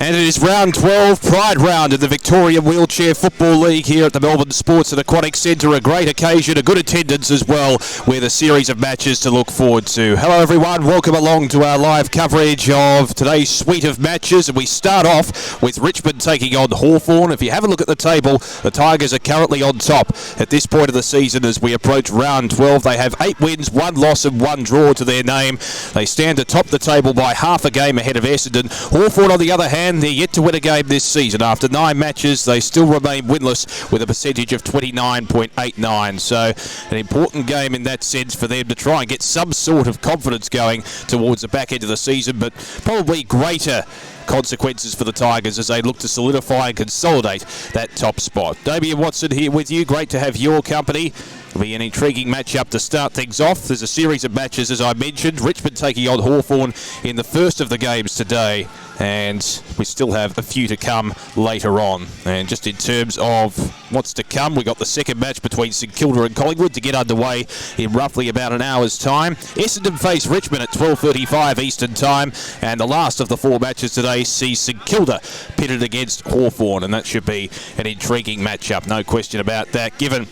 And it is round 12, Pride Round in the Victorian Wheelchair Football League here at the Melbourne Sports and Aquatic Centre. A great occasion, a good attendance as well, with a series of matches to look forward to. Hello everyone, welcome along to our live coverage of today's suite of matches. And we start off with Richmond taking on Hawthorn. If you have a look at the table, the Tigers are currently on top at this point of the season as we approach round 12. They have 8 wins, 1 loss and 1 draw to their name. They stand atop the table by half a game ahead of Essendon. Hawthorn, on the other hand, they're yet to win a game this season. After 9 matches, they still remain winless with a percentage of 29.89. So an important game in that sense for them to try and get some sort of confidence going towards the back end of the season, but probably greater consequences for the Tigers as they look to solidify and consolidate that top spot. Damien Watson here with you. Great to have your company. It'll be an intriguing matchup to start things off. There's a series of matches, as I mentioned. Richmond taking on Hawthorn in the first of the games today, and we still have a few to come later on. And just in terms of what's to come, we got the second match between St Kilda and Collingwood to get underway in roughly about an hour's time. Essendon face Richmond at 12:35 Eastern Time, and the last of the 4 matches today sees St Kilda pitted against Hawthorn, and that should be an intriguing matchup, no question about that, given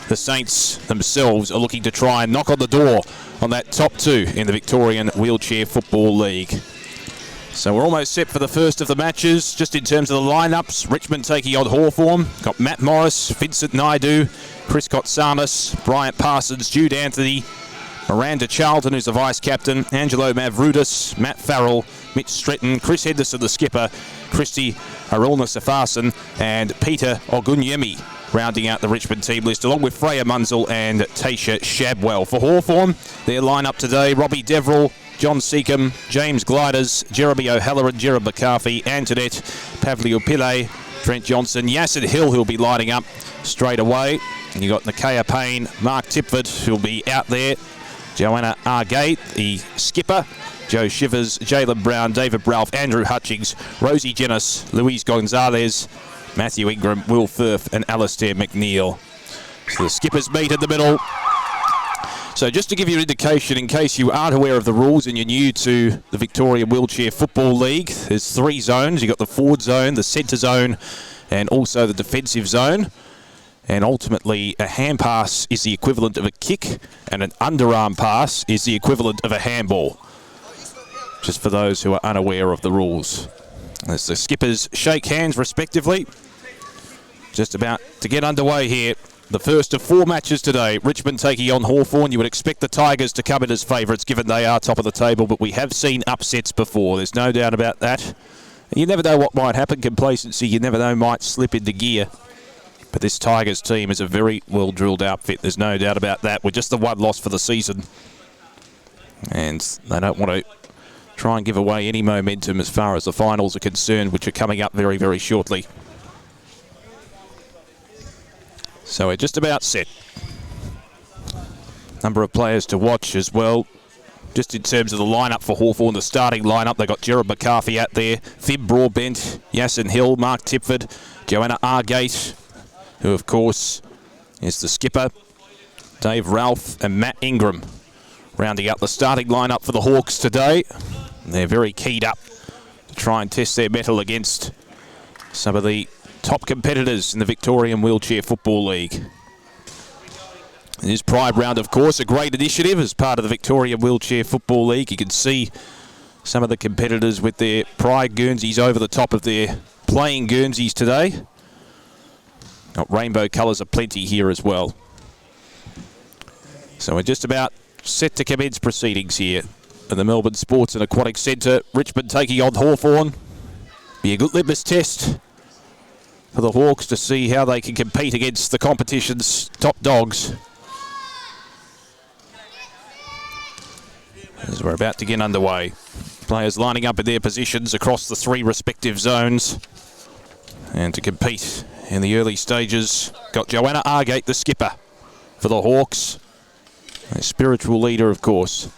the Saints themselves are looking to try and knock on the door on that top 2 in the Victorian Wheelchair Football League. So we're almost set for the first of the matches. Just in terms of the lineups, Richmond taking on Hawthorn. Got Matt Morris, Vincent Naidu, Chris Kotsanis, Bryant Parsons, Jude Anthony, Miranda Charlton, who's the vice-captain, Angelo Mavrudis, Matt Farrell, Mitch Stretton, Chris Henderson, the skipper, Christy Arulna Safarson, and Peter Ogunyemi, rounding out the Richmond team list, along with Freya Munzel and Tasha Shabwell. For Hawthorn, their lineup today: Robbie Deverill, John Seacombe, James Gliders, Jeremy O'Halloran, Gerard McCarthy, Antoinette Pavliopile, Trent Johnson, Yassin Hill, who'll be lining up straight away. And you've got Nakia Payne, Mark Tipford, who'll be out there, Joanna Argate, the skipper, Joe Shivers, Jalen Brown, David Ralph, Andrew Hutchings, Rosie Jennis, Luis Gonzalez, Matthew Ingram, Will Firth and Alistair McNeil. So the skippers meet in the middle. So just to give you an indication, in case you aren't aware of the rules and you're new to the Victorian Wheelchair Football League, there's 3 zones. You've got the forward zone, the centre zone, and also the defensive zone. And ultimately, a hand pass is the equivalent of a kick, and an underarm pass is the equivalent of a handball. Just for those who are unaware of the rules. As the skippers shake hands respectively. Just about to get underway here. The first of 4 matches today. Richmond taking on Hawthorn. You would expect the Tigers to come in as favourites given they are top of the table, but we have seen upsets before. There's no doubt about that. And you never know what might happen. Complacency, you never know, might slip into gear. But this Tigers team is a very well-drilled outfit. There's no doubt about that. With just the 1 loss for the season. And they don't want to try and give away any momentum as far as the finals are concerned, which are coming up very, very shortly. So we're just about set. Number of players to watch as well. Just in terms of the lineup for Hawthorn, the starting lineup, they've got Gerard McCarthy out there, Fib Broadbent, Yassin Hill, Mark Tipford, Joanna Argate, who of course is the skipper, Dave Ralph and Matt Ingram, rounding up the starting lineup for the Hawks today. They're very keyed up to try and test their mettle against some of the top competitors in the Victorian Wheelchair Football League. It is Pride Round, of course, a great initiative as part of the Victorian Wheelchair Football League. You can see some of the competitors with their Pride Guernseys over the top of their playing Guernseys today. Got rainbow colours aplenty here as well. So we're just about set to commence proceedings here at the Melbourne Sports and Aquatic Centre. Richmond taking on Hawthorn. Be a good litmus test for the Hawks to see how they can compete against the competition's top dogs. As we're about to get underway. Players lining up in their positions across the 3 respective zones. And to compete in the early stages, got Joanna Argate, the skipper for the Hawks. A spiritual leader, of course.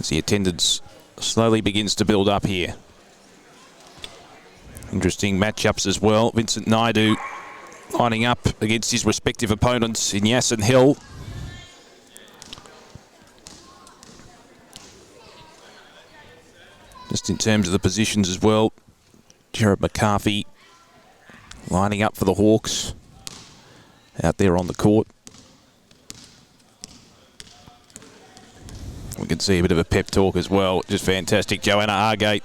As the attendance slowly begins to build up here. Interesting matchups as well. Vincent Naidu lining up against his respective opponents in Yassin Hill. Just in terms of the positions as well, Jared McCarthy lining up for the Hawks out there on the court. We can see a bit of a pep talk as well. Just fantastic. Joanna Argate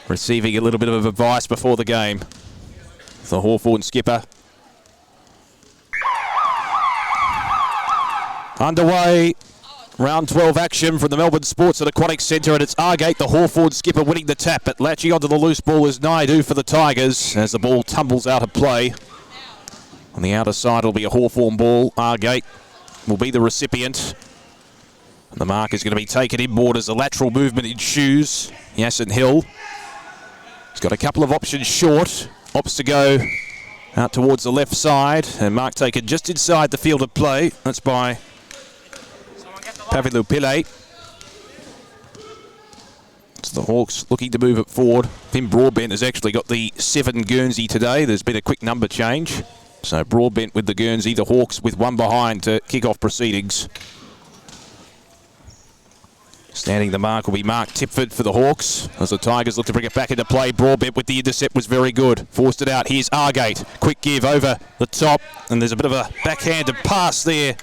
receiving a little bit of advice before the game. The Hawthorn skipper. Underway. Round 12 action from the Melbourne Sports and Aquatic Centre, and it's Argate, the Hawthorn skipper, winning the tap. But latching onto the loose ball is Naidu for the Tigers as the ball tumbles out of play. On the outer side will be a Hawthorn ball. Argate will be the recipient. And the mark is going to be taken inboard as a lateral movement ensues. Yasin Hill. He's got a couple of options short. Opts to go out towards the left side. And mark taken just inside the field of play. That's by Pavilu Pillay. It's the Hawks looking to move it forward. Finn Broadbent has actually got the 7 Guernsey today. There's been a quick number change. So Broadbent with the Guernsey, the Hawks with one behind to kick off proceedings. Standing the mark will be Mark Tipford for the Hawks as the Tigers look to bring it back into play. Broadbent with the intercept was very good. Forced it out. Here's Argate. Quick give over the top. And there's a bit of a backhanded pass there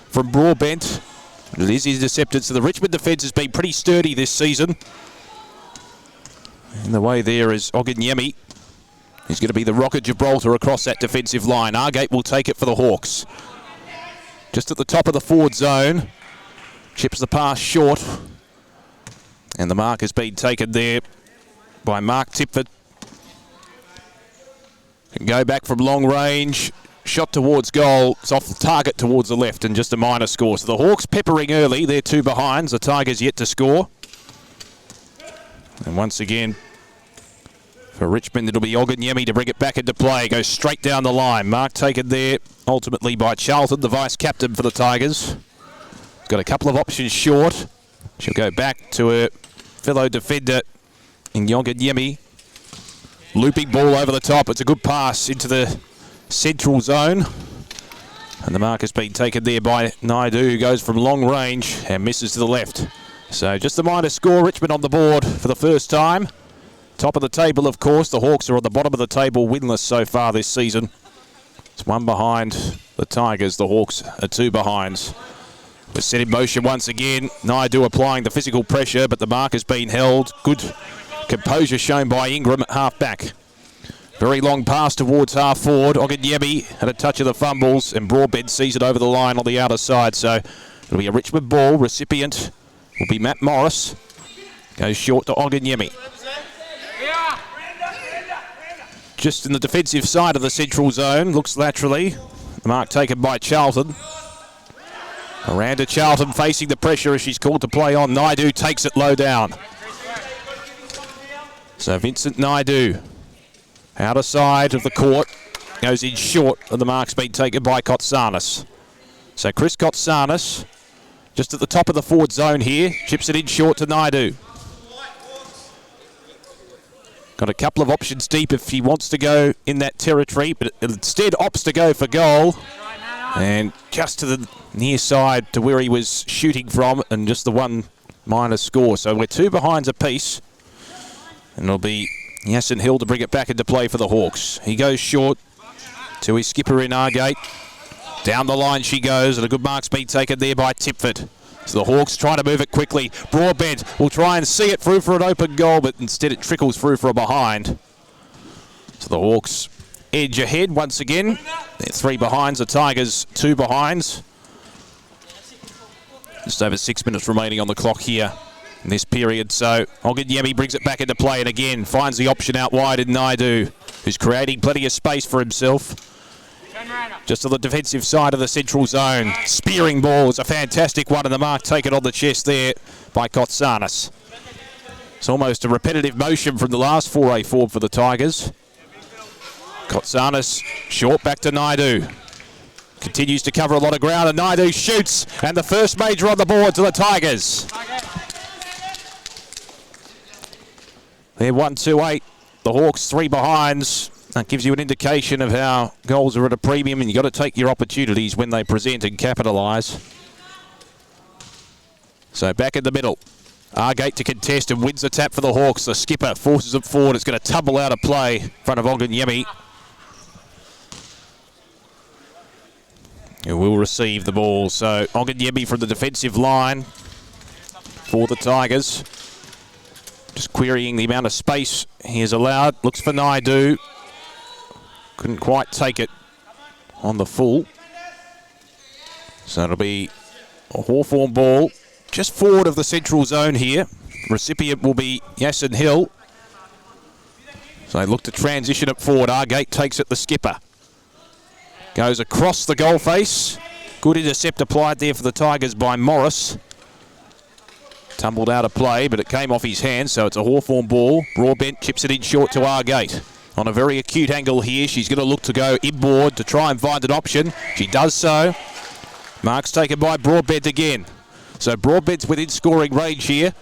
from Broadbent. It is intercepted, so the Richmond defence has been pretty sturdy this season. In the way there is Oganyemi. He's going to be the Rock of Gibraltar across that defensive line. Argate will take it for the Hawks. Just at the top of the forward zone. Chips the pass short. And the mark has been taken there by Mark Tipford. Can go back from long range. Shot towards goal. It's off the target towards the left and just a minor score. So the Hawks peppering early. They're 2 behinds. The Tigers yet to score. And once again, for Richmond, it'll be Oganyemi to bring it back into play. Goes straight down the line. Mark taken there ultimately by Charlton, the vice-captain for the Tigers. Got a couple of options short. She'll go back to her fellow defender in Oganyemi. Looping ball over the top. It's a good pass into the central zone. And the mark has been taken there by Naidu, who goes from long range and misses to the left. So just a minor score. Richmond on the board for the first time. Top of the table, of course. The Hawks are on the bottom of the table, winless so far this season. It's 1 behind the Tigers. The Hawks are 2 behinds. We're set in motion once again. Naidu applying the physical pressure, but the mark has been held. Good composure shown by Ingram at half-back. Very long pass towards half-forward. Oganyemi had a touch of the fumbles, and Broadbent sees it over the line on the outer side. So it'll be a Richmond ball. Recipient will be Matt Morris. Goes short to Oganyemi. Just in the defensive side of the central zone. Looks laterally. The mark taken by Charlton. Miranda Charlton facing the pressure as she's called to play on. Naidu takes it low down. So Vincent Naidu, outer side of the court, goes in short, and the mark's been taken by Kotsanis. So Chris Kotsanis, just at the top of the forward zone here, chips it in short to Naidu. Got a couple of options deep if he wants to go in that territory, but instead opts to go for goal. And just to the near side to where he was shooting from, and just the 1 minor score. So we're 2 behinds apiece. And it'll be Yasin Hill to bring it back into play for the Hawks. He goes short to his skipper in Argate. Down the line she goes, and a good mark's been taken there by Tipford. So the Hawks trying to move it quickly. Broadbent will try and see it through for an open goal, but instead it trickles through for a behind. So the Hawks edge ahead once again. They're 3 behinds, the Tigers 2 behinds. Just over 6 minutes remaining on the clock here in this period. So Oganyemi brings it back into play and again finds the option out wide in Naidu, who's creating plenty of space for himself. Just on the defensive side of the central zone. Spearing ball is a fantastic one, and the mark taken on the chest there by Kotsanis. It's almost a repetitive motion from the last foray forward for the Tigers. Kotsanis short back to Naidu. Continues to cover a lot of ground, and Naidu shoots, and the first major on the board to the Tigers. They're 1-2-8. The Hawks 3 behinds. That gives you an indication of how goals are at a premium, and you've got to take your opportunities when they present and capitalise. So back in the middle. Argate to contest and wins the tap for the Hawks. The skipper forces it forward. It's going to tumble out of play in front of Oganyemi, who will receive the ball. So Oganyemi from the defensive line for the Tigers. Just querying the amount of space he is allowed. Looks for Naidu. Couldn't quite take it on the full. So it'll be a Hawthorn ball just forward of the central zone here. Recipient will be Yasin Hill. So they look to transition it forward. Argate takes it, the skipper. Goes across the goal face. Good intercept applied there for the Tigers by Morris. Tumbled out of play, but it came off his hand, so it's a Hawthorn ball. Broadbent chips it in short to Argate. On a very acute angle here, she's going to look to go inboard to try and find an option. She does so. Mark's taken by Broadbent again. So Broadbent's within scoring range here.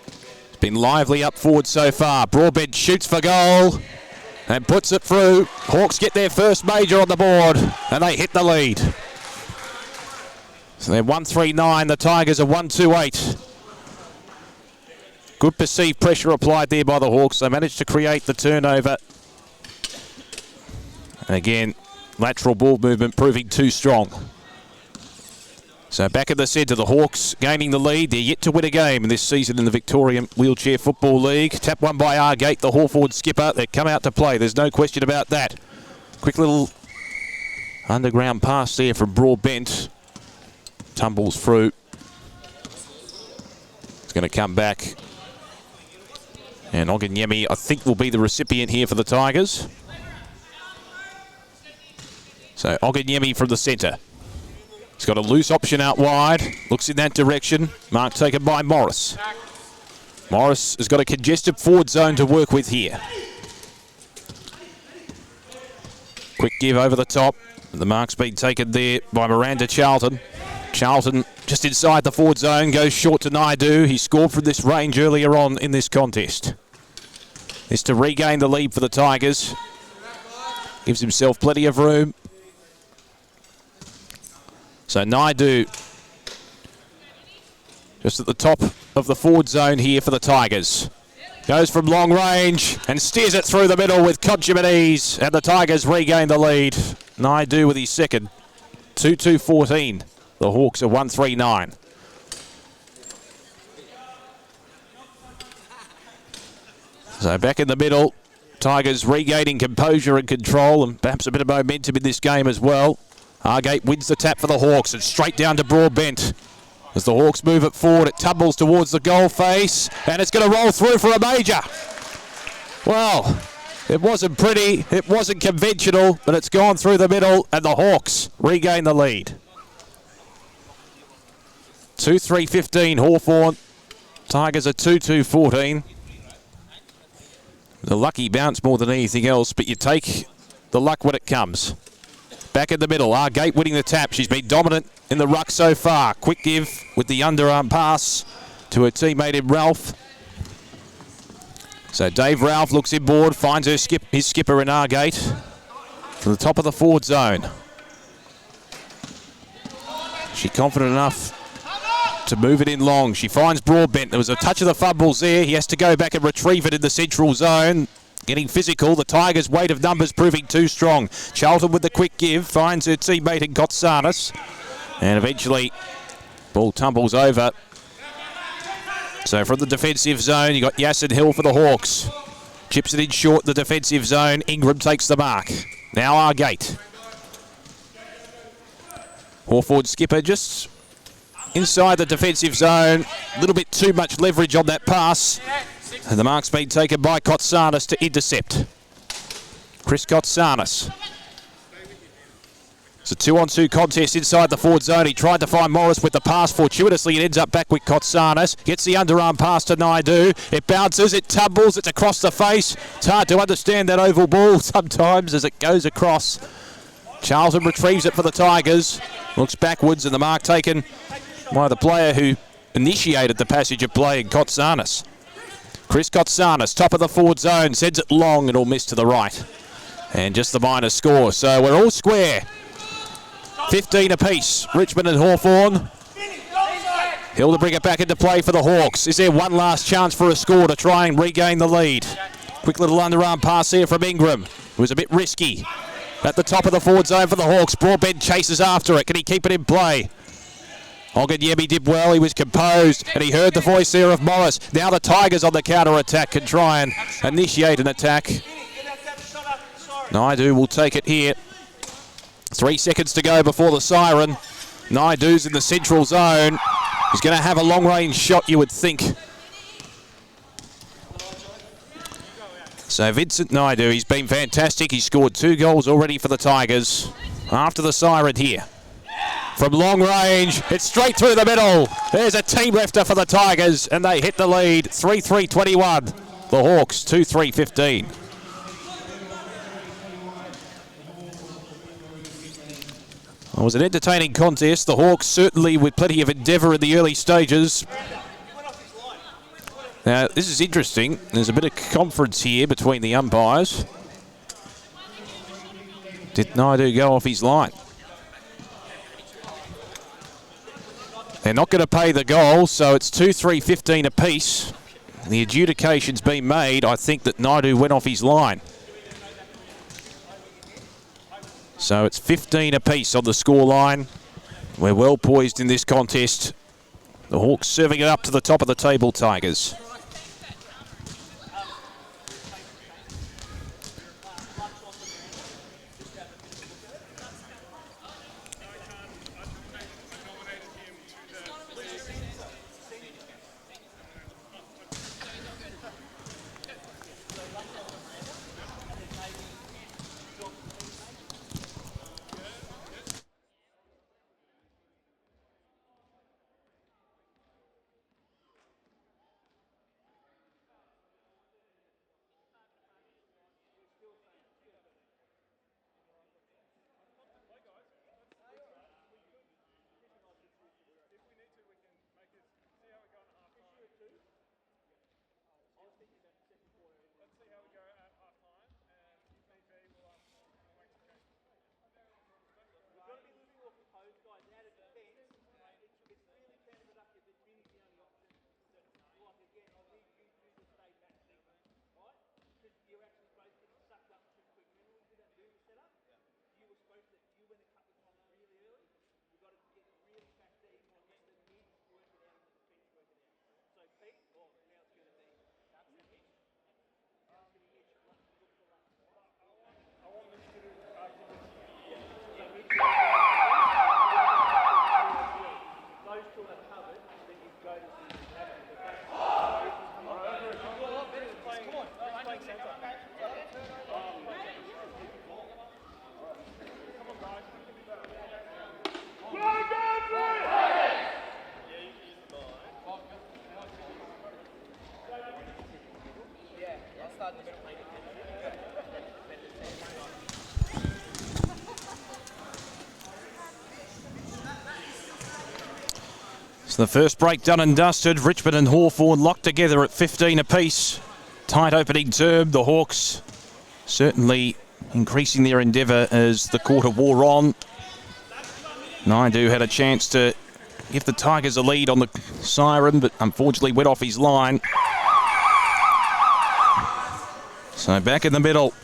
It's been lively up forward so far. Broadbent shoots for goal and puts it through. Hawks get their first major on the board and they hit the lead. So they're 1-3-9. The Tigers are 1-2-8. Good perceived pressure applied there by the Hawks. They managed to create the turnover. And again, lateral ball movement proving too strong. So back in the centre, the Hawks gaining the lead. They're yet to win a game in this season in the Victorian Wheelchair Football League. Tap one by Argate, the Hawthorn skipper. They come out to play. There's no question about that. Quick little underground pass there from Broadbent. Tumbles through. It's going to come back. And Oganyemi, I think, will be the recipient here for the Tigers. So Oganyemi from the centre. He's got a loose option out wide. Looks in that direction. Mark taken by Morris. Morris has got a congested forward zone to work with here. Quick give over the top. The mark's been taken there by Miranda Charlton. Charlton just inside the forward zone. Goes short to Naidu. He scored from this range earlier on in this contest. This to regain the lead for the Tigers. Gives himself plenty of room. So Naidu just at the top of the forward zone here for the Tigers. Goes from long range and steers it through the middle with consummate ease, and the Tigers regain the lead. Naidu with his second. 2-2-14. The Hawks are 1-3-9. So back in the middle, Tigers regaining composure and control and perhaps a bit of momentum in this game as well. Argate wins the tap for the Hawks and straight down to Broadbent. As the Hawks move it forward, it tumbles towards the goal face and it's going to roll through for a major. Well, it wasn't pretty, it wasn't conventional, but it's gone through the middle and the Hawks regain the lead. 2-3-15 Hawthorn. Tigers are 2-2-14. The lucky bounce more than anything else, but you take the luck when it comes. Back in the middle, Argate winning the tap. She's been dominant in the ruck so far. Quick give with the underarm pass to her teammate in Ralph. So Dave Ralph looks inboard, finds his skipper in Argate to the top of the forward zone. She's confident enough to move it in long. She finds Broadbent. There was a touch of the fumbles there. He has to go back and retrieve it in the central zone. Getting physical. The Tigers' weight of numbers proving too strong. Charlton with the quick give. Finds her teammate in Kotsanis. And eventually, ball tumbles over. So from the defensive zone, you got Yasin Hill for the Hawks. Chips it in short in the defensive zone. Ingram takes the mark. Now Argate. Hawthorn skipper just inside the defensive zone. A little bit too much leverage on that pass. And the mark's been taken by Kotsanis to intercept. Chris Kotsanis. It's a 2-on-2 contest inside the forward zone. He tried to find Morris with the pass. Fortuitously, it ends up back with Kotsanis. Gets the underarm pass to Naidu. It bounces, it tumbles, it's across the face. It's hard to understand that oval ball sometimes as it goes across. Charlton retrieves it for the Tigers. Looks backwards and the mark taken by the player who initiated the passage of play in Kotsanis. Chris Kotsanis, top of the forward zone, sends it long and will miss to the right. And just the minor score. So we're all square. 15 apiece, Richmond and Hawthorn. Hill to bring it back into play for the Hawks. Is there one last chance for a score to try and regain the lead? Quick little underarm pass here from Ingram. It was a bit risky. At the top of the forward zone for the Hawks. Broadbent chases after it. Can he keep it in play? Ogunyemi did well. He was composed and he heard the voice there of Morris. Now the Tigers on the counter-attack can try and initiate an attack. Naidu will take it here. 3 seconds to go before the siren. Naidu's in the central zone. He's going to have a long-range shot, you would think. So Vincent Naidu, he's been fantastic. He's scored 2 goals already for the Tigers. After the siren here. From long range, it's straight through the middle. There's a team lifter for the Tigers, and they hit the lead. 3-3-21. The Hawks, 2-3-15. It was an entertaining contest. The Hawks certainly with plenty of endeavour in the early stages. Now, this is interesting. There's a bit of conference here between the umpires. Did Naidu go off his line? They're not going to pay the goal, so it's 2-3-15 apiece. The adjudication's been made. I think that Naidu went off his line. So it's 15 apiece on the scoreline. We're well poised in this contest. The Hawks serving it up to the top of the table, Tigers. So the first break done and dusted. Richmond and Hawthorn locked together at 15 apiece. Tight opening term. The Hawks certainly increasing their endeavour as the quarter wore on. Naidu had a chance to give the Tigers a lead on the siren, but unfortunately went off his line. So back in the middle.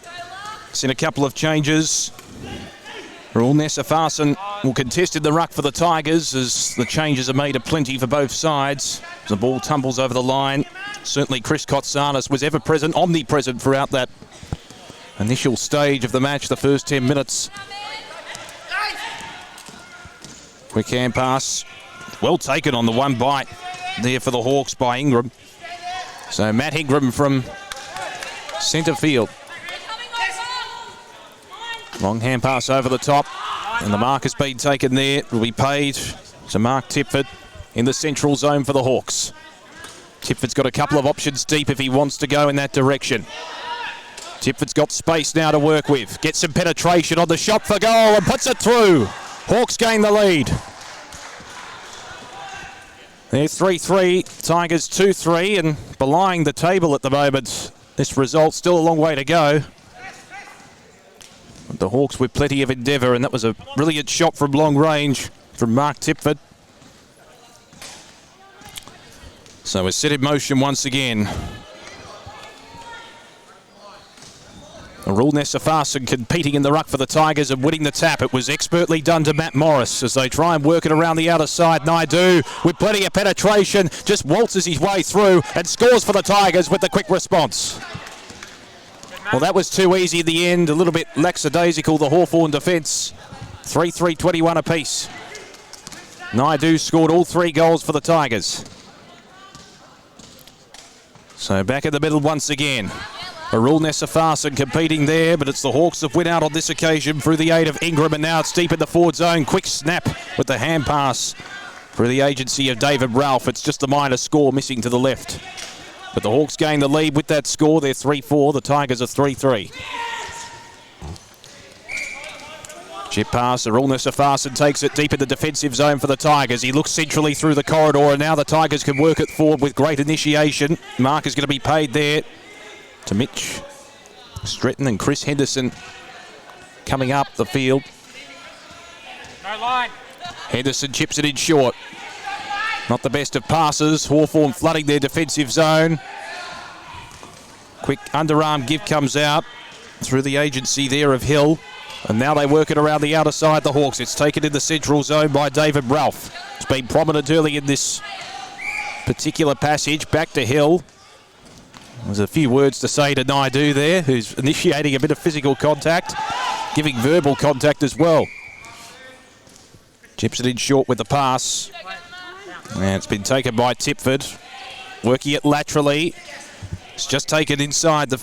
Seen a couple of changes. Raul Nessafasen will contest in the ruck for the Tigers as the changes are made aplenty for both sides. The ball tumbles over the line. Certainly Chris Kotsanis was ever present, omnipresent throughout that initial stage of the match, the first 10 minutes. Quick hand pass. Well taken on the one bite there for the Hawks by Ingram. So Matt Ingram from centre field. Long hand pass over the top, and the mark has been taken there. It will be paid to Mark Tipford in the central zone for the Hawks. Tipford's got a couple of options deep if he wants to go in that direction. Tipford's got space now to work with. Gets some penetration on the shot for goal and puts it through. Hawks gain the lead. They're 3-3, Tigers 2-3, and belying the table at the moment. This result still a long way to go. The Hawks with plenty of endeavour, and that was a brilliant shot from long range from Mark Tipford. So we're set in motion once again. Arul Nessafarson competing in the ruck for the Tigers and winning the tap. It was expertly done to Matt Morris as they try and work it around the outer side. Naidu with plenty of penetration just waltzes his way through and scores for the Tigers with the quick response. Well, that was too easy in the end. A little bit lackadaisical, the Hawthorn defence. 3-3-21 apiece. Naidu scored all 3 goals for the Tigers. So back in the middle once again. Arul Nessafarson competing there, but it's the Hawks that win out on this occasion through the aid of Ingram, and now it's deep in the forward zone. Quick snap with the hand pass through the agency of David Ralph. It's just the minor score missing to the left. But the Hawks gain the lead with that score. They're 3-4. The Tigers are 3-3. Chip pass, Arul Nessafarson takes it deep in the defensive zone for the Tigers. He looks centrally through the corridor, and now the Tigers can work it forward with great initiation. Mark is going to be paid there to Mitch Stretton and Chris Henderson coming up the field. No line. Henderson chips it in short. Not the best of passes. Hawthorn flooding their defensive zone. Quick underarm give comes out through the agency there of Hill. And now they work it around the outer side, the Hawks. It's taken in the central zone by David Ralph. It's been prominent early in this particular passage. Back to Hill. There's a few words to say to Naidu there, who's initiating a bit of physical contact, giving verbal contact as well. Chips it in short with the pass. And it's been taken by Tipford. Working it laterally. It's just taken inside the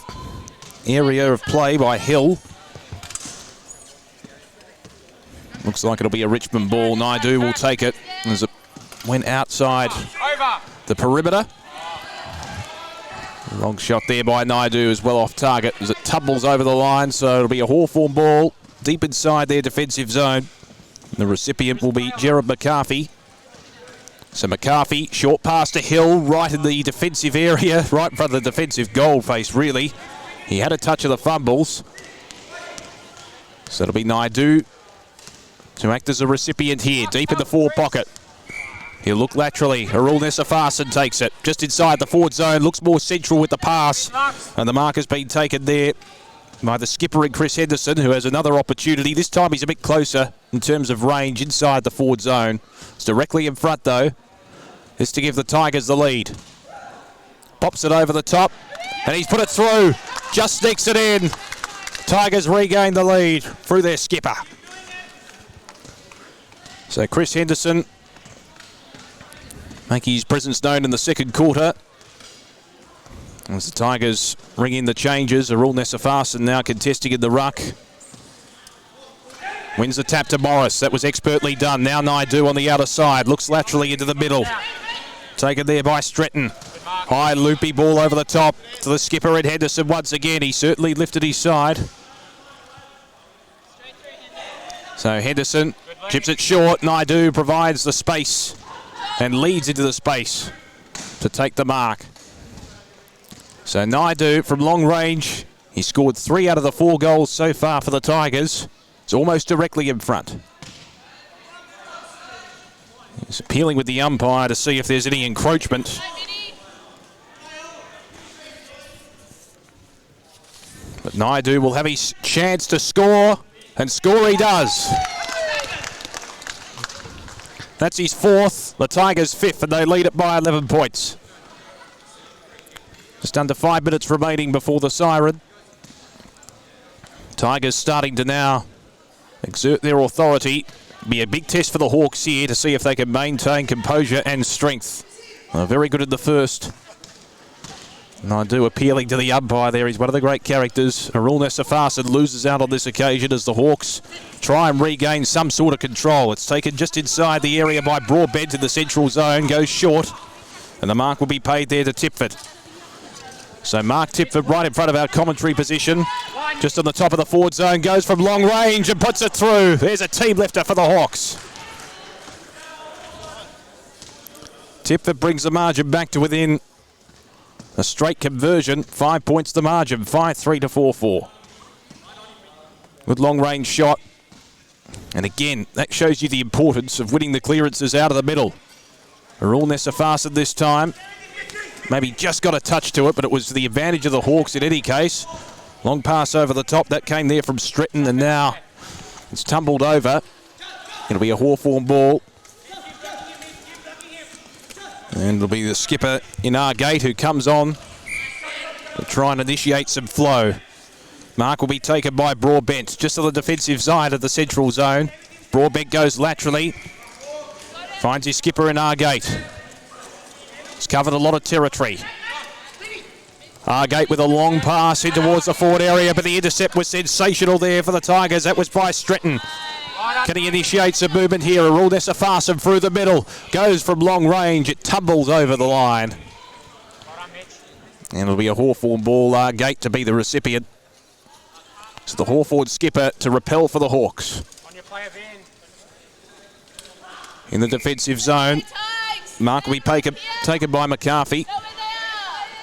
area of play by Hill. Looks like it'll be a Richmond ball. Naidu will take it as it went outside the perimeter. Long shot there by Naidu as well off target as it tumbles over the line, so it'll be a Hawthorn ball deep inside their defensive zone. The recipient will be Gerard McCarthy. So McCarthy, short pass to Hill, right in the defensive area, right in front of the defensive goal face, really. He had a touch of the fumbles. So it'll be Naidu to act as a recipient here, deep in the forward pocket. He'll look laterally. Arul Nessafarson takes it just inside the forward zone. Looks more central with the pass. And the mark has been taken there by the skipper and Chris Henderson, who has another opportunity. This time he's a bit closer in terms of range inside the forward zone. It's directly in front, though. This to give the Tigers the lead. Pops it over the top. And he's put it through. Just sneaks it in. Tigers regain the lead through their skipper. So Chris Henderson making his presence known in the second quarter. As the Tigers ring in the changes, Arul Nessafarson now contesting in the ruck. Wins the tap to Morris. That was expertly done. Now Naidu on the outer side. Looks laterally into the middle. Taken there by Stretton. High loopy ball over the top to the skipper and Henderson once again. He certainly lifted his side. So Henderson chips it short. Naidu provides the space and leads into the space to take the mark. So Naidu from long range, he scored 3 out of the 4 goals so far for the Tigers. It's almost directly in front. He's appealing with the umpire to see if there's any encroachment. But Naidu will have his chance to score, and score he does. That's his 4th, the Tigers' 5th, and they lead it by 11 points. Just under 5 minutes remaining before the siren. Tigers starting to now exert their authority. Be a big test for the Hawks here to see if they can maintain composure and strength. Very good in the first. Naidu appealing to the umpire there. He's one of the great characters. Arul Nessafarson loses out on this occasion as the Hawks try and regain some sort of control. It's taken just inside the area by Broadbent in the central zone. Goes short. And the mark will be paid there to Tipford. So Mark Tipford right in front of our commentary position. Just on the top of the forward zone. Goes from long range and puts it through. There's a team lifter for the Hawks. Tipford brings the margin back to within a straight conversion. 5 points the margin. 5-3 to 4-4. Good long range shot. And again, that shows you the importance of winning the clearances out of the middle. Arul Nessafarson this time. maybe just got a touch to it, but it was to the advantage of the Hawks in any case. Long pass over the top. That came there from Stretton, and now it's tumbled over. It'll be a Hawthorn ball. And it'll be the skipper in our gate who comes on to try and initiate some flow. Mark will be taken by Broadbent, just on the defensive side of the central zone. Broadbent goes laterally. Finds his skipper in our gate. He's covered a lot of territory. Argate with a long pass in towards the forward area, but the intercept was sensational there for the Tigers. That was by Stretton. Can he initiate some movement here? Arul Nessafarsam through the middle. Goes from long range. It tumbles over the line. And it'll be a Hawthorn ball. Argate to be the recipient. So the Hawthorn skipper to repel for the Hawks. In the defensive zone. Mark will be taken by McCarthy.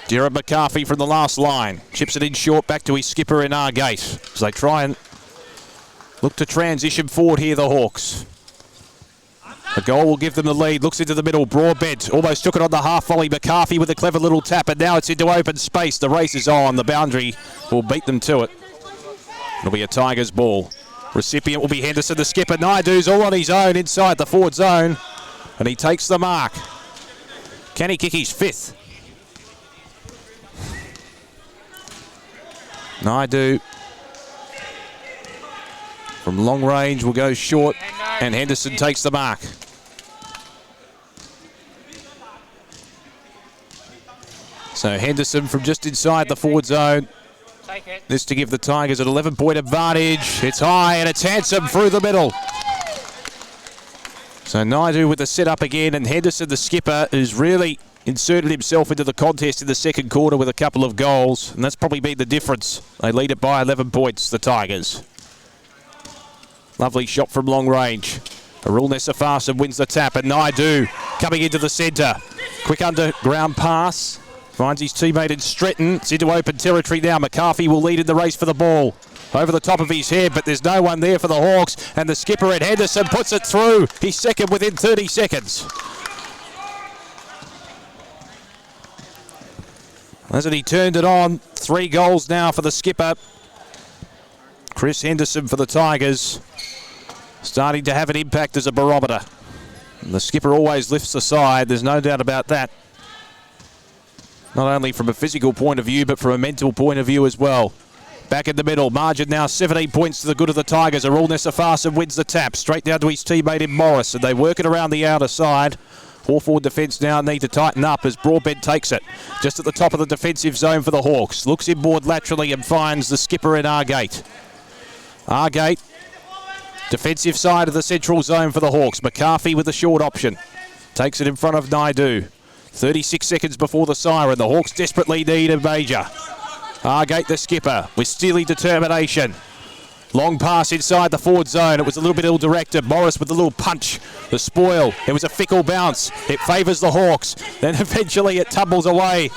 Jared McCarthy from the last line. Chips it in short back to his skipper in Argate. As they try and look to transition forward here, the Hawks. The goal will give them the lead. Looks into the middle. Broadbent almost took it on the half volley. McCarthy with a clever little tap, and now it's into open space. The race is on. The boundary will beat them to it. It'll be a Tigers ball. Recipient will be Henderson, the skipper. Naidu's all on his own inside the forward zone, and he takes the mark. Can he kick his fifth? Naidu from long range will go short, and Henderson takes the mark. So Henderson from just inside the forward zone. This to give the Tigers an 11-point advantage. It's high and it's handsome through the middle. So Naidu with the set-up again, and Henderson, the skipper, who's really inserted himself into the contest in the second quarter with a couple of goals, and that's probably been the difference. They lead it by 11 points, the Tigers. Lovely shot from long range. Arul Nessafarsam wins the tap, and Naidu coming into the centre. Quick underground pass. Finds his teammate in Stretton. It's into open territory now. McCarthy will lead in the race for the ball. Over the top of his head, but there's no one there for the Hawks, and the skipper at Henderson puts it through. He's second within 30 seconds. Hasn't he turned it on? 3 goals now for the skipper. Chris Henderson for the Tigers. Starting to have an impact as a barometer. And the skipper always lifts the side, there's no doubt about that. Not only from a physical point of view, but from a mental point of view as well. Back in the middle, margin now 17 points to the good of the Tigers. Arul Nessafarsam wins the tap, straight down to his teammate in Morris, and they work it around the outer side. Hawthorn defence now need to tighten up as Broadbent takes it. Just at the top of the defensive zone for the Hawks. Looks inboard laterally and finds the skipper in Argate. Argate, defensive side of the central zone for the Hawks. McCarthy with the short option. Takes it in front of Naidu. 36 seconds before the siren. The Hawks desperately need a major. Argate, the skipper, with steely determination. Long pass inside the forward zone. It was a little bit ill-directed. Morris with a little punch. The spoil. It was a fickle bounce. It favours the Hawks. Then eventually it tumbles away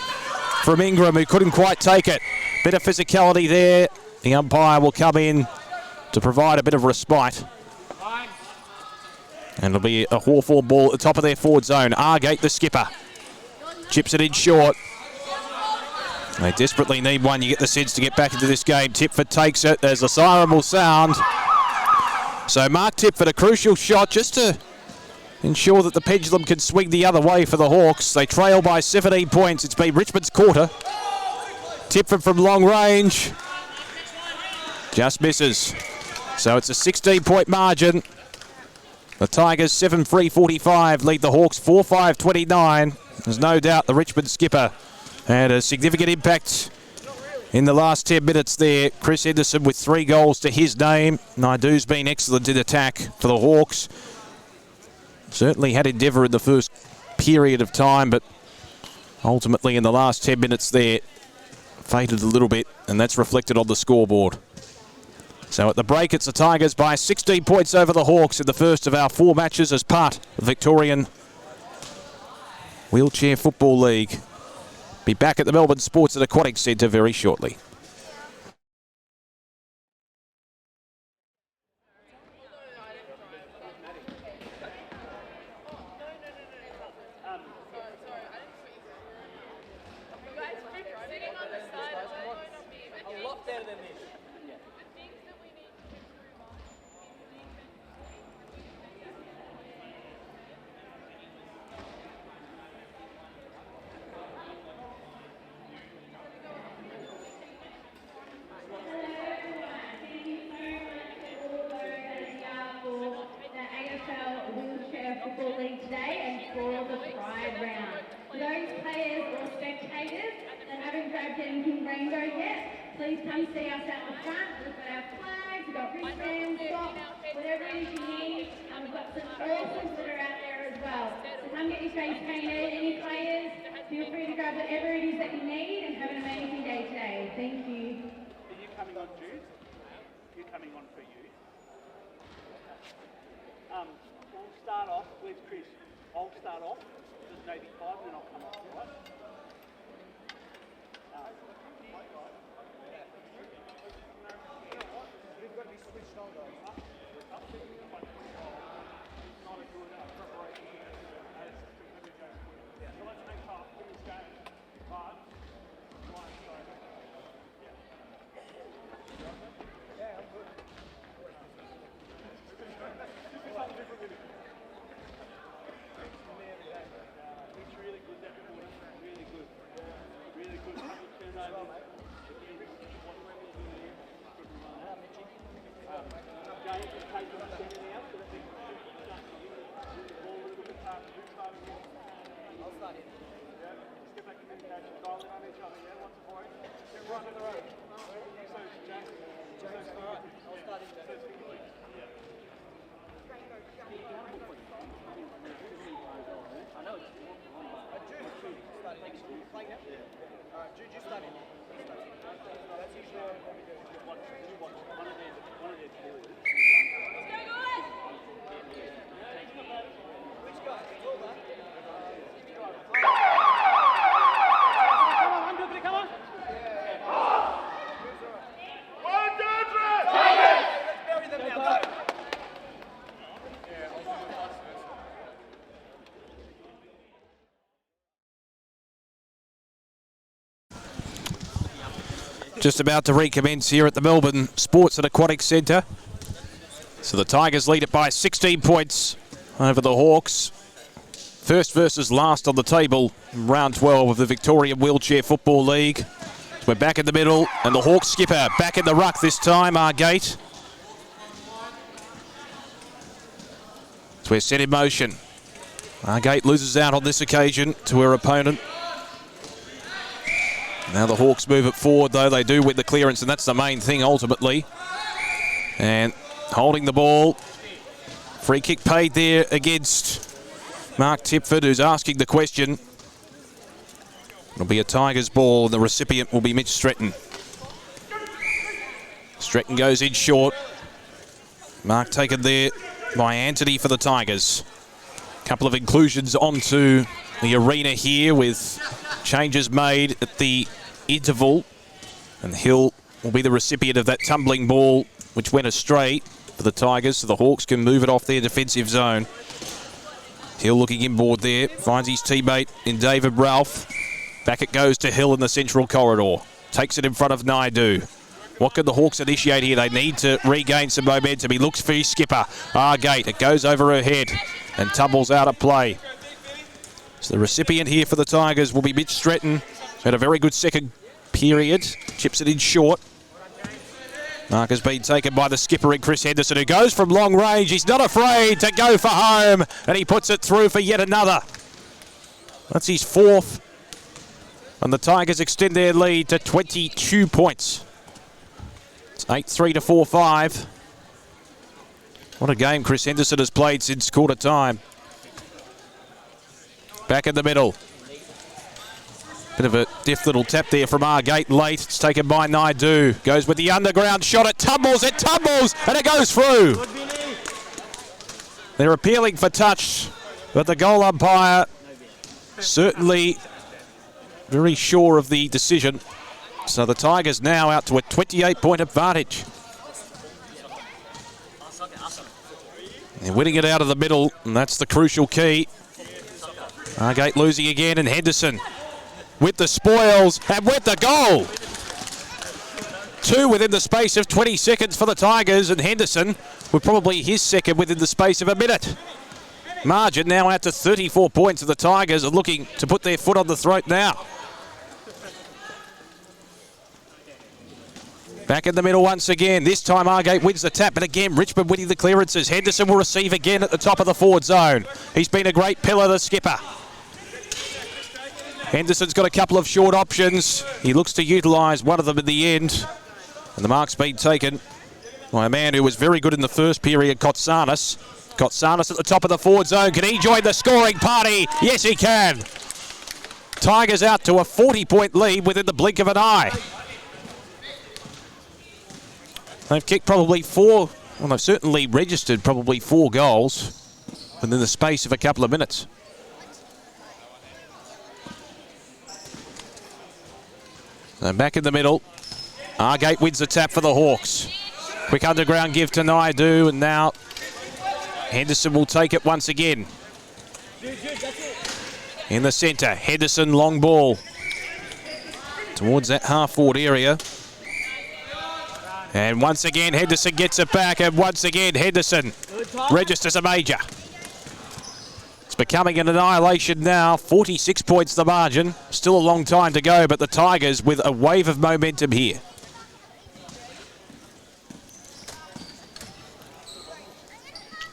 from Ingram, who couldn't quite take it. Bit of physicality there. The umpire will come in to provide a bit of respite. And it'll be a Hawthorn ball at the top of their forward zone. Argate, the skipper. Chips it in short. They desperately need one. You get the sense to get back into this game. Tipford takes it as the siren will sound. So Mark Tipford, a crucial shot just to ensure that the pendulum can swing the other way for the Hawks. They trail by 17 points. It's been Richmond's quarter. Tipford from long range. Just misses. So it's a 16-point margin. The Tigers 7-3-45 lead the Hawks 4-5-29. There's no doubt the Richmond skipper had a significant impact in the last 10 minutes there. Chris Henderson with 3 goals to his name. Naidu's been excellent in attack for the Hawks. Certainly had endeavour in the first period of time, but ultimately in the last 10 minutes there, faded a little bit, and that's reflected on the scoreboard. So at the break, it's the Tigers by 16 points over the Hawks in the first of our 4 matches as part of the Victorian Wheelchair Football League. Be back at the Melbourne Sports and Aquatic Centre very shortly. Pride Round. For those players or spectators that haven't grabbed anything rainbow yet, please come see us at the front. We've got our flags, we've got wristbands, socks, whatever it is you need. We've got some awesomes that are out there as well. So come get your face painted. Any players, feel free to grab whatever it is that you need and have an amazing day today. Thank you. Are you coming on, Jude? You're coming on for you. We'll start off. Where's Chris? I'll start off. Just maybe 5, and then I'll come off, right? We've got to be switched on, guys. Not a good preparation as competitive game. So let's make up for this game. But, it's really good, that quarter. Really good. Really good. Turnovers. James is taking the center now, so that we can start to use the ball a little bit faster. Who's starting here? I'll start in. Yeah. Let's get back communication. Dial in on each other, yeah? What's the point? Get right in the road. So, James. All right. I'll start in. I know it's Jude, start in. Playing now? Yeah. Alright, Jude, you start in. That's usually what we do. One of their forwards. Which guy? All that? Come on, Andrew, come on. One, two, three! Let's bury them now, go! Just about to recommence here at the Melbourne Sports and Aquatic Centre. So the Tigers lead it by 16 points over the Hawks. First versus last on the table in round 12 of the Victorian Wheelchair Football League. We're back in the middle, and the Hawks skipper back in the ruck this time, Argate. So we're set in motion. Argate loses out on this occasion to her opponent. Now the Hawks move it forward, though. They do win the clearance, and that's the main thing ultimately. And holding the ball. Free kick paid there against Mark Tipford, who's asking the question. It'll be a Tigers ball, and the recipient will be Mitch Stretton. Stretton goes in short. Mark taken there by Anthony for the Tigers. Couple of inclusions onto the arena here with changes made at the interval, and Hill will be the recipient of that tumbling ball which went astray for the Tigers, so the Hawks can move it off their defensive zone. Hill looking inboard there, finds his teammate in David Ralph. Back it goes to Hill in the central corridor, takes it in front of Naidu. What can the Hawks initiate here? They need to regain some momentum. He looks for his skipper, Argate. It goes over her head and tumbles out of play. So the recipient here for the Tigers will be Mitch Stretton. Had a very good second period. Chips it in short. Mark has been taken by the skipper in Chris Henderson, who goes from long range. He's not afraid to go for home, and he puts it through for yet another. That's his fourth. And the Tigers extend their lead to 22 points. It's 8-3 to 4-5. What a game Chris Henderson has played since quarter time. Back in the middle. Bit of a deft little tap there from Argate late. It's taken by Naidu. Goes with the underground shot. It tumbles, and it goes through. They're appealing for touch, but the goal umpire certainly very sure of the decision. So the Tigers now out to a 28-point advantage. They're winning it out of the middle, and that's the crucial key. Argate losing again, and Henderson with the spoils and with the goal. 2 within the space of 20 seconds for the Tigers, and Henderson with probably his second within the space of a minute. Margin now out to 34 points, and the Tigers are looking to put their foot on the throat now. Back in the middle once again. This time Argate wins the tap, but again Richmond winning the clearances. Henderson will receive again at the top of the forward zone. He's been a great pillar, the skipper. Henderson's got a couple of short options. He looks to utilise one of them in the end. And the mark's been taken by a man who was very good in the first period, Kotsanis. Kotsanis at the top of the forward zone. Can he join the scoring party? Yes, he can. Tigers out to a 40-point lead within the blink of an eye. They've kicked probably they've certainly registered probably 4 goals within the space of a couple of minutes. So back in the middle. Argate wins the tap for the Hawks. Quick underground give to Naidu, and now Henderson will take it once again. In the centre, Henderson, long ball towards that half-forward area. And once again, Henderson gets it back, and once again, Henderson registers a major. It's becoming an annihilation now. 46 points the margin. Still a long time to go, but the Tigers with a wave of momentum here.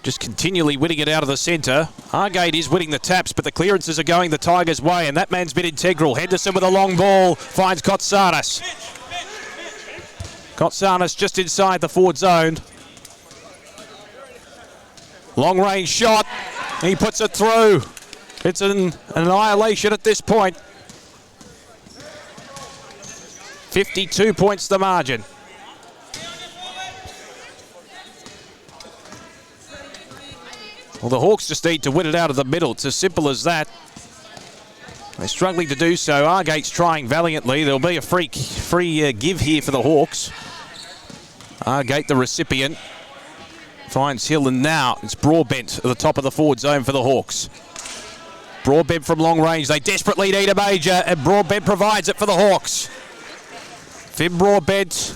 Just continually winning it out of the centre. Argate is winning the taps, but the clearances are going the Tigers' way, and that man's been integral. Henderson with a long ball finds Kotsanis. Kotsanis just inside the forward zone. Long range shot. He puts it through. It's an annihilation at this point. 52 points the margin. Well, the Hawks just need to win it out of the middle. It's as simple as that. They're struggling to do so. Argate's trying valiantly. There'll be a free give here for the Hawks. Argate, the recipient, finds Hill, and now it's Broadbent at the top of the forward zone for the Hawks. Broadbent from long range. They desperately need a major, and Broadbent provides it for the Hawks. Finn Broadbent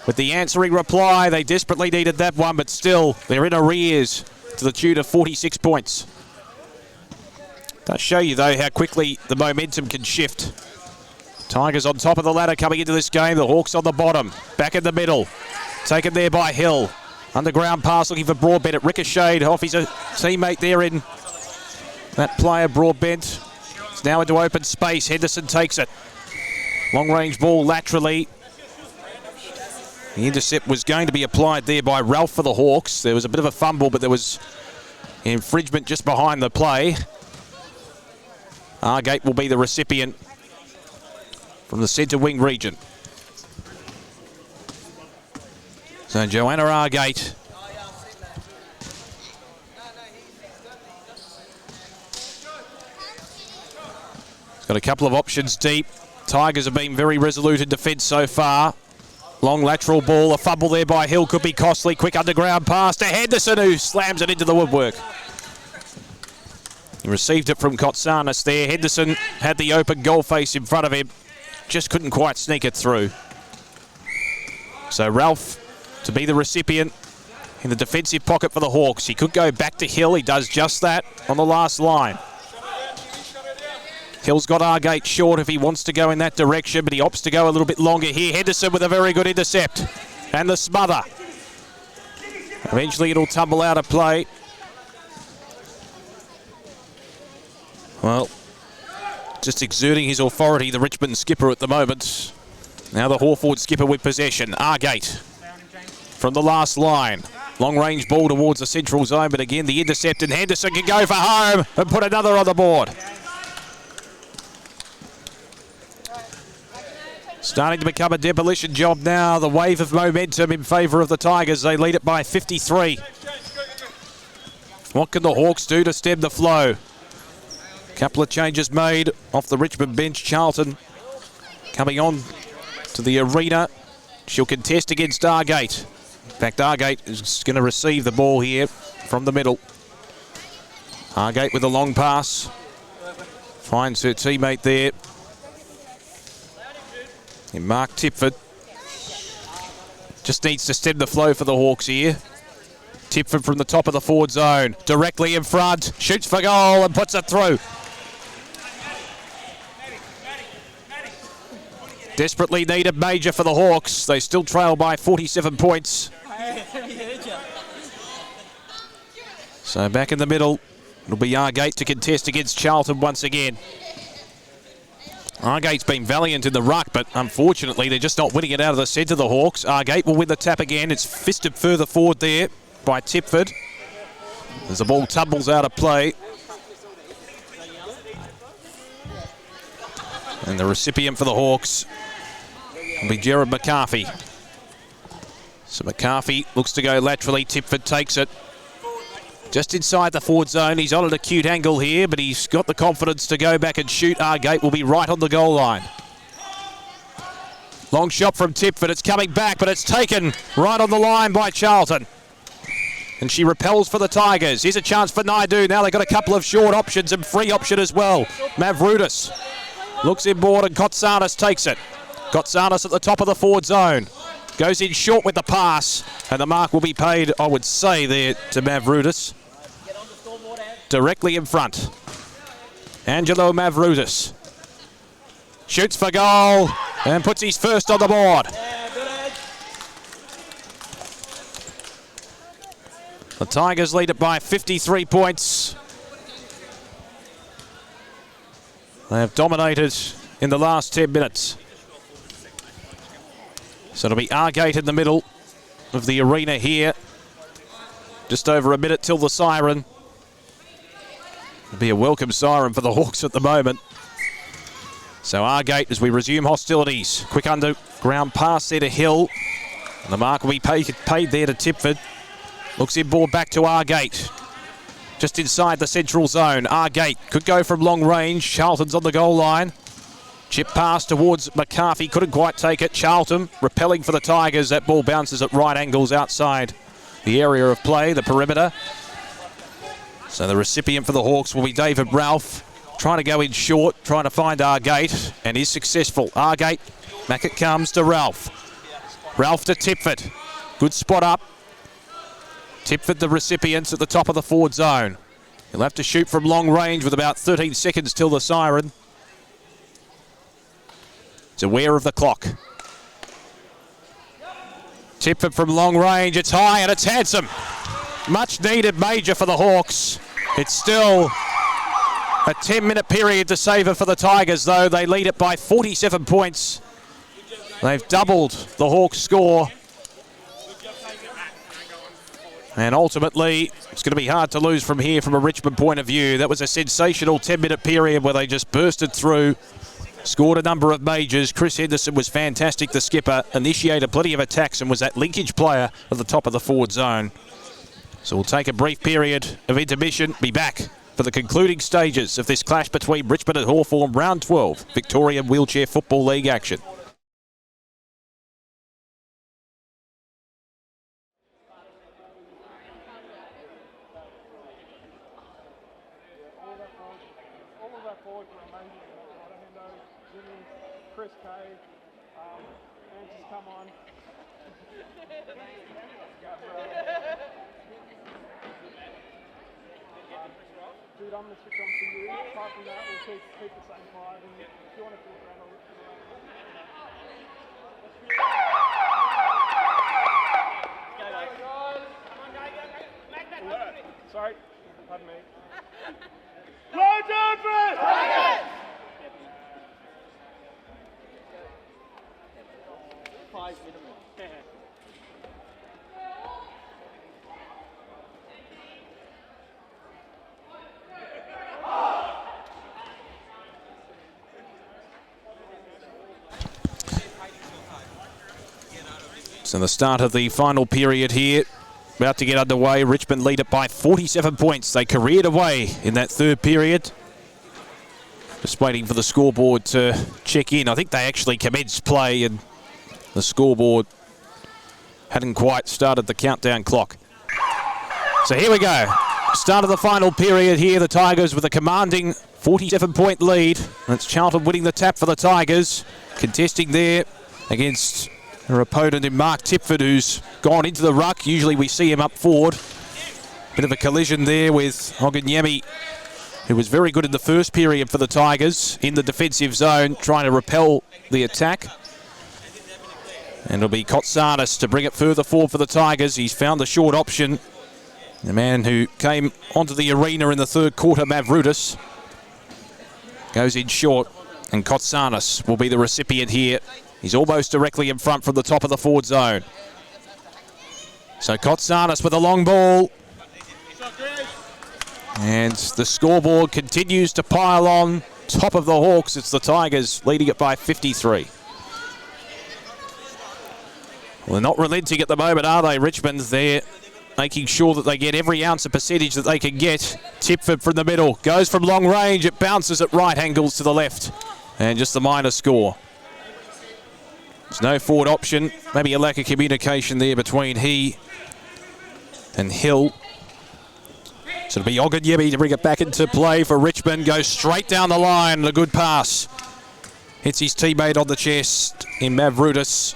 with the answering reply. They desperately needed that one, but still, they're in arrears to the tune of 46 points. Does show you, though, how quickly the momentum can shift. Tigers on top of the ladder coming into this game. The Hawks on the bottom. Back in the middle. Taken there by Hill. Underground pass looking for Broadbent. It ricocheted off his teammate there in that player, Broadbent. It's now into open space. Henderson takes it. Long range ball laterally. The intercept was going to be applied there by Ralph for the Hawks. There was a bit of a fumble, but there was infringement just behind the play. Argate will be the recipient from the centre wing region. So Joanna Argate got a couple of options deep. Tigers have been very resolute in defence so far. Long lateral ball, a fumble there by Hill could be costly. Quick underground pass to Henderson, who slams it into the woodwork. He received it from Kotsanis there. Henderson had the open goal face in front of him. Just couldn't quite sneak it through. So Ralph to be the recipient in the defensive pocket for the Hawks. He could go back to Hill. He does just that on the last line. Hill's got Argate short if he wants to go in that direction, but he opts to go a little bit longer here. Henderson with a very good intercept. And the smother. Eventually it'll tumble out of play. Well, just exerting his authority, the Richmond skipper at the moment. Now the Hawthorn skipper with possession. Argate from the last line. Long range ball towards the central zone, but again the intercept, and Henderson can go for home and put another on the board. Starting to become a demolition job now. The wave of momentum in favour of the Tigers. They lead it by 53. What can the Hawks do to stem the flow? Couple of changes made off the Richmond bench. Charlton coming on to the arena. She'll contest against Argate. In fact, Argate is going to receive the ball here from the middle. Argate with a long pass. Finds her teammate there. And Mark Tipford just needs to stem the flow for the Hawks here. Tipford from the top of the forward zone. Directly in front. Shoots for goal and puts it through. Desperately needed major for the Hawks. They still trail by 47 points. So back in the middle, it'll be Argate to contest against Charlton once again. Argate's been valiant in the ruck, but unfortunately they're just not winning it out of the centre, the Hawks. Argate will win the tap again. It's fisted further forward there by Tipford as the ball tumbles out of play. And the recipient for the Hawks will be Jared McCarthy. So McCarthy looks to go laterally. Tipford takes it just inside the forward zone. He's on an acute angle here, but he's got the confidence to go back and shoot. Argate will be right on the goal line. Long shot from Tipford. It's coming back, but it's taken right on the line by Charlton. And she repels for the Tigers. Here's a chance for Naidu. Now they've got a couple of short options and free option as well. Mavroudis looks inboard and Kotsanis takes it. Kotsanis at the top of the forward zone. Goes in short with the pass, and the mark will be paid, I would say, there to Mavroudis. Directly in front. Angelo Mavroudis shoots for goal and puts his first on the board. The Tigers lead it by 53 points. They have dominated in the last 10 minutes. So it'll be Argate in the middle of the arena here. Just over a minute till the siren. It'll be a welcome siren for the Hawks at the moment. So Argate as we resume hostilities. Quick underground pass there to Hill. And the mark will be paid there to Tipford. Looks inboard back to Argate. Just inside the central zone. Argate could go from long range. Charlton's on the goal line. Chip pass towards McCarthy. Couldn't quite take it. Charlton repelling for the Tigers. That ball bounces at right angles outside the area of play, the perimeter. So the recipient for the Hawks will be David Ralph. Trying to go in short, trying to find Argate, and is successful. Argate, back it comes to Ralph. Ralph to Tipford. Good spot up. Tipford the recipients at the top of the forward zone. He'll have to shoot from long range with about 13 seconds till the siren. He's aware of the clock. Tipford from long range. It's high and it's handsome. Much needed major for the Hawks. It's still a 10-minute period to savour for the Tigers, though. They lead it by 47 points. They've doubled the Hawks' score. And ultimately, it's going to be hard to lose from here from a Richmond point of view. That was a sensational 10-minute period where they just bursted through, scored a number of majors. Chris Henderson was fantastic, the skipper, initiated plenty of attacks and was that linkage player at the top of the forward zone. So we'll take a brief period of intermission, be back for the concluding stages of this clash between Richmond and Hawthorn, round 12, Victorian Wheelchair Football League action. Chris K, Angie's come on. Dude, I'm going to switch on for you. Apart from that, we'll keep the same 5. And if you want to flip around, I'll look around. Sorry, pardon me. Go, Jeffrey! So the start of the final period here, about to get underway. Richmond lead it by 47 points. They careered away in that third period. Just waiting for the scoreboard to check in. I think they actually commenced play and the scoreboard hadn't quite started the countdown clock. So here we go. Start of the final period here. The Tigers with a commanding 47-point lead. That's Charlton winning the tap for the Tigers. Contesting there against her opponent in Mark Tipford, who's gone into the ruck. Usually we see him up forward. Bit of a collision there with Oganyemi, who was very good in the first period for the Tigers in the defensive zone, trying to repel the attack. And it'll be Kotsanis to bring it further forward for the Tigers. He's found the short option. The man who came onto the arena in the third quarter, Mavroudis, goes in short. And Kotsanis will be the recipient here. He's almost directly in front from the top of the forward zone. So Kotsanis with a long ball. And the scoreboard continues to pile on. Top of the Hawks, it's the Tigers leading it by 53. Well, they're not relenting at the moment, are they, Richmond? They're making sure that they get every ounce of percentage that they can get. Tipford from the middle, goes from long range, it bounces at right angles to the left. And just the minor score. There's no forward option, maybe a lack of communication there between he and Hill. So it'll be Oganyemi to bring it back into play for Richmond. Goes straight down the line, a good pass. Hits his teammate on the chest in Mavroudis.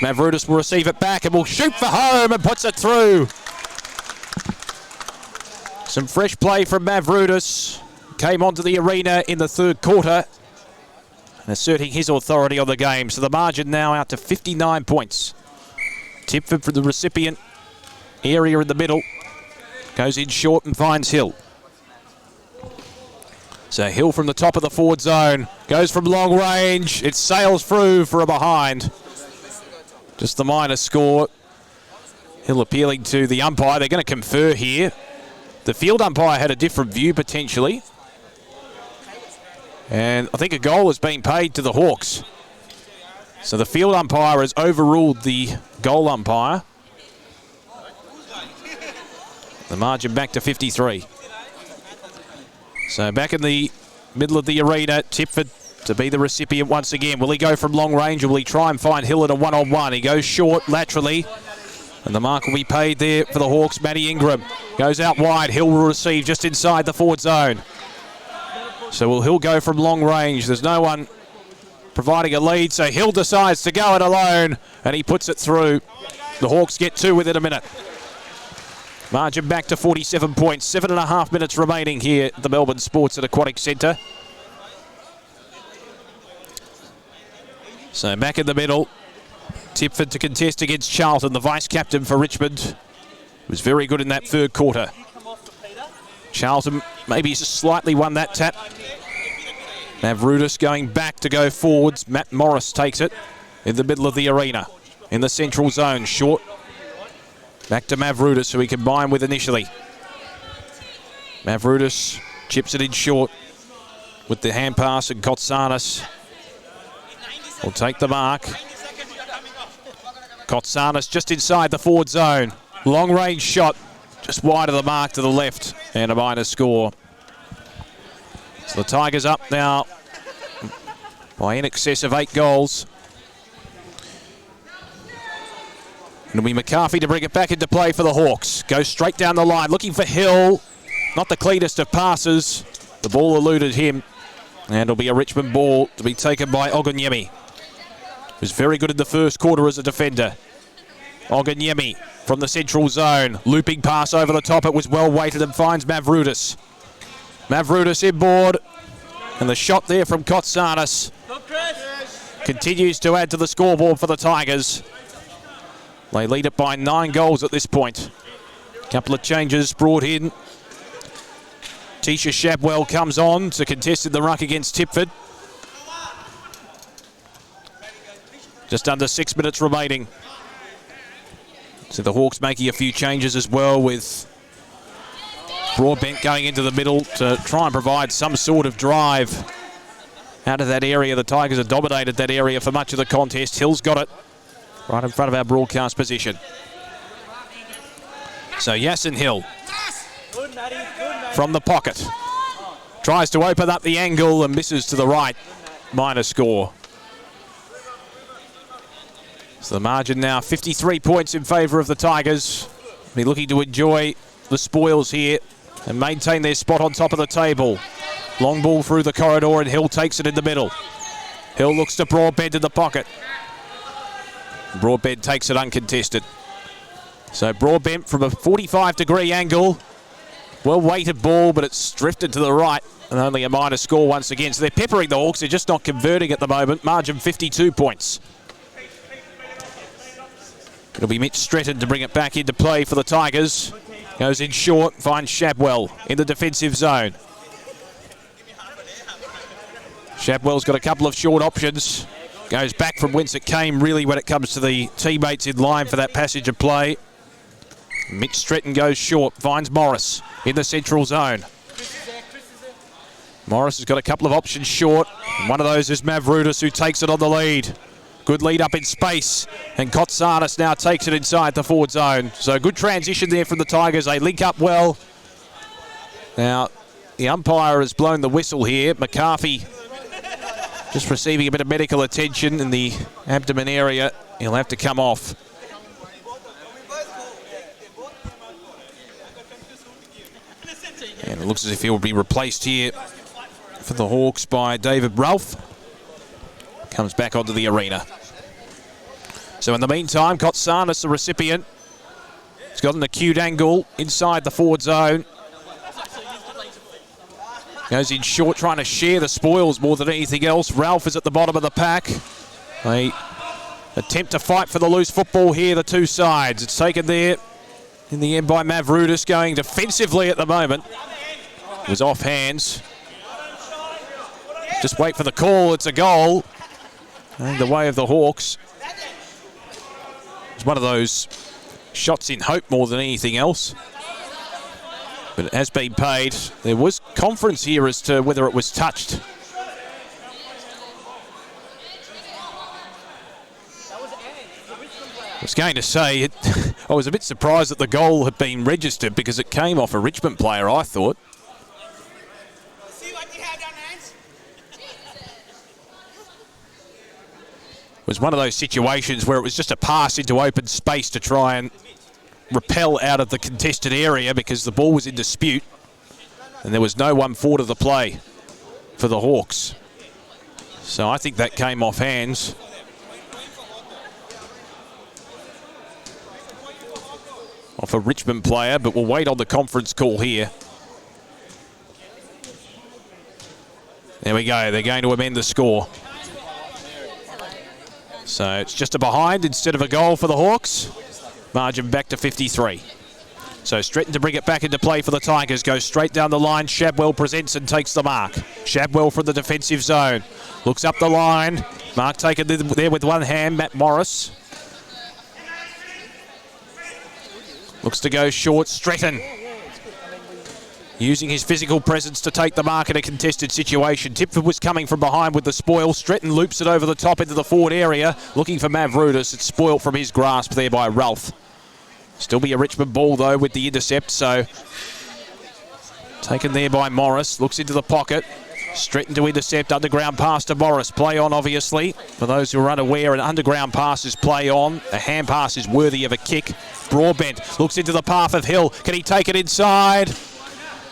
Mavroudis will receive it back and will shoot for home and puts it through. Some fresh play from Mavroudis. Came onto the arena in the third quarter, asserting his authority on the game. So the margin now out to 59 points. Tipford for the recipient. Area in the middle. Goes in short and finds Hill. So Hill from the top of the forward zone. Goes from long range. It sails through for a behind. Just the minor score. Hill appealing to the umpire. They're going to confer here. The field umpire had a different view potentially. And I think a goal has been paid to the Hawks. So the field umpire has overruled the goal umpire. The margin back to 53. So back in the middle of the arena, Tipford to be the recipient once again. Will he go from long range or will he try and find Hill in a one-on-one? He goes short laterally. And the mark will be paid there for the Hawks. Matty Ingram goes out wide. Hill will receive just inside the forward zone. So will Hill go from long range? There's no one providing a lead, so Hill decides to go it alone, and he puts it through. The Hawks get two within a minute. Margin back to 47 points. 7.5 minutes remaining here at the Melbourne Sports and Aquatic Centre. So back in the middle. Tipford to contest against Charlton, the vice-captain for Richmond. Was very good in that third quarter. Charlton maybe just slightly won that tap. Mavroudis going back to go forwards. Matt Morris takes it in the middle of the arena. In the central zone, short. Back to Mavroudis, who he combined with initially. Mavroudis chips it in short with the hand pass, and Kotsanis will take the mark. Kotsanis just inside the forward zone. Long range shot, just wide of the mark to the left, and a minor score. So the Tigers up now by in excess of 8 goals. It'll be McCarthy to bring it back into play for the Hawks. Goes straight down the line, looking for Hill. Not the cleanest of passes. The ball eluded him, and it'll be a Richmond ball to be taken by Oganyemi. Was very good in the first quarter as a defender. Oganyemi from the central zone. Looping pass over the top. It was well weighted and finds Mavroudis. Mavroudis inboard. And the shot there from Kotsanis continues to add to the scoreboard for the Tigers. They lead it by 9 goals at this point. Couple of changes brought in. Tisha Shabwell comes on to contest in the ruck against Tipford. Just under 6 minutes remaining. So the Hawks making a few changes as well, with Broadbent going into the middle to try and provide some sort of drive out of that area. The Tigers have dominated that area for much of the contest. Hill's got it right in front of our broadcast position. So Yasin Hill from the pocket. Tries to open up the angle and misses to the right. Minor score. So the margin now 53 points in favour of the Tigers. Be looking to enjoy the spoils here and maintain their spot on top of the table. Long ball through the corridor and Hill takes it in the middle. Hill looks to Broadbent in the pocket. Broadbent takes it uncontested. So Broadbent from a 45-degree angle. Well-weighted ball, but it's drifted to the right. And only a minor score once again. So they're peppering the Hawks. They're just not converting at the moment. Margin 52 points. It'll be Mitch Stretton to bring it back into play for the Tigers. Goes in short, finds Shabwell in the defensive zone. Shadwell's got a couple of short options. Goes back from whence it came, really, when it comes to the teammates in line for that passage of play. Mitch Stretton goes short, finds Morris in the central zone. Morris has got a couple of options short. One of those is Mavroudis, who takes it on the lead. Good lead up in space, and Kotsanis now takes it inside the forward zone. So good transition there from the Tigers. They link up well. Now, the umpire has blown the whistle here. McCarthy just receiving a bit of medical attention in the abdomen area. He'll have to come off. And it looks as if he'll be replaced here for the Hawks by David Ralph. Comes back onto the arena. So in the meantime, Kotsanis, the recipient, has got an acute angle inside the forward zone. Goes in short, trying to share the spoils more than anything else. Ralph is at the bottom of the pack. They attempt to fight for the loose football here, the two sides. It's taken there in the end by Mavroudis, going defensively at the moment. It was off hands. Just wait for the call. It's a goal. And the way of the Hawks. It's one of those shots in hope more than anything else. But it has been paid. There was conference here as to whether it was touched. I was going to say, I was a bit surprised that the goal had been registered because it came off a Richmond player, I thought. It was one of those situations where it was just a pass into open space to try and repel out of the contested area because the ball was in dispute and there was no one forward of the play for the Hawks. So I think that came off hands. Off a Richmond player, but we'll wait on the conference call here. There we go, they're going to amend the score. So it's just a behind instead of a goal for the Hawks. Margin back to 53. So Stretton to bring it back into play for the Tigers. Goes straight down the line. Shadwell presents and takes the mark. Shadwell from the defensive zone. Looks up the line. Mark taken there with one hand. Matt Morris. Looks to go short. Stretton using his physical presence to take the mark in a contested situation. Tipford was coming from behind with the spoil. Stretton loops it over the top into the forward area. Looking for Mavroudis. It's spoiled from his grasp there by Ralph. Still be a Richmond ball, though, with the intercept. So taken there by Morris. Looks into the pocket. Stretton to intercept. Underground pass to Morris. Play on, obviously. For those who are unaware, an underground pass is play on. A hand pass is worthy of a kick. Broadbent looks into the path of Hill. Can he take it inside?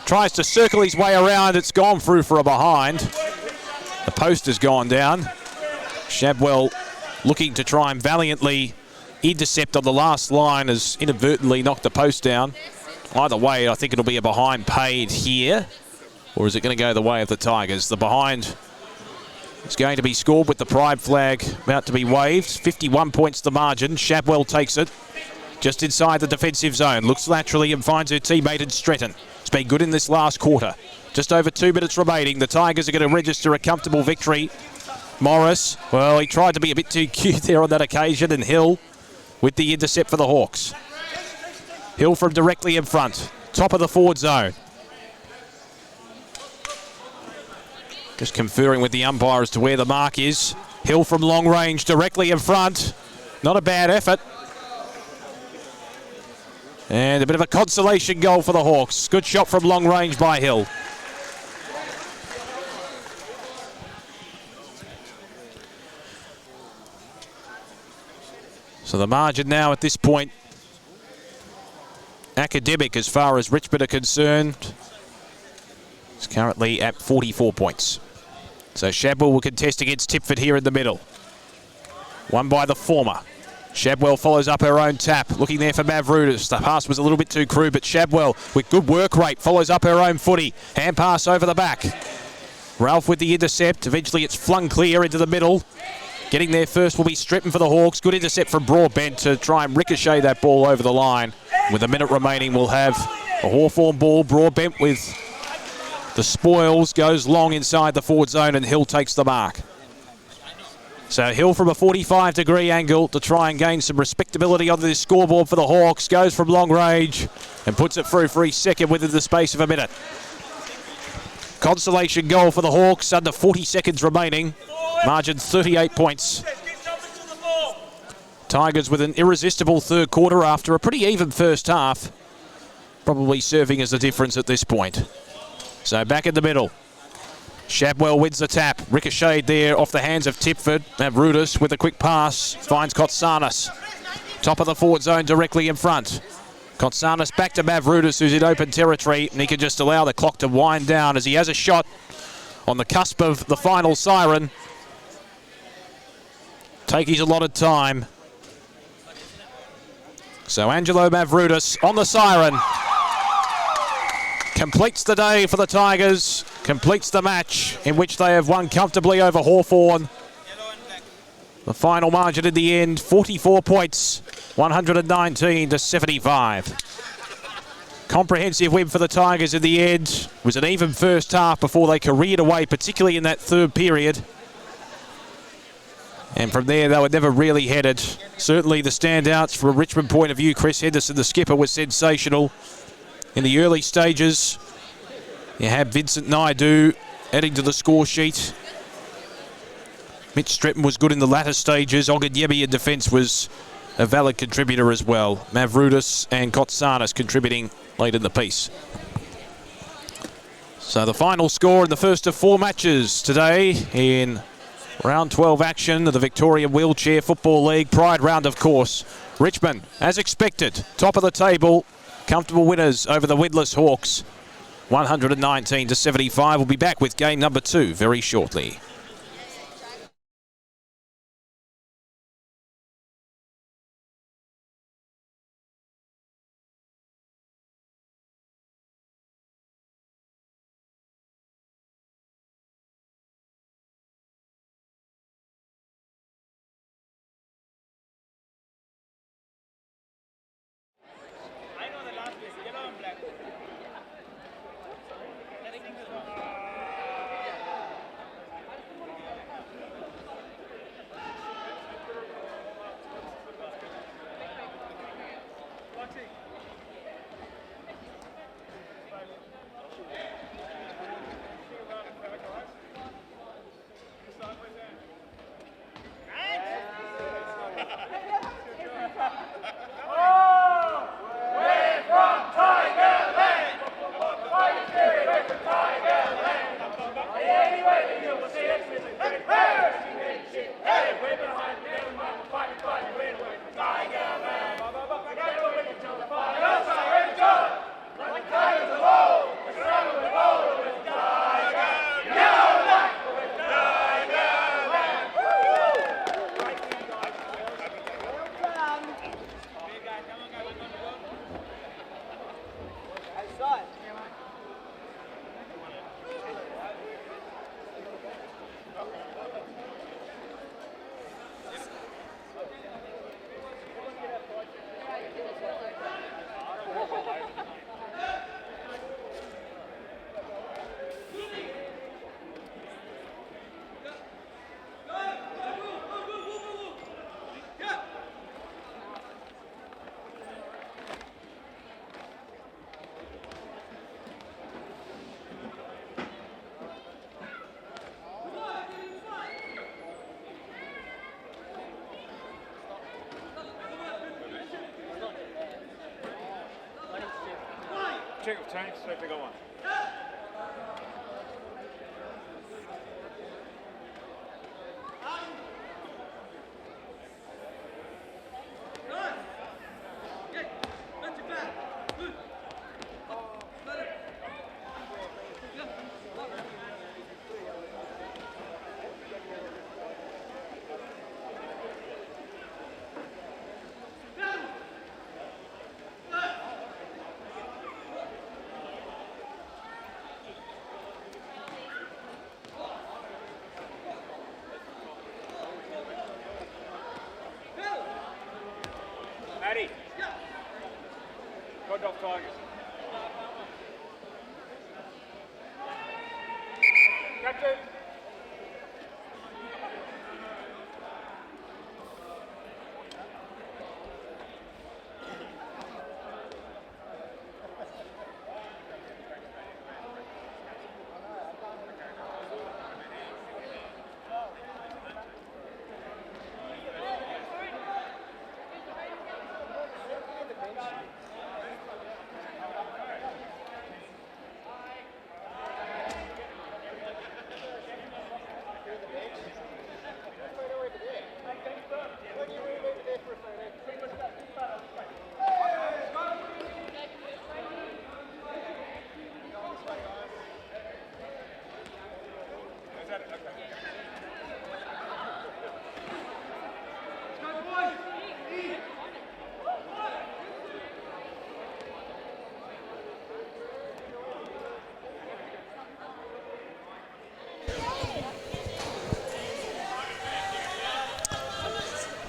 Tries to circle his way around. It's gone through for a behind. The post has gone down. Shadwell looking to try and valiantly intercept on the last line, has inadvertently knocked the post down. Either way, I think it'll be a behind paid here. Or is it going to go the way of the Tigers? The behind is going to be scored with the pride flag about to be waved. 51 points the margin. Shadwell takes it just inside the defensive zone. Looks laterally and finds her teammate in Stretton. It's been good in this last quarter. Just over 2 minutes remaining. The Tigers are going to register a comfortable victory. Morris, well, he tried to be a bit too cute there on that occasion, and Hill with the intercept for the Hawks. Hill from directly in front. Top of the forward zone. Just conferring with the umpire as to where the mark is. Hill from long range directly in front. Not a bad effort. And a bit of a consolation goal for the Hawks. Good shot from long range by Hill. So the margin now at this point, academic as far as Richmond are concerned, is currently at 44 points. So Shadwell will contest against Tipford here in the middle. Won by the former. Shadwell follows up her own tap, looking there for Mavroudis. The pass was a little bit too crude, but Shadwell, with good work rate, follows up her own footy. Hand pass over the back. Ralph with the intercept. Eventually it's flung clear into the middle. Getting there first will be Stretton for the Hawks. Good intercept from Broadbent to try and ricochet that ball over the line. With a minute remaining, we'll have a Hawthorn ball. Broadbent with The spoils, goes long inside the forward zone, and Hill takes the mark. So Hill from a 45-degree angle to try and gain some respectability on this scoreboard for the Hawks. Goes from long range and puts it through for his second within the space of a minute. Consolation goal for the Hawks, under 40 seconds remaining. Margin 38 points. Tigers with an irresistible third quarter after a pretty even first half. Probably serving as the difference at this point. So back in the middle. Shapwell wins the tap. Ricocheted there off the hands of Tipford. Mavroudis with a quick pass. Finds Kotsanis. Top of the forward zone directly in front. Kotsanis back to Mavroudis, who's in open territory, and he can just allow the clock to wind down as he has a shot on the cusp of the final siren. Take his allotted time. So Angelo Mavroudis on the siren. Completes the day for the Tigers, completes the match in which they have won comfortably over Hawthorn. The final margin in the end, 44 points, 119 to 75. Comprehensive win for the Tigers in the end. It was an even first half before they careered away, particularly in that third period. And from there, they were never really headed. Certainly the standouts from a Richmond point of view, Chris Henderson, the skipper, was sensational. In the early stages, you had Vincent Naidoo adding to the score sheet. Mitch Stretton was good in the latter stages. Oganyemi in defence was a valid contributor as well. Mavroudis and Kotsanis contributing late in the piece. So the final score in the first of 4 matches today in round 12 action of the Victorian Wheelchair Football League Pride Round, of course. Richmond, as expected, top of the table. Comfortable winners over the winless Hawks, 119 to 75. We'll be back with game number 2 very shortly. Check of tanks, so if they go on. Matty. Good off Tigers. Captain.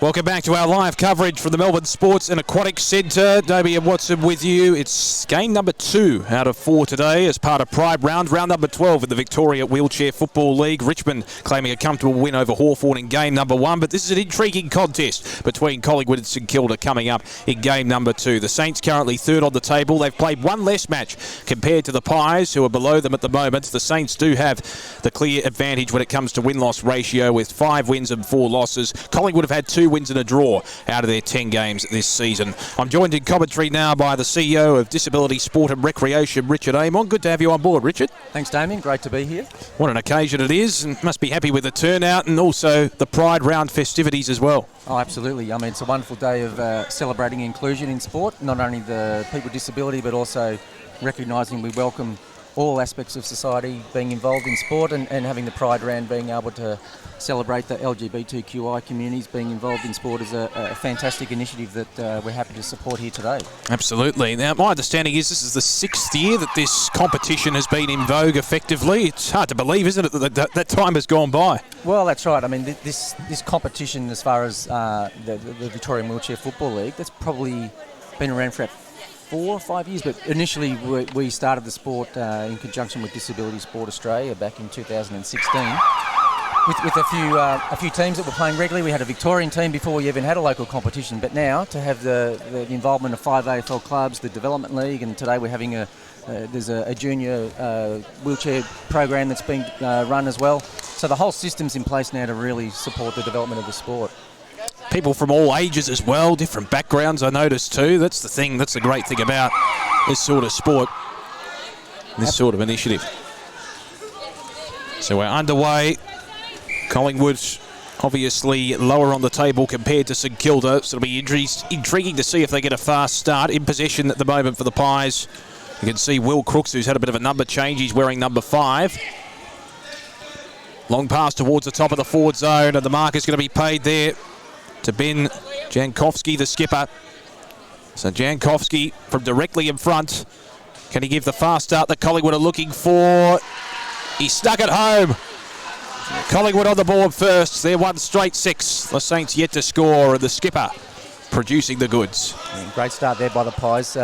Welcome back to our live coverage from the Melbourne Sports and Aquatic Centre. Damien Watson with you. It's game number 2 out of 4 today as part of Pride Round, round number 12 in the Victoria Wheelchair Football League. Richmond claiming a comfortable win over Hawthorn in game number 1, but this is an intriguing contest between Collingwood and St Kilda coming up in game number 2. The Saints currently third on the table. They've played one less match compared to the Pies, who are below them at the moment. The Saints do have the clear advantage when it comes to win-loss ratio with 5 wins and 4 losses. Collingwood have had 2 wins and a draw out of their 10 games this season. I'm joined in commentary now by the CEO of Disability Sport and Recreation, Richard Amon. Good to have you on board, Richard. Thanks, Damien. Great to be here. What an occasion it is, and must be happy with the turnout and also the Pride Round festivities as well. Oh, absolutely. I mean, it's a wonderful day of celebrating inclusion in sport, not only the people with disability, but also recognising we welcome all aspects of society being involved in sport, and having the Pride Round being able to celebrate the LGBTQI communities being involved in sport is a fantastic initiative that we're happy to support here today. Absolutely. Now, my understanding is this is the 6th year that this competition has been in vogue effectively. It's hard to believe, isn't it, that time has gone by? Well, that's right. I mean, this competition, as far as the Victorian Wheelchair Football League, that's probably been around for 4 or 5 years, but initially we started the sport in conjunction with Disability Sport Australia back in 2016 with a few teams that were playing regularly. We had a Victorian team before we even had a local competition, but now to have the involvement of 5 AFL clubs, the Development League, and today we're having there's a junior wheelchair program that's being run as well. So the whole system's in place now to really support the development of the sport. People from all ages as well, different backgrounds I noticed too. That's the great thing about this sort of sport, this sort of initiative. So we're underway. Collingwood obviously lower on the table compared to St Kilda, so it'll be intriguing to see if they get a fast start. In possession at the moment for the Pies, you can see Will Crooks, who's had a bit of a number change. He's wearing number 5. Long pass towards the top of the forward zone, and the mark is going to be paid there to Ben Jankowski, the skipper. So Jankowski from directly in front. Can he give the fast start that Collingwood are looking for? He stuck it home. Collingwood on the board first. They're 1 straight 6. The Saints yet to score, and the skipper producing the goods. Yeah, great start there by the Pies.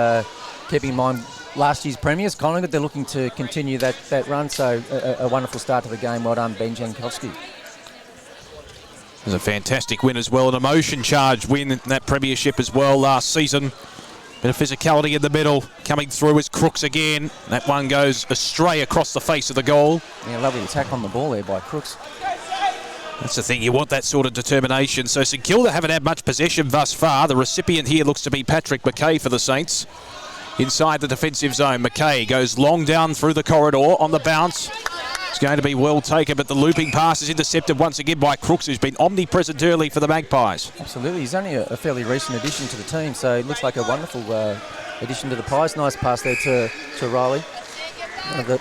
Keeping in mind last year's premiers, Collingwood, they're looking to continue that run. So a wonderful start to the game. Well done, Ben Jankowski. It was a fantastic win as well, an emotion-charged win in that premiership as well last season. Bit of physicality in the middle. Coming through is Crooks again. That one goes astray across the face of the goal. Yeah, lovely attack on the ball there by Crooks. That's the thing, you want that sort of determination. So St Kilda haven't had much possession thus far. The recipient here looks to be Patrick McKay for the Saints. Inside the defensive zone, McKay goes long down through the corridor on the bounce. It's going to be well taken, but the looping pass is intercepted once again by Crooks, who's been omnipresent early for the Magpies. Absolutely. He's only a fairly recent addition to the team, so it looks like a wonderful addition to the Pies. Nice pass there to Riley,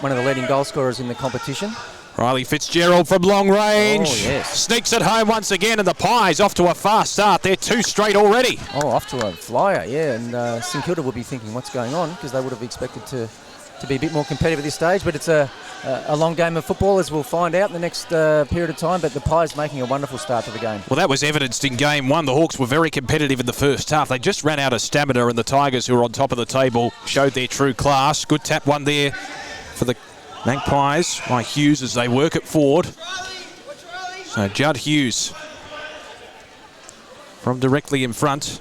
one of the leading goal scorers in the competition. Riley Fitzgerald from long range. Oh, yes. Sneaks it home once again, and the Pies off to a fast start. They're 2 straight already. Oh, off to a flyer, yeah. And St Kilda will be thinking what's going on, because they would have expected to be a bit more competitive at this stage, but it's a long game of football, as we'll find out in the next period of time, but the Pies making a wonderful start to the game. Well, that was evidenced in game 1. The Hawks were very competitive in the first half. They just ran out of stamina, and the Tigers, who were on top of the table, showed their true class. Good tap one there for the Magpies by Hughes as they work it forward. So Judd Hughes from directly in front.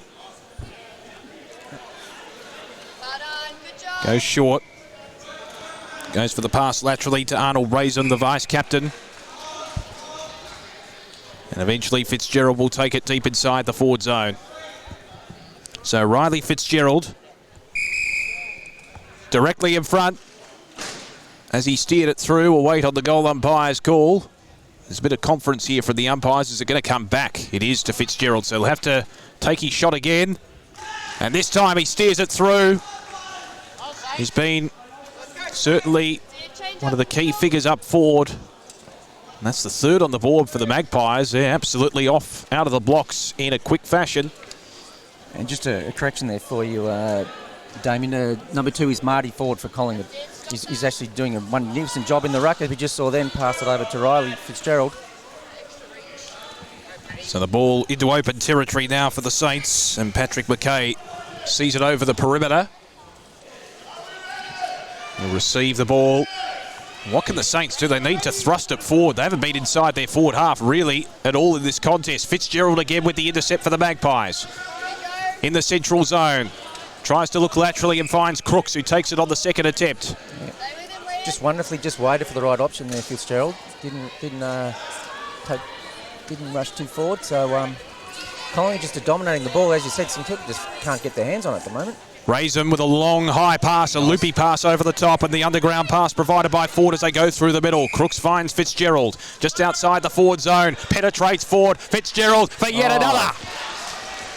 Goes short. Goes for the pass laterally to Arnold Raisin, the vice-captain. And eventually Fitzgerald will take it deep inside the forward zone. So Riley Fitzgerald directly in front as he steered it through. We'll wait on the goal umpire's call. There's a bit of conference here from the umpires. Is it going to come back? It is to Fitzgerald, so he'll have to take his shot again. And this time he steers it through. He's been certainly one of the key figures up forward. And that's the third on the board for the Magpies. They're absolutely off out of the blocks in a quick fashion. And just a correction there for you, Damien. Number 2 is Marty Ford for Collingwood. He's actually doing a magnificent job in the ruck, as we just saw then. Pass it over to Riley Fitzgerald. So the ball into open territory now for the Saints, and Patrick McKay sees it over the perimeter. He'll receive the ball. What can the Saints do? They need to thrust it forward. They haven't been inside their forward half really at all in this contest. Fitzgerald again with the intercept for the Magpies. In the central zone. Tries to look laterally and finds Crooks, who takes it on the second attempt. Yeah. Just wonderfully just waited for the right option there, Fitzgerald. Didn't rush too forward. So Collingwood just dominating the ball. As you said, St Kilda just can't get their hands on it at the moment. Raisin with a long high pass, a loopy pass over the top, and the underground pass provided by Ford as they go through the middle. Crooks finds Fitzgerald just outside the forward zone, penetrates forward. Fitzgerald for yet another.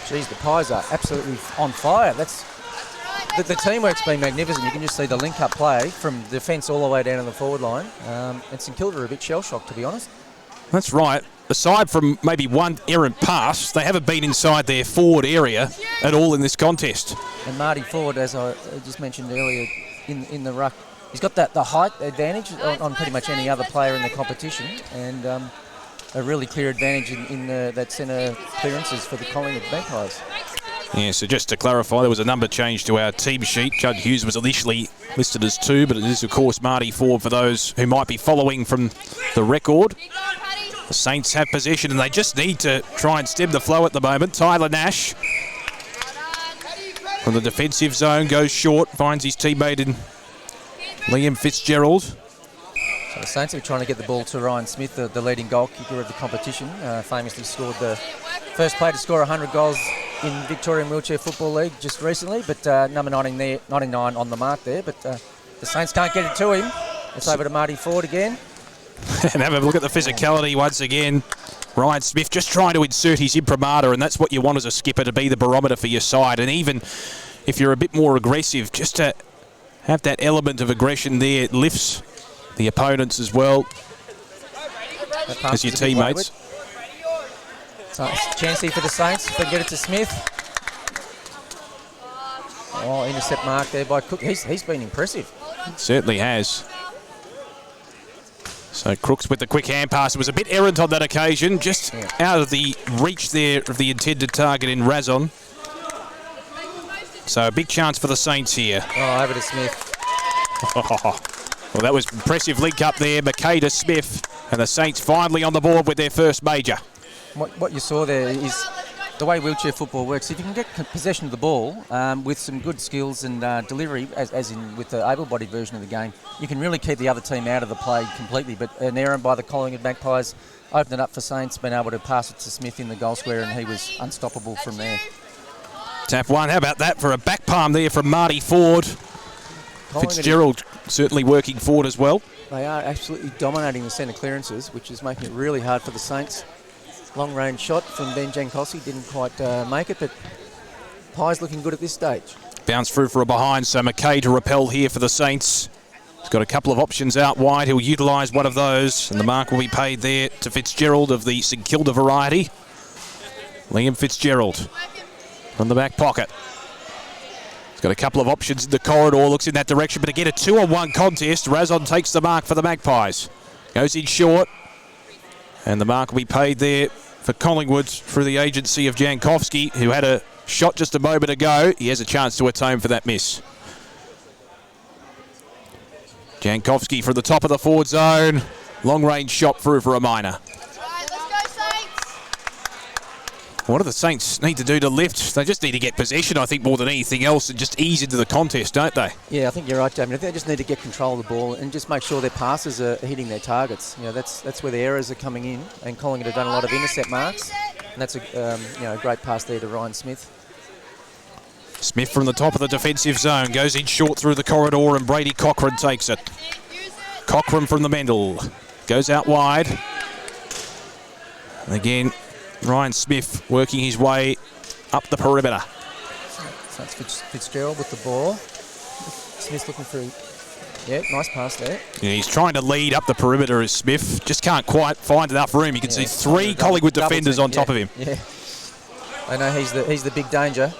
Geez, the Pies are absolutely on fire. The teamwork's been magnificent. You can just see the link-up play from defence all the way down to the forward line. And St Kilda are a bit shell-shocked, to be honest. That's right. Aside from maybe one errant pass, they haven't been inside their forward area at all in this contest. And Marty Ford, as I just mentioned earlier, in the ruck, he's got the height advantage on pretty much any other player in the competition, and a really clear advantage in that centre clearances for the Collingwood Magpies. Yeah, so just to clarify, there was a number change to our team sheet. Judd Hughes was initially listed as 2, but it is, of course, Marty Ford for those who might be following from the record. The Saints have possession, and they just need to try and stem the flow at the moment. Tyler Nash from the defensive zone goes short, finds his teammate in Liam Fitzgerald. So the Saints are trying to get the ball to Ryan Smith, the leading goal kicker of the competition. Famously scored the first player to score 100 goals in Victorian Wheelchair Football League just recently, but number 99 on the mark there. But the Saints can't get it to him. It's over to Marty Ford again. And have a look at the physicality once again. Ryan Smith just trying to insert his imprimatur, and that's what you want as a skipper, to be the barometer for your side. And even if you're a bit more aggressive, just to have that element of aggression there, it lifts the opponents as well as your teammates. So chance here for the Saints. If they get it to Smith. Oh, intercept mark there by Cook. He's been impressive. Certainly has. So Crooks with the quick hand pass. It was a bit errant on that occasion, just out of the reach there of the intended target in Razon. So a big chance for the Saints here. Oh, over to Smith. Well, that was impressive link up there. McKay to Smith, and the Saints finally on the board with their first major. What you saw there is the way wheelchair football works. If you can get possession of the ball with some good skills and delivery, as in with the able-bodied version of the game, you can really keep the other team out of the play completely. But an error by the Collingwood Magpies opened it up for Saints, been able to pass it to Smith in the goal square, and he was unstoppable from there. Tap one. How about that for a back palm there from Marty Ford? Fitzgerald certainly working forward as well. They are absolutely dominating the centre clearances, which is making it really hard for the Saints. Long range shot from Ben Jankowski, didn't quite make it, but Pies looking good at this stage. Bounce through for a behind, so McKay to repel here for the Saints. He's got a couple of options out wide. He'll utilise one of those, and the mark will be paid there to Fitzgerald of the St Kilda variety. Liam Fitzgerald from the back pocket. He's got a couple of options in the corridor, looks in that direction, but again a 2-on-1 contest. Razon takes the mark for the Magpies. Goes in short, and the mark will be paid there for Collingwood through the agency of Jankowski, who had a shot just a moment ago. He has a chance to atone for that miss. Jankowski from the top of the forward zone. Long range shot through for a minor. What do the Saints need to do to lift? They just need to get possession, I think, more than anything else, and just ease into the contest, don't they? Yeah, I think you're right, Damien. I think they just need to get control of the ball and just make sure their passes are hitting their targets. You know, that's where the errors are coming in, and Collingwood have done a lot of intercept marks, and that's a great pass there to Ryan Smith. Smith from the top of the defensive zone goes in short through the corridor, and Brady Cochrane takes it. Cochrane from the Mendel goes out wide. And again, Ryan Smith working his way up the perimeter. So it's Fitzgerald with the ball. Smith's looking through. Yeah, nice pass there. Yeah, he's trying to lead up the perimeter as Smith. Just can't quite find enough room. You can see three Collingwood defenders on top of him. Yeah, I know he's the big danger.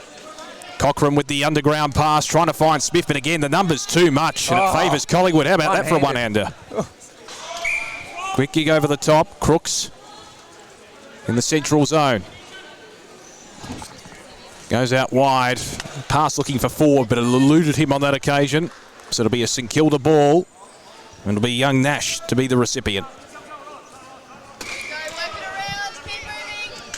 Cochrane with the underground pass, trying to find Smith, but again, the number's too much, and it favours Collingwood. How about that for a one-hander? Quick gig over the top. Crooks in the central zone. Goes out wide. Pass looking for Ford, but it eluded him on that occasion. So it'll be a St Kilda ball, and it'll be young Nash to be the recipient.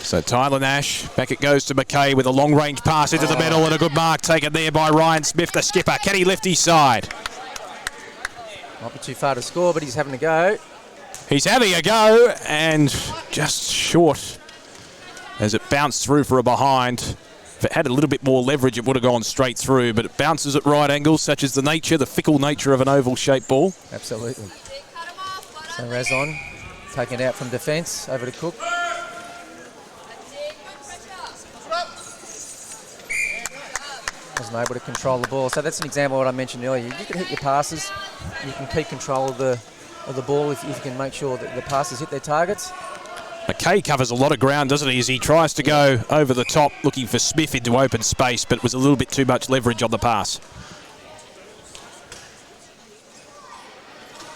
So Tyler Nash, back it goes to McKay with a long-range pass into the middle, and a good mark taken there by Ryan Smith, the skipper. Can he lift his side? Might be too far to score, but he's having a go. He's having a go, and just short as it bounced through for a behind. If it had a little bit more leverage, it would have gone straight through, but it bounces at right angles, such as the fickle nature of an oval-shaped ball. Absolutely. So Razon taking it out from defence, over to Cook. Wasn't able to control the ball. So that's an example of what I mentioned earlier. You can hit your passes, you can keep control of the ball if you can make sure that the passes hit their targets. McKay covers a lot of ground, doesn't he, as he tries to go over the top looking for Smith into open space, but it was a little bit too much leverage on the pass.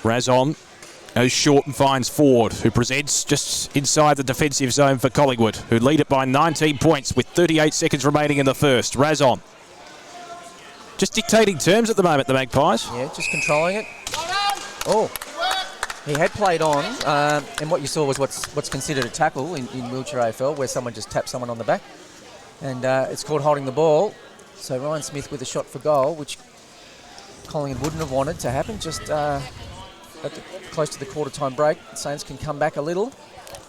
Razon goes short and finds Ford, who presents just inside the defensive zone for Collingwood, who lead it by 19 points with 38 seconds remaining in the first. Razon just dictating terms at the moment, the Magpies. Yeah, just controlling it. Oh, he had played on, and what you saw was what's considered a tackle in wheelchair AFL, where someone just taps someone on the back, and it's called holding the ball. So Ryan Smith with a shot for goal, which Collingwood wouldn't have wanted to happen, just close to the quarter-time break. The Saints can come back a little.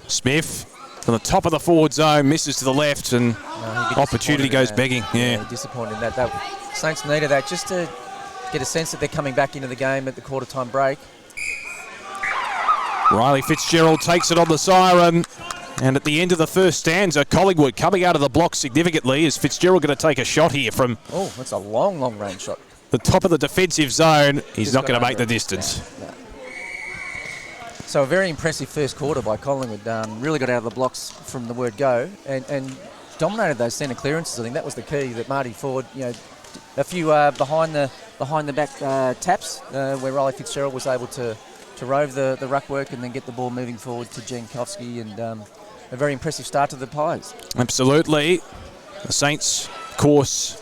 Smith from the top of the forward zone, misses to the left, and opportunity goes begging. Yeah, disappointed in that. Saints needed that just to get a sense that they're coming back into the game at the quarter-time break. Riley Fitzgerald takes it on the siren, and at the end of the first stanza, Collingwood coming out of the block significantly. Is Fitzgerald going to take a shot here from... Oh, that's a long range shot. The top of the defensive zone. He's not going to make the distance. No. So a very impressive first quarter by Collingwood. Really got out of the blocks from the word go, and dominated those centre clearances. I think that was the key, that Marty Ford, a few behind the back taps where Riley Fitzgerald was able to rove the ruck work and then get the ball moving forward to Jankowski, and a very impressive start to the Pies. Absolutely. The Saints, of course,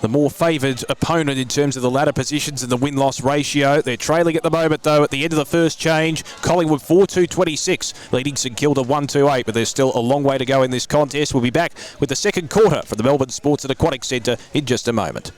the more favoured opponent in terms of the ladder positions and the win-loss ratio. They're trailing at the moment, though, at the end of the first change. Collingwood 4-2-26, leading St Kilda 1-2-8, but there's still a long way to go in this contest. We'll be back with the second quarter from the Melbourne Sports and Aquatic Centre in just a moment.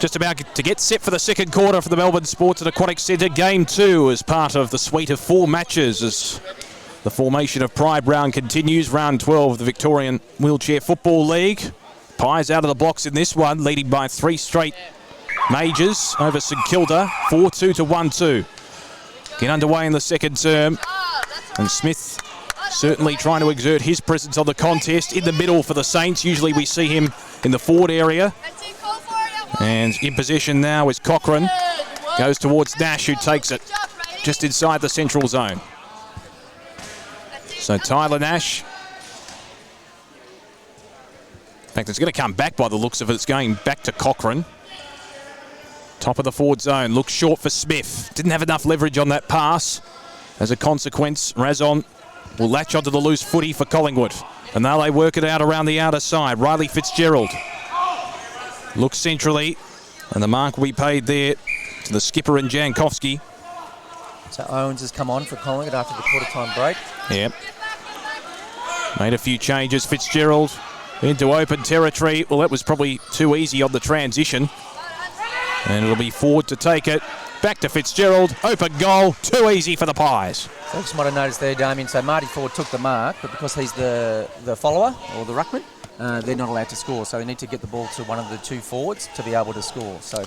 just about to get set for the second quarter for the Melbourne Sports and Aquatic Centre. Game 2 as part of the suite of 4 matches as the formation of Pride Round continues. Round 12 of the Victorian Wheelchair Football League. Pies out of the blocks in this one, leading by 3 straight majors over St Kilda, 4-2 to 1-2. Get underway in the second term, and Smith certainly trying to exert his presence on the contest in the middle for the Saints. Usually we see him in the forward area. And in possession now is Cochrane. Goes towards Nash, who takes it just inside the central zone. So Tyler Nash. In fact, it's going to come back by the looks of it. It's going back to Cochrane. Top of the forward zone. Looks short for Smith. Didn't have enough leverage on that pass. As a consequence, Razon will latch onto the loose footy for Collingwood. And now they work it out around the outer side. Riley Fitzgerald looks centrally. And the mark will be paid there to the skipper and Jankowski. So Owens has come on for Collingwood after the quarter-time break. Yep. Made a few changes. Fitzgerald into open territory. Well, that was probably too easy on the transition. And it'll be Ford to take it. Back to Fitzgerald. Open goal. Too easy for the Pies. Folks might have noticed there, Damien, so Marty Ford took the mark, but because he's the follower, or the ruckman, they're not allowed to score. So they need to get the ball to one of the 2 forwards to be able to score. So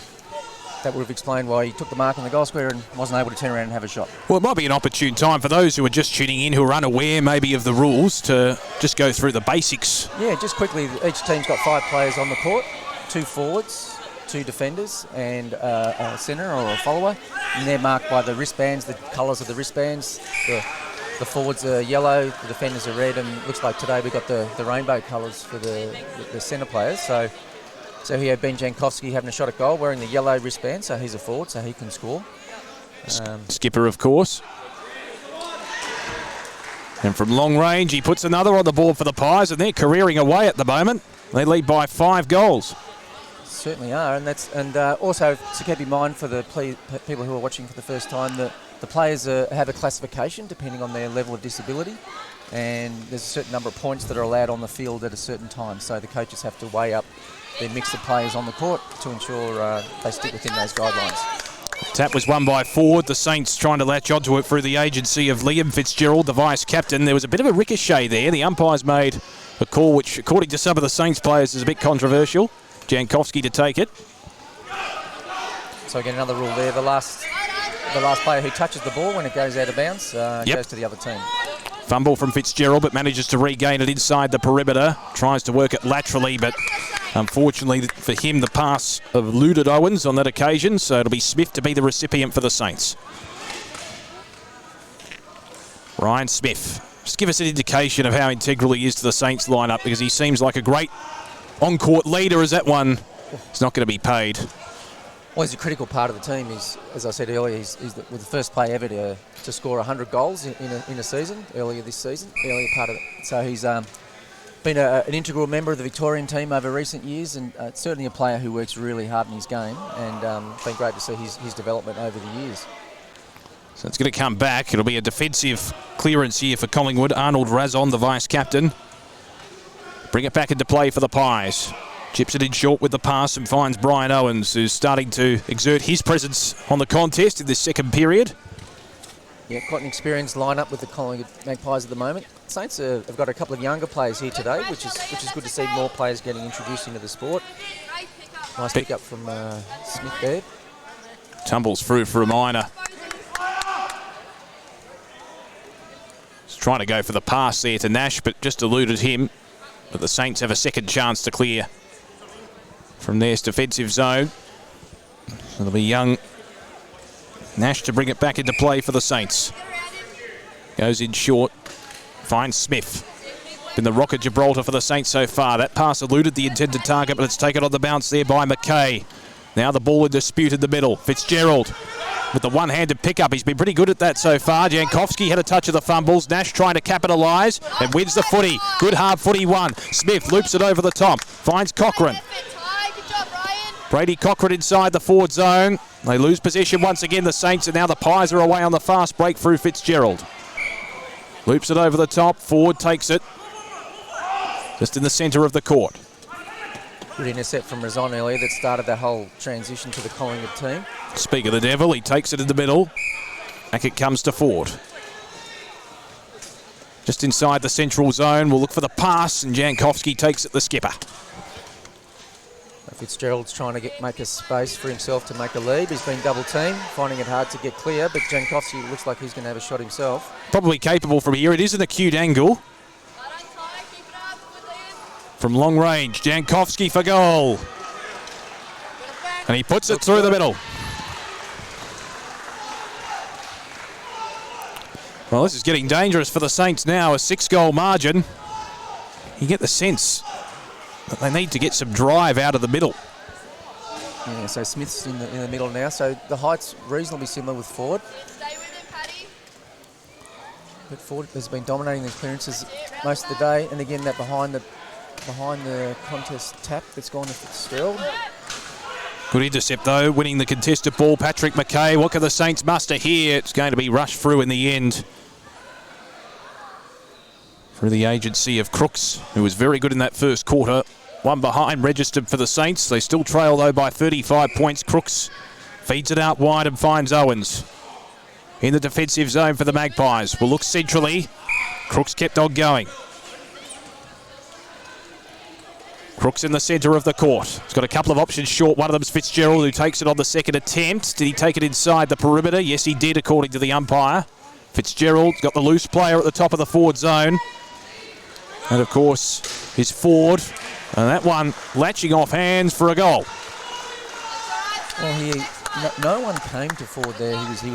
that would have explained why he took the mark in the goal square and wasn't able to turn around and have a shot. Well, it might be an opportune time for those who are just tuning in, who are unaware maybe of the rules, to just go through the basics. Yeah, just quickly, each team's got 5 players on the court, 2 forwards, 2 defenders and a centre or a follower, and they're marked by the wristbands, the colours of the wristbands. The forwards are yellow, the defenders are red, and it looks like today we got the rainbow colours for the centre players. So here Ben Jankowski having a shot at goal, wearing the yellow wristband, so he's a forward, so he can score. Skipper, of course. And from long range, he puts another on the board for the Pies, and they're careering away at the moment. They lead by 5 goals. Certainly are, and also to keep in mind for the people who are watching for the first time that the players have a classification depending on their level of disability, and there's a certain number of points that are allowed on the field at a certain time. So the coaches have to weigh up their mix of players on the court to ensure they stick within those guidelines. Tap was won by Ford. The Saints trying to latch onto it through the agency of Liam Fitzgerald, the vice-captain. There was a bit of a ricochet there. The umpires made a call which, according to some of the Saints players, is a bit controversial. Jankowski to take it. So again, another rule there. The last player who touches the ball when it goes out of bounds goes to the other team. Fumble from Fitzgerald, but manages to regain it inside the perimeter. Tries to work it laterally, but unfortunately for him, the pass eluded Owens on that occasion, so it'll be Smith to be the recipient for the Saints. Ryan Smith. Just give us an indication of how integral he is to the Saints lineup, because he seems like a great on-court leader, as that one is not going to be paid. Well, he's a critical part of the team. He's, as I said earlier, he's the first player ever to score 100 goals in a season, earlier part of it. So he's been an integral member of the Victorian team over recent years, and certainly a player who works really hard in his game, and been great to see his development over the years. So it's going to come back. It'll be a defensive clearance here for Collingwood. Arnold Razon, the vice-captain. Bring it back into play for the Pies. Chips it in short with the pass and finds Brian Owens, who's starting to exert his presence on the contest in this second period. Yeah, quite an experienced lineup with the Collingwood Magpies at the moment. Saints have got a couple of younger players here today, which is good to see more players getting introduced into the sport. Nice pick up from Smith there. Tumbles through for a minor. He's trying to go for the pass there to Nash, but just eluded him. But the Saints have a second chance to clear from their defensive zone. So it'll be young Nash to bring it back into play for the Saints. Goes in short, finds Smith. Been the rock of Gibraltar for the Saints so far. That pass eluded the intended target, but it's taken on the bounce there by McKay. Now the ball in dispute in the middle. Fitzgerald with the one-handed pickup. He's been pretty good at that so far. Jankowski had a touch of the fumbles. Nash trying to capitalise and wins the footy. Good hard footy one. Smith loops it over the top. Finds Cochrane. Brady Cochrane inside the forward zone. They lose possession once again, the Saints, and now the Pies are away on the fast break through Fitzgerald. Loops it over the top. Ford takes it. Just in the centre of the court. Good intercept from Razon earlier that started that whole transition to the Collingwood team. Speak of the devil, he takes it in the middle. Back it comes to Ford. Just inside the central zone, we'll look for the pass, and Jankowski takes it the skipper. Fitzgerald's trying to make a space for himself to make a lead. He's been double teamed, finding it hard to get clear, but Jankowski looks like he's going to have a shot himself. Probably capable from here. It is an acute angle. From long range, Jankowski for goal. And he puts it through the middle. Well, this is getting dangerous for the Saints now. A 6-goal margin. You get the sense that they need to get some drive out of the middle. Yeah, so Smith's in the middle now. So the height's reasonably similar with Ford. But Ford has been dominating these clearances most of the day. And again, that behind the contest tap that's gone to Fitzgerald. Good intercept though, winning the contested ball. Patrick McKay. What can the Saints muster here? It's going to be rushed through in the end. Through the agency of Crooks, who was very good in that first quarter. One behind registered for the Saints. They still trail though by 35 points. Crooks feeds it out wide and finds Owens. In the defensive zone for the Magpies. We'll look centrally. Crooks kept on going. Crooks in the centre of the court. He's got a couple of options short. One of them's Fitzgerald, who takes it on the second attempt. Did he take it inside the perimeter? Yes, he did, according to the umpire. Fitzgerald's got the loose player at the top of the forward zone. And, of course, is Ford. And that one latching off hands for a goal. Well, no one came to Ford there. He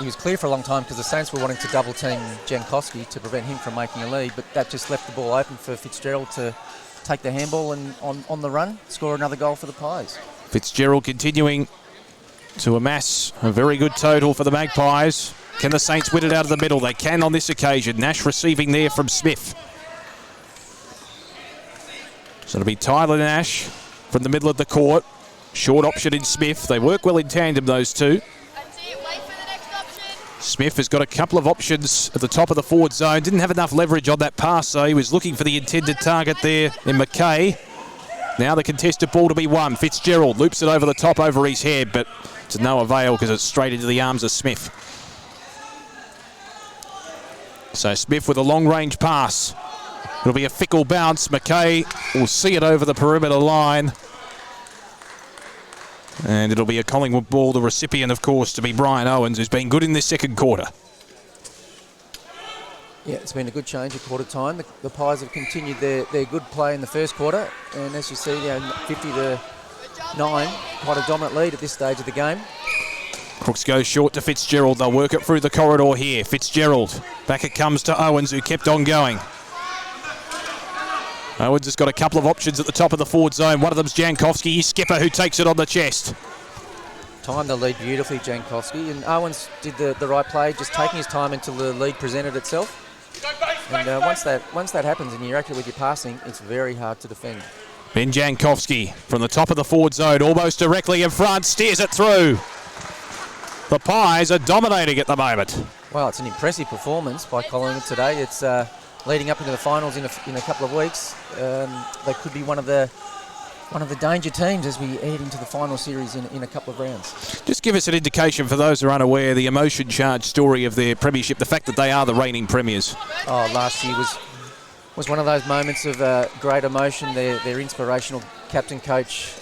was clear for a long time because the Saints were wanting to double team Jankowski to prevent him from making a lead, but that just left the ball open for Fitzgerald to take the handball and on the run, score another goal for the Pies. Fitzgerald continuing to amass a very good total for the Magpies. Can the Saints win it out of the middle? They can on this occasion. Nash receiving there from Smith. So it'll be Tyler Nash from the middle of the court. Short option in Smith. They work well in tandem, those two. Smith has got a couple of options at the top of the forward zone. Didn't have enough leverage on that pass, though. He was looking for the intended target there in McKay. Now the contested ball to be won. Fitzgerald loops it over the top over his head, but to no avail because it's straight into the arms of Smith. So Smith with a long-range pass. It'll be a fickle bounce. McKay will see it over the perimeter line. And it'll be a Collingwood ball. The recipient, of course, to be Brian Owens, who's been good in this second quarter. Yeah, it's been a good change at quarter time. The Pies have continued their good play in the first quarter. And as you see, 50-9, quite a dominant lead at this stage of the game. Crooks goes short to Fitzgerald. They'll work it through the corridor here. Fitzgerald. Back it comes to Owens, who kept on going. Owens has got a couple of options at the top of the forward zone. One of them's Jankowski, his skipper, who takes it on the chest. Timed the lead beautifully, Jankowski, and Owens did the right play, just taking his time until the lead presented itself. And once that happens and you're accurate with your passing, it's very hard to defend. Ben Jankowski from the top of the forward zone, almost directly in front, steers it through. The Pies are dominating at the moment. Well, it's an impressive performance by Collingwood today. It's leading up into the finals in a couple of weeks. They could be one of the danger teams as we head into the final series in a couple of rounds. Just give us an indication for those who are unaware, the emotion-charged story of their premiership, the fact that they are the reigning premiers. Oh, last year was one of those moments of great emotion. Their inspirational captain coach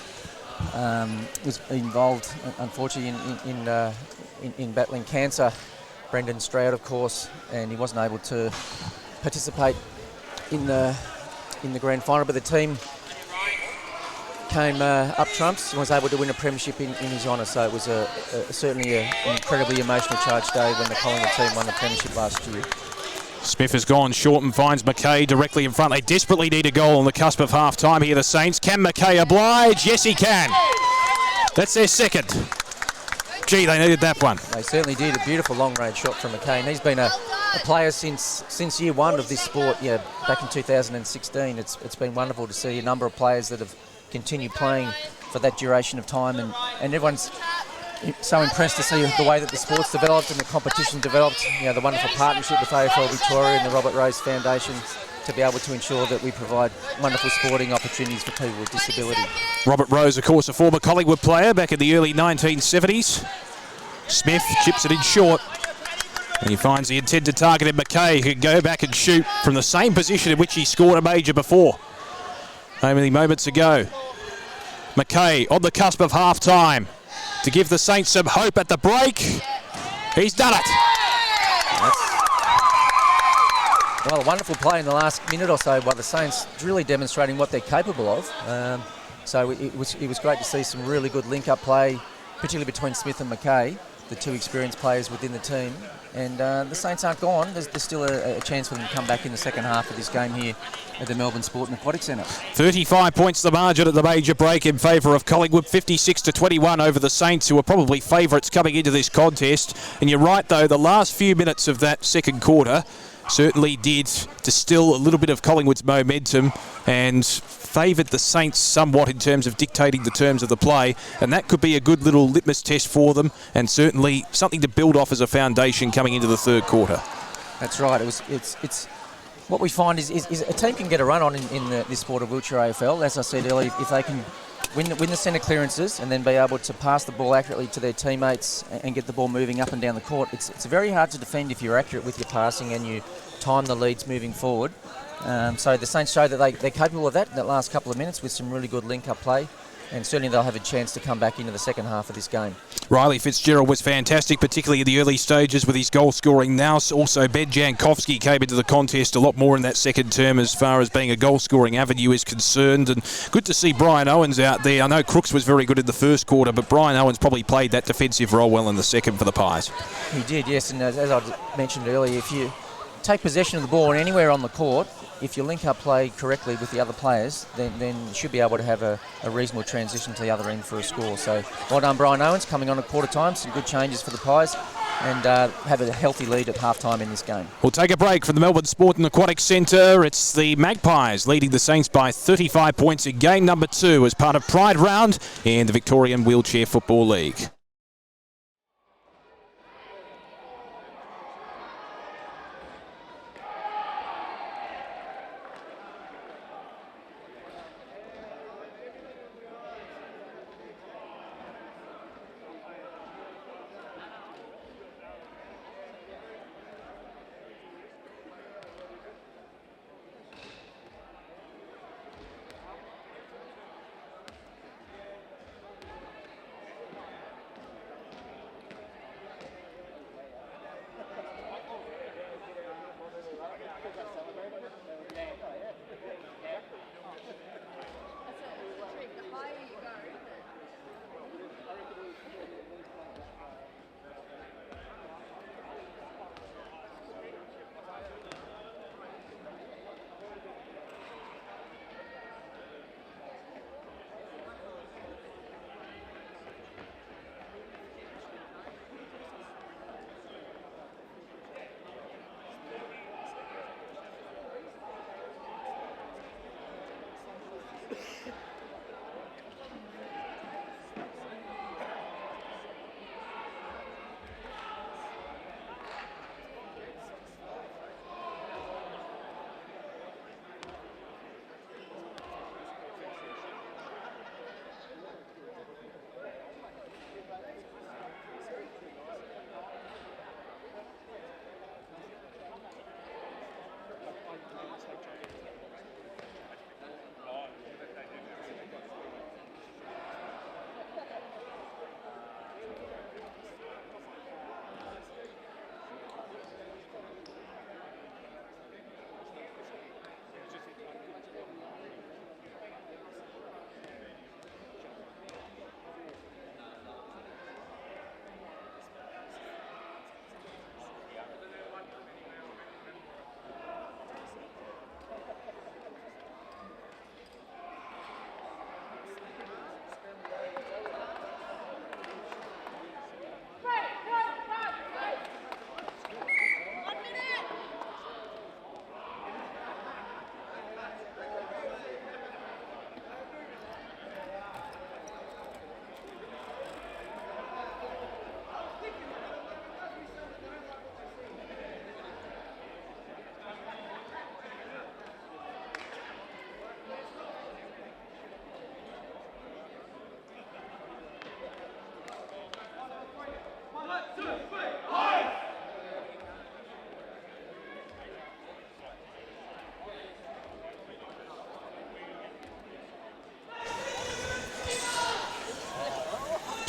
was involved, unfortunately, in battling cancer. Brendan Stroud, of course, and he wasn't able to participate in the grand final, but the team came up trumps and was able to win a premiership in his honour. So it was certainly an incredibly emotional charged day when the Collingwood team won the premiership last year. Smith has gone short and finds McKay directly in front. They desperately need a goal on the cusp of half-time here, the Saints. Can McKay oblige? Yes, he can. That's their second. Gee, they needed that one. They certainly did. A beautiful long-range shot from McKay. And he's been a player since year one of this sport. Yeah, back in 2016. It's been wonderful to see a number of players that have continued playing for that duration of time, and everyone's so impressed to see the way that the sport's developed and the competition developed. You know, the wonderful partnership with AFL Victoria and the Robert Rose Foundation to be able to ensure that we provide wonderful sporting opportunities for people with disability. Robert Rose, of course, a former Collingwood player back in the early 1970s. Smith chips it in short. And he finds the intended target in McKay, who can go back and shoot from the same position in which he scored a major before, only moments ago. McKay on the cusp of half-time to give the Saints some hope at the break. He's done it. Well, a wonderful play in the last minute or so by the Saints, really demonstrating what they're capable of. So it was great to see some really good link-up play, particularly between Smith and McKay, the two experienced players within the team. And the Saints aren't gone. There's still a chance for them to come back in the second half of this game here at the Melbourne Sport and Aquatic Centre. 35 points the margin at the major break in favour of Collingwood, 56-21 over the Saints, who are probably favourites coming into this contest. And you're right, though, the last few minutes of that second quarter certainly did distill a little bit of Collingwood's momentum and favoured the Saints somewhat in terms of dictating the terms of the play, and that could be a good little litmus test for them, and certainly something to build off as a foundation coming into the third quarter. That's right. It's what we find is a team can get a run on in this sport of wheelchair AFL. As I said earlier, if they can win the centre clearances and then be able to pass the ball accurately to their teammates and get the ball moving up and down the court, it's very hard to defend if you're accurate with your passing and you time the leads moving forward. So the Saints show that they're capable of that in that last couple of minutes with some really good link-up play, and certainly they'll have a chance to come back into the second half of this game. Riley Fitzgerald was fantastic, particularly in the early stages with his goal scoring. Now also Ben Jankowski came into the contest a lot more in that second term as far as being a goal scoring avenue is concerned, and good to see Brian Owens out there. I know Crooks was very good in the first quarter, but Brian Owens probably played that defensive role well in the second for the Pies. He did, yes, and as I mentioned earlier, if you take possession of the ball anywhere on the court, if you link up play correctly with the other players, then you should be able to have a reasonable transition to the other end for a score. So well done, Brian Owens, coming on at quarter time. Some good changes for the Pies, and have a healthy lead at half-time in this game. We'll take a break from the Melbourne Sport and Aquatic Centre. It's the Magpies leading the Saints by 35 points in game number 2 as part of Pride Round in the Victorian Wheelchair Football League.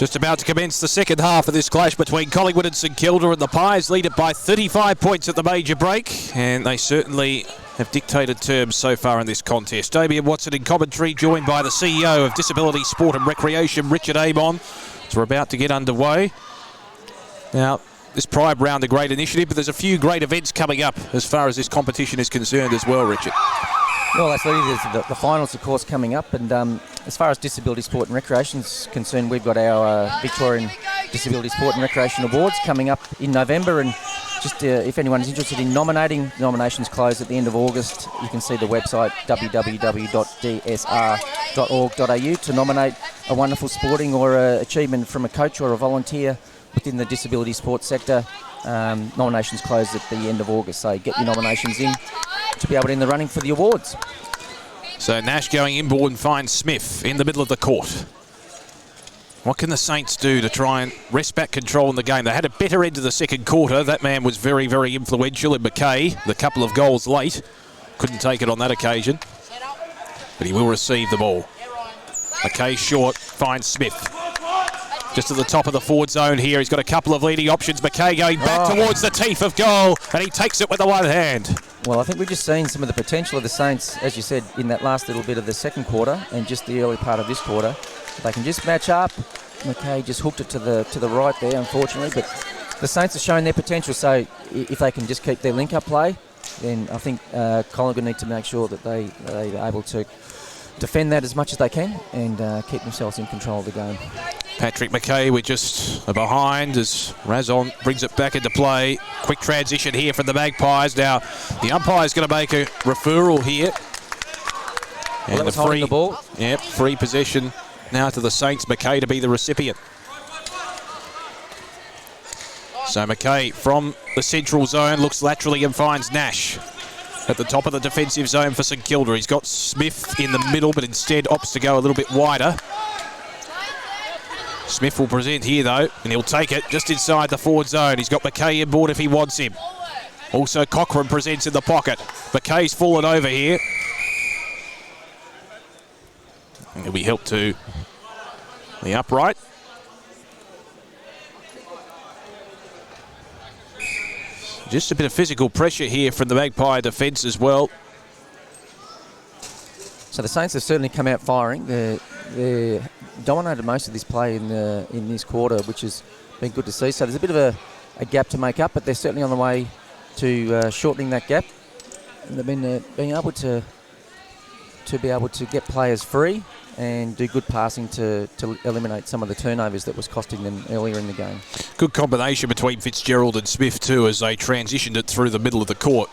Just about to commence the second half of this clash between Collingwood and St Kilda, and the Pies lead it by 35 points at the major break, and they certainly have dictated terms so far in this contest. Damien Watson in commentary, joined by the CEO of Disability Sport and Recreation, Richard Amon. So we're about to get underway. Now, this Pride Round, a great initiative, but there's a few great events coming up as far as this competition is concerned as well, Richard. Well, absolutely. There's the finals, of course, coming up. And as far as Disability Sport and Recreation is concerned, we've got our Victorian Disability Sport and Recreation Awards coming up in November. And just if anyone's interested in nominating, nominations close at the end of August. You can see the website www.dsr.org.au to nominate a wonderful sporting or achievement from a coach or a volunteer within the disability sports sector. Nominations close at the end of August, so get your nominations in to be able to in the running for the awards. So Nash going inboard and finds Smith in the middle of the court. What can the Saints do to try and wrest back control in the game? They had a better end of the second quarter. That man was very, very influential in McKay. The couple of goals late. Couldn't take it on that occasion. But he will receive the ball. McKay short, finds Smith. Just at the top of the forward zone here. He's got a couple of leading options. McKay going back towards the teeth of goal, and he takes it with the one hand. Well, I think we've just seen some of the potential of the Saints, as you said, in that last little bit of the second quarter and just the early part of this quarter. They can just match up. McKay just hooked it to the right there, unfortunately, but the Saints are showing their potential. So if they can just keep their link-up play, then I think Collingwood need to make sure that they're able to defend that as much as they can and keep themselves in control of the game. Patrick McKay, we're just behind as Razon brings it back into play. Quick transition here from the Magpies. Now, the umpire's going to make a referral here. And the free ball. Yep, free possession now to the Saints. McKay to be the recipient. So McKay from the central zone looks laterally and finds Nash at the top of the defensive zone for St Kilda. He's got Smith in the middle, but instead opts to go a little bit wider. Smith will present here though, and he'll take it just inside the forward zone. He's got McKay inboard if he wants him. Also Cochrane presents in the pocket. McKay's fallen over here. And he'll be helped to the upright. Just a bit of physical pressure here from the Magpie defence as well. So the Saints have certainly come out firing. They're dominated most of this play in this quarter, which has been good to see. So there's a bit of a gap to make up, but they're certainly on the way to shortening that gap. And they've been being able to get players free and do good passing to eliminate some of the turnovers that was costing them earlier in the game. Good combination between Fitzgerald and Smith too as they transitioned it through the middle of the court.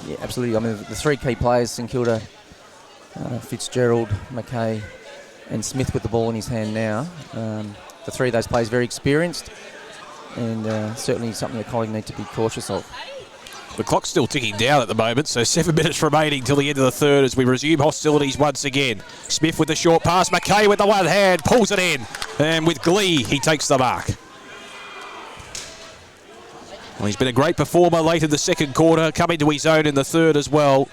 Yeah, absolutely. I mean, the three key players, St Kilda, Fitzgerald, McKay and Smith with the ball in his hand now. The three of those players very experienced and certainly something that Collingwood need to be cautious of. The clock's still ticking down at the moment, so 7 minutes remaining till the end of the third as we resume hostilities once again. Smith with the short pass, McKay with the one hand, pulls it in, and with glee he takes the mark. Well, he's been a great performer late in the second quarter, coming to his own in the third as well.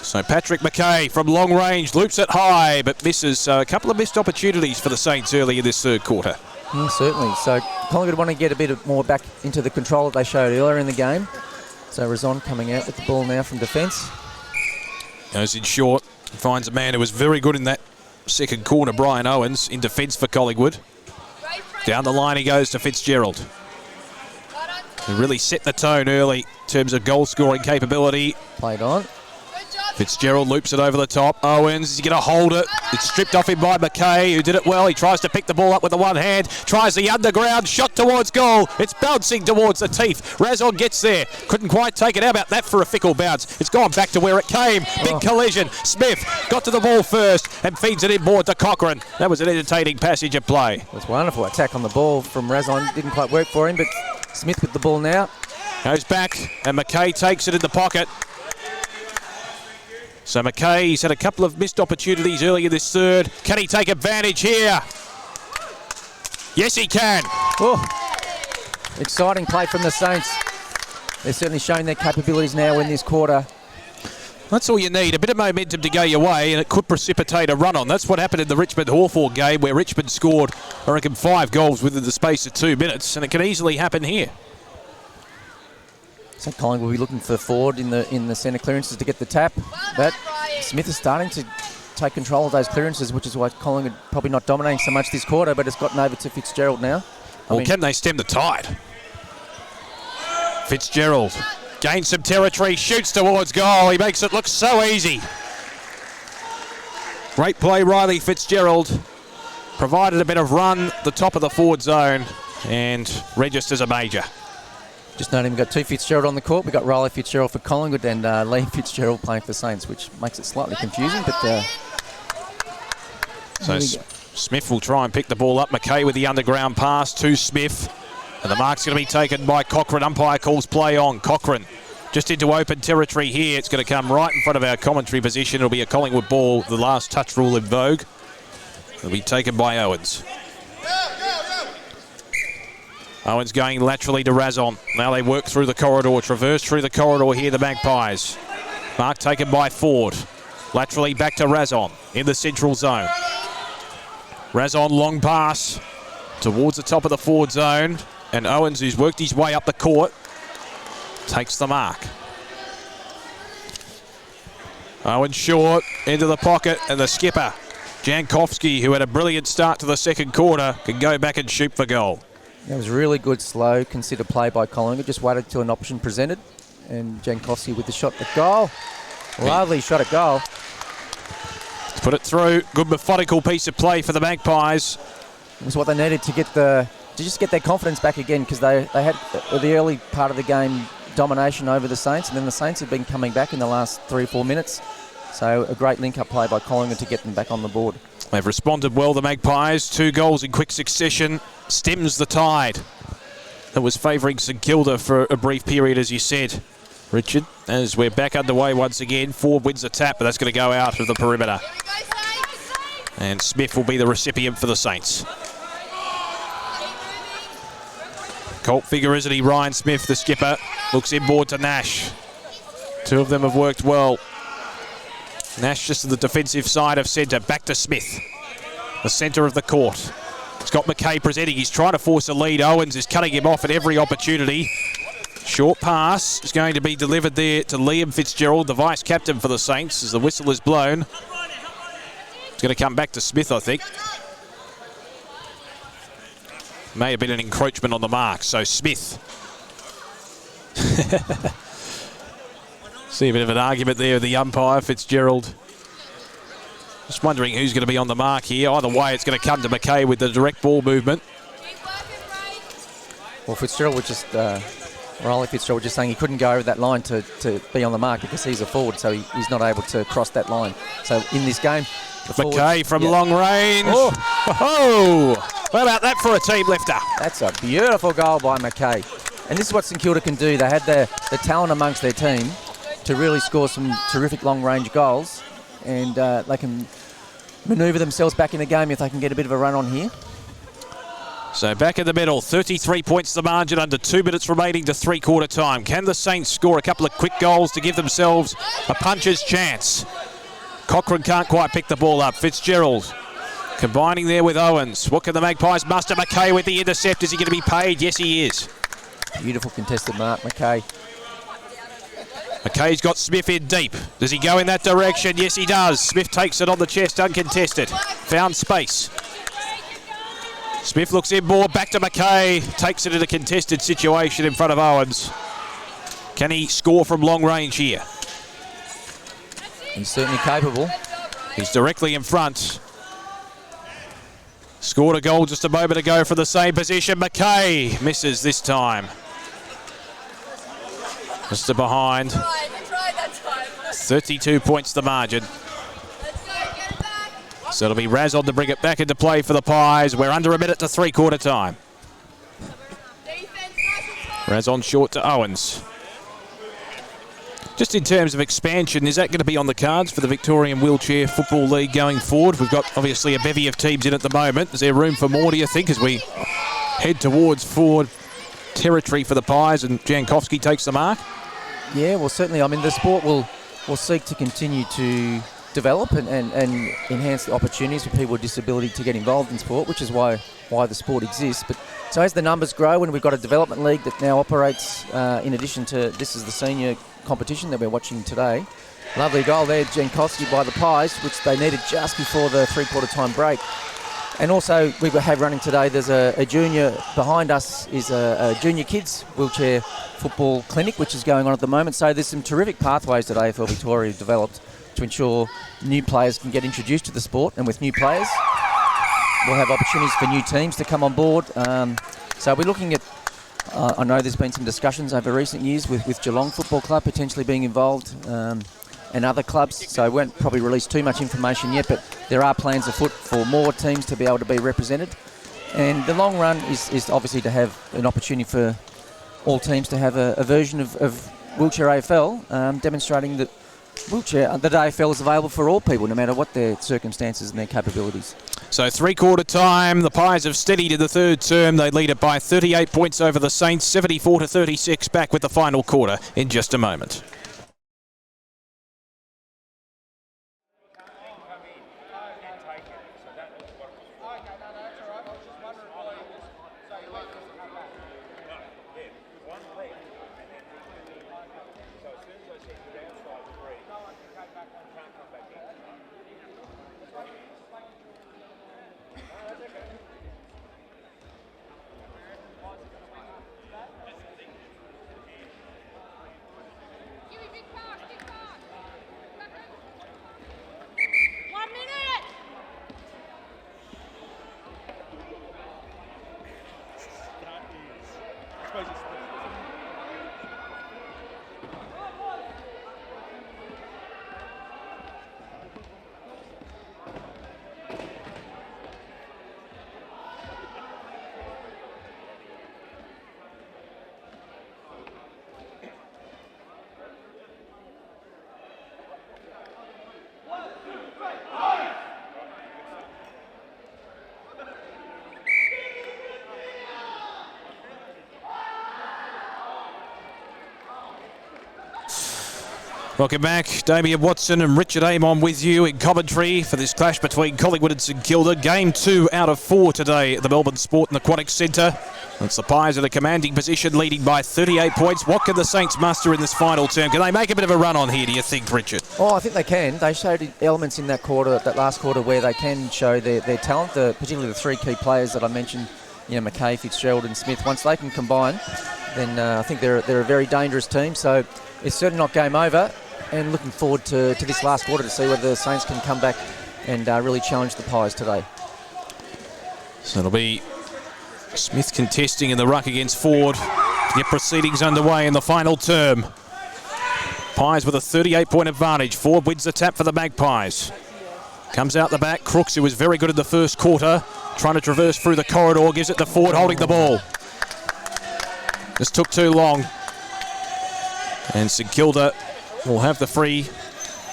So Patrick McKay from long range loops it high, but misses a couple of missed opportunities for the Saints early in this third quarter. Yeah, certainly. So Collingwood want to get a bit more back into the control that they showed earlier in the game. So Razon coming out with the ball now from defence. Goes in short, finds a man who was very good in that second corner, Brian Owens, in defence for Collingwood. Down the line he goes to Fitzgerald. He really set the tone early in terms of goal scoring capability. Played on. Fitzgerald loops it over the top. Owens, is he going to hold it? It's stripped off him by McKay, who did it well. He tries to pick the ball up with the one hand. Tries the underground shot towards goal. It's bouncing towards the teeth. Razon gets there. Couldn't quite take it. How about that for a fickle bounce? It's gone back to where it came. Big collision. Smith got to the ball first and feeds it inboard to Cochrane. That was an entertaining passage of play. That's wonderful attack on the ball from Razon. Didn't quite work for him, but Smith with the ball now. Goes back and McKay takes it in the pocket. So McKay's had a couple of missed opportunities early in this third. Can he take advantage here? Yes, he can. Oh, exciting play from the Saints. They're certainly showing their capabilities now in this quarter. That's all you need, a bit of momentum to go your way, and it could precipitate a run-on. That's what happened in the Richmond-Hawthorn game, where Richmond scored, I reckon, 5 goals within the space of 2 minutes, and it can easily happen here. So Collingwood will be looking for forward in the centre clearances to get the tap. But Smith is starting to take control of those clearances, which is why Collingwood probably not dominating so much this quarter, but it's gotten over to Fitzgerald now. Can they stem the tide? Fitzgerald gains some territory, shoots towards goal. He makes it look so easy. Great play, Riley Fitzgerald. Provided a bit of run, the top of the forward zone, and registers a major. Just noting we've got 2 Fitzgerald on the court. We've got Riley Fitzgerald for Collingwood and Liam Fitzgerald playing for Saints, which makes it slightly confusing. But so Smith will try and pick the ball up. McKay with the underground pass to Smith. And the mark's going to be taken by Cochrane. Umpire calls play on. Cochrane just into open territory here. It's going to come right in front of our commentary position. It'll be a Collingwood ball, the last touch rule in vogue. It'll be taken by Owens. Owens going laterally to Razon. Now they work through the corridor, traverse through the corridor here, the Magpies. Mark taken by Ford. Laterally back to Razon in the central zone. Razon long pass towards the top of the forward zone. And Owens, who's worked his way up the court, takes the mark. Owens short, into the pocket, and the skipper, Jankowski, who had a brilliant start to the second quarter, can go back and shoot for goal. That was really good, slow, considered play by Collingwood. Just waited till an option presented. And Jankowski with the shot at goal. Lovely shot at goal. Put it through. Good methodical piece of play for the Magpies. It was what they needed to get just get their confidence back again, because they had the early part of the game domination over the Saints, and then the Saints have been coming back in the last 3 or 4 minutes. So a great link-up play by Collingwood to get them back on the board. They've responded well, the Magpies. 2 goals in quick succession. Stems the tide that was favouring St Kilda for a brief period, as you said, Richard. As we're back underway once again, Ford wins the tap, but that's going to go out of the perimeter. And Smith will be the recipient for the Saints. Colt figure, isn't he? Ryan Smith, the skipper, looks inboard to Nash. 2 of them have worked well. Nash just to the defensive side of centre. Back to Smith, the centre of the court. It's got McKay presenting. He's trying to force a lead. Owens is cutting him off at every opportunity. Short pass is going to be delivered there to Liam Fitzgerald, the vice-captain for the Saints, as the whistle is blown. It's going to come back to Smith, I think. May have been an encroachment on the mark. So Smith. See a bit of an argument there with the umpire, Fitzgerald. Just wondering who's going to be on the mark here. Either way, it's going to come to McKay with the direct ball movement. Well, Fitzgerald was just... Riley Fitzgerald just saying he couldn't go over that line to be on the mark because he's a forward, so he's not able to cross that line. So in this game... McKay from long range. Oh! What about that for a team lifter? That's a beautiful goal by McKay. And this is what St Kilda can do. They had the talent amongst their team to really score some terrific long-range goals, and they can manoeuvre themselves back in the game if they can get a bit of a run on here. So back in the middle, 33 points the margin, under 2 minutes remaining to three-quarter time. Can the Saints score a couple of quick goals to give themselves a puncher's chance? Cochrane can't quite pick the ball up. Fitzgerald combining there with Owens. What can the Magpies muster? McKay with the intercept. Is he going to be paid? Yes, he is. Beautiful contested mark, McKay. McKay's got Smith in deep. Does he go in that direction? Yes, he does. Smith takes it on the chest, uncontested. Found space. Smith looks inboard, back to McKay. Takes it in a contested situation in front of Owens. Can he score from long range here? He's certainly capable. He's directly in front. Scored a goal just a moment ago from the same position. McKay misses this time. Just behind. 32 points the margin. So it'll be Razon to bring it back into play for the Pies. We're under a minute to three-quarter time. Razon short to Owens. Just in terms of expansion, is that going to be on the cards for the Victorian Wheelchair Football League going forward? We've got obviously a bevy of teams in at the moment. Is there room for more, do you think, as we head towards forward territory for the Pies and Jankowski takes the mark? Yeah, well, certainly. I mean, the sport will will seek to continue to develop and enhance the opportunities for people with disability to get involved in sport, which is why the sport exists. But so as the numbers grow, and we've got a development league that now operates in addition to, this is the senior competition that we're watching today. Lovely goal there, Jankowski by the Pies, which they needed just before the three-quarter time break. And also we have running today, there's a junior, behind us is a junior kids wheelchair football clinic which is going on at the moment. So there's some terrific pathways that AFL Victoria have developed to ensure new players can get introduced to the sport, and with new players we'll have opportunities for new teams to come on board. So we're looking at, I know there's been some discussions over recent years with Geelong Football Club potentially being involved, and other clubs, so I won't probably release too much information yet, but there are plans afoot for more teams to be able to be represented. And the long run is obviously to have an opportunity for all teams to have a version of Wheelchair AFL, demonstrating that that AFL is available for all people, no matter what their circumstances and their capabilities. So three-quarter time, the Pies have steadied in the third term. They lead it by 38 points over the Saints, 74-36, back with the final quarter in just a moment. Welcome back. Damien Watson and Richard Amon with you in commentary for this clash between Collingwood and St Kilda. Game 2 out of 4 today at the Melbourne Sport and Aquatic Centre. It's the Pies in a commanding position, leading by 38 points. What can the Saints muster in this final term? Can they make a bit of a run on here, do you think, Richard? Oh, I think they can. They showed elements in that last quarter, where they can show their talent, particularly the three key players that I mentioned, McKay, Fitzgerald and Smith. Once they can combine, then I think they're a very dangerous team. So it's certainly not game over. And looking forward to this last quarter to see whether the Saints can come back and really challenge the Pies today. So it'll be Smith contesting in the ruck against Ford to get proceedings underway in the final term. Pies with a 38-point advantage. Ford wins the tap for the Magpies. Comes out the back. Crooks, who was very good in the first quarter, trying to traverse through the corridor, gives it to Ford, holding the ball. Just took too long. And St Kilda will have the free.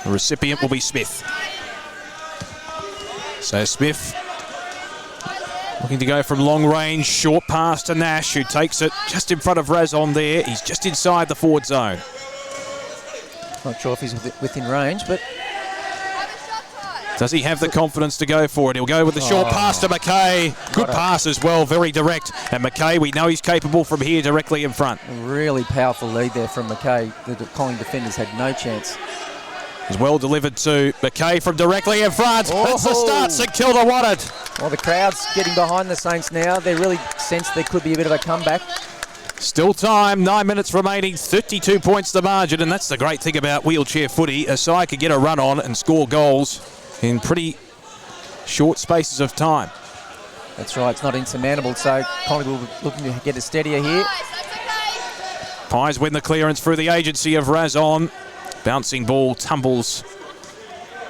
The recipient will be Smith. So Smith looking to go from long range, short pass to Nash, who takes it just in front of Razon there. He's just inside the forward zone. Not sure if he's within range, but does he have the confidence to go for it? He'll go with the short pass to McKay. Good pass as well, very direct. And McKay, we know he's capable from here directly in front. Really powerful lead there from McKay. The Collingwood defenders had no chance. It's well delivered to McKay from directly in front. That's the start St Kilda wanted. Well, the crowd's getting behind the Saints now. They really sense there could be a bit of a comeback. Still time, 9 minutes remaining, 32 points the margin, and that's the great thing about wheelchair footy. A side could get a run on and score goals in pretty short spaces of time. That's right, it's not insurmountable, so Collingwood looking to get a steadier here. Pies win the clearance through the agency of Razon. Bouncing ball tumbles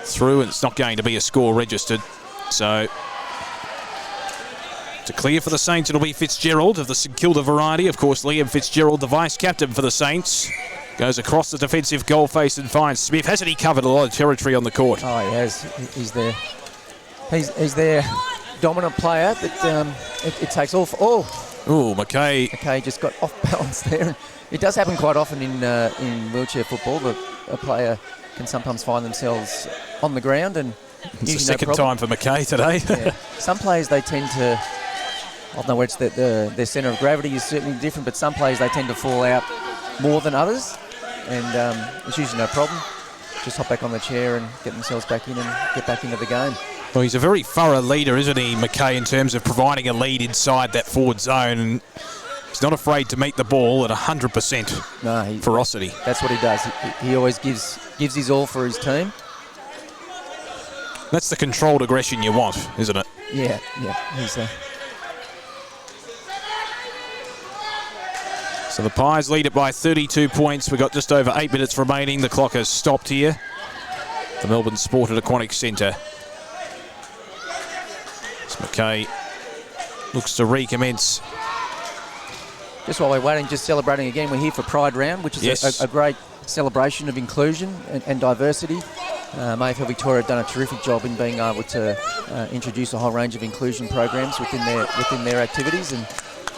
through, and it's not going to be a score registered. So to clear for the Saints, it'll be Fitzgerald of the St Kilda variety. Of course, Liam Fitzgerald, the vice-captain for the Saints, goes across the defensive goal face and finds Smith. Hasn't he covered a lot of territory on the court? Oh, he has. He's there. He's their dominant player, but it takes all. Oh, McKay. McKay just got off balance there. It does happen quite often in wheelchair football, but a player can sometimes find themselves on the ground, and it's the second time for McKay today. Yeah. Some players, they tend to, I don't know where it's their centre of gravity is certainly different, but some players, they tend to fall out more than others, and it's usually no problem. Just hop back on the chair and get themselves back in and get back into the game. Well, he's a very thorough leader, isn't he, McKay, in terms of providing a lead inside that forward zone. And he's not afraid to meet the ball at 100% ferocity. That's what he does. He always gives his all for his team. That's the controlled aggression you want, isn't it? Yeah. He's So the Pies lead it by 32 points. We've got just over 8 minutes remaining. The clock has stopped here. The Melbourne Sport and Aquatic Centre. As McKay looks to recommence. Just while we're waiting, just celebrating again, we're here for Pride Round, which is a great celebration of inclusion and diversity. AFL Victoria have done a terrific job in being able to introduce a whole range of inclusion programs within their activities. And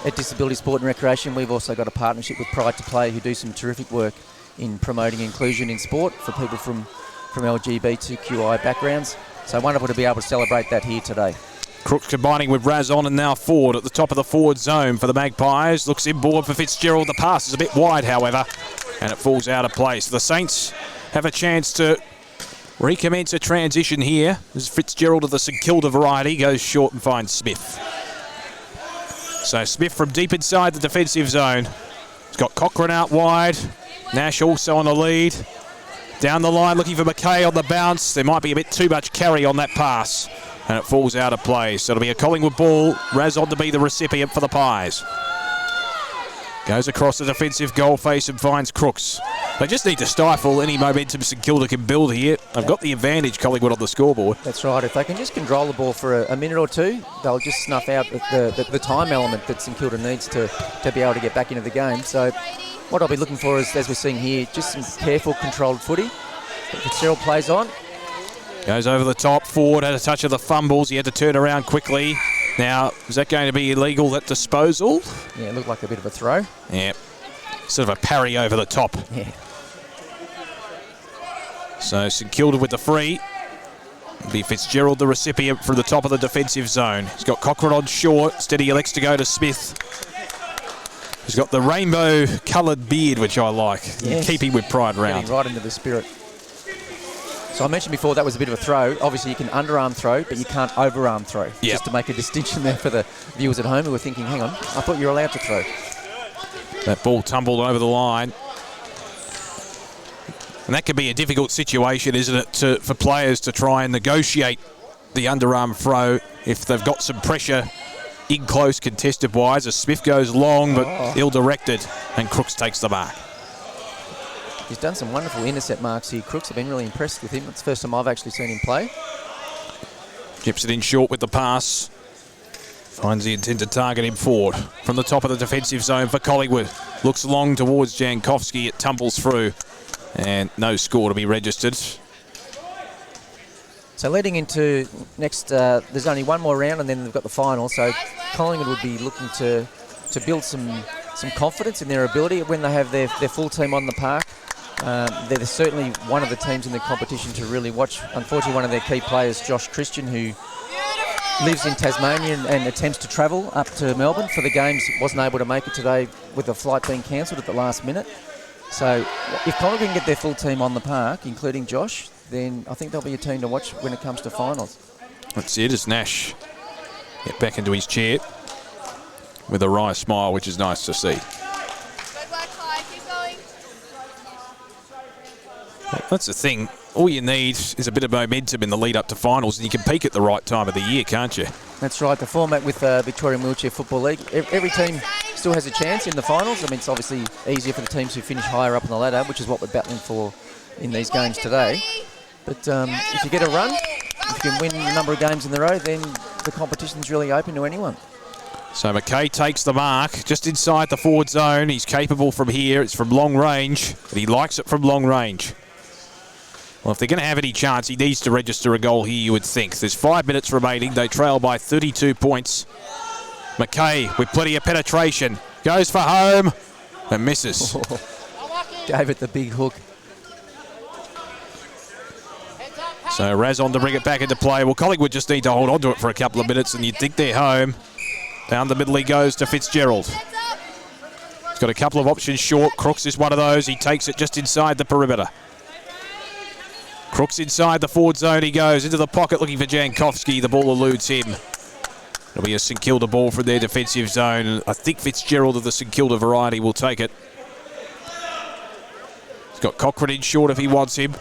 at Disability Sport and Recreation, we've also got a partnership with Pride to Play, who do some terrific work in promoting inclusion in sport for people from LGBTQI backgrounds. So wonderful to be able to celebrate that here today. Crooks combining with Razon and now Ford at the top of the forward zone for the Magpies. Looks inboard for Fitzgerald. The pass is a bit wide, however, and it falls out of place. The Saints have a chance to recommence a transition here as Fitzgerald of the St Kilda variety goes short and finds Smith. So Smith from deep inside the defensive zone. He's got Cochrane out wide. Nash also on the lead. Down the line looking for McKay on the bounce. There might be a bit too much carry on that pass, and it falls out of play. So it'll be a Collingwood ball. Razon to be the recipient for the Pies. Goes across the defensive goal face and finds Crooks. They just need to stifle any momentum St Kilda can build here. They've got the advantage, Collingwood, on the scoreboard. That's right. If they can just control the ball for a minute or two, they'll just snuff out the time element that St Kilda needs to be able to get back into the game. So what I'll be looking for is, as we're seeing here, just some careful, controlled footy. Fitzgerald plays on. Goes over the top. Ford had a touch of the fumbles. He had to turn around quickly. Now, is that going to be illegal, that disposal? Yeah, it looked like a bit of a throw. Yeah. Sort of a parry over the top. Yeah. So St Kilda with the free. It'll be Fitzgerald the recipient from the top of the defensive zone. He's got Cochrane on short. Instead he elects to go to Smith. He's got the rainbow-coloured beard, which I like. Yes. Keeping with Pride Round. Getting right into the spirit. So I mentioned before that was a bit of a throw. Obviously you can underarm throw, but you can't overarm throw. Yep. Just to make a distinction there for the viewers at home who were thinking, hang on, I thought you were allowed to throw. That ball tumbled over the line. And that could be a difficult situation, isn't it, for players to try and negotiate the underarm throw if they've got some pressure in close contested-wise. As Smith goes long, but ill-directed, and Crooks takes the mark. He's done some wonderful intercept marks here. Crooks have been really impressed with him. It's the first time I've actually seen him play. Chips it in short with the pass. Finds the intended target in Ford. From the top of the defensive zone for Collingwood. Looks long towards Jankowski. It tumbles through. And no score to be registered. So leading into next, there's only one more round and then they've got the final. So Collingwood would be looking to build some confidence in their ability when they have their full team on the park. They're certainly one of the teams in the competition to really watch. Unfortunately, one of their key players, Josh Christian, who lives in Tasmania and attempts to travel up to Melbourne for the games, wasn't able to make it today with the flight being cancelled at the last minute. So if Collingwood can get their full team on the park, including Josh, then I think they'll be a team to watch when it comes to finals. That's it, as Nash get back into his chair with a wry smile, which is nice to see. That's the thing. All you need is a bit of momentum in the lead up to finals, and you can peak at the right time of the year, can't you? That's right. The format with Victorian Wheelchair Football League, every team still has a chance in the finals. I mean, it's obviously easier for the teams who finish higher up on the ladder, which is what we're battling for in these games today. But if you get a run, if you can win a number of games in a row, then the competition's really open to anyone. So McKay takes the mark just inside the forward zone. He's capable from here. It's from long range, but he likes it from long range. Well, if they're going to have any chance, he needs to register a goal here, you would think. There's 5 minutes remaining. They trail by 32 points. McKay with plenty of penetration. Goes for home and misses. Gave it the big hook. So Razon to bring it back into play. Well, Collingwood just need to hold on to it for a couple of minutes, and you'd think they're home. Down the middle he goes to Fitzgerald. He's got a couple of options short. Crooks is one of those. He takes it just inside the perimeter. Crooks inside the forward zone. He goes into the pocket looking for Jankowski. The ball eludes him. It'll be a St Kilda ball from their defensive zone. I think Fitzgerald of the St Kilda variety will take it. He's got Cochrane in short if he wants him.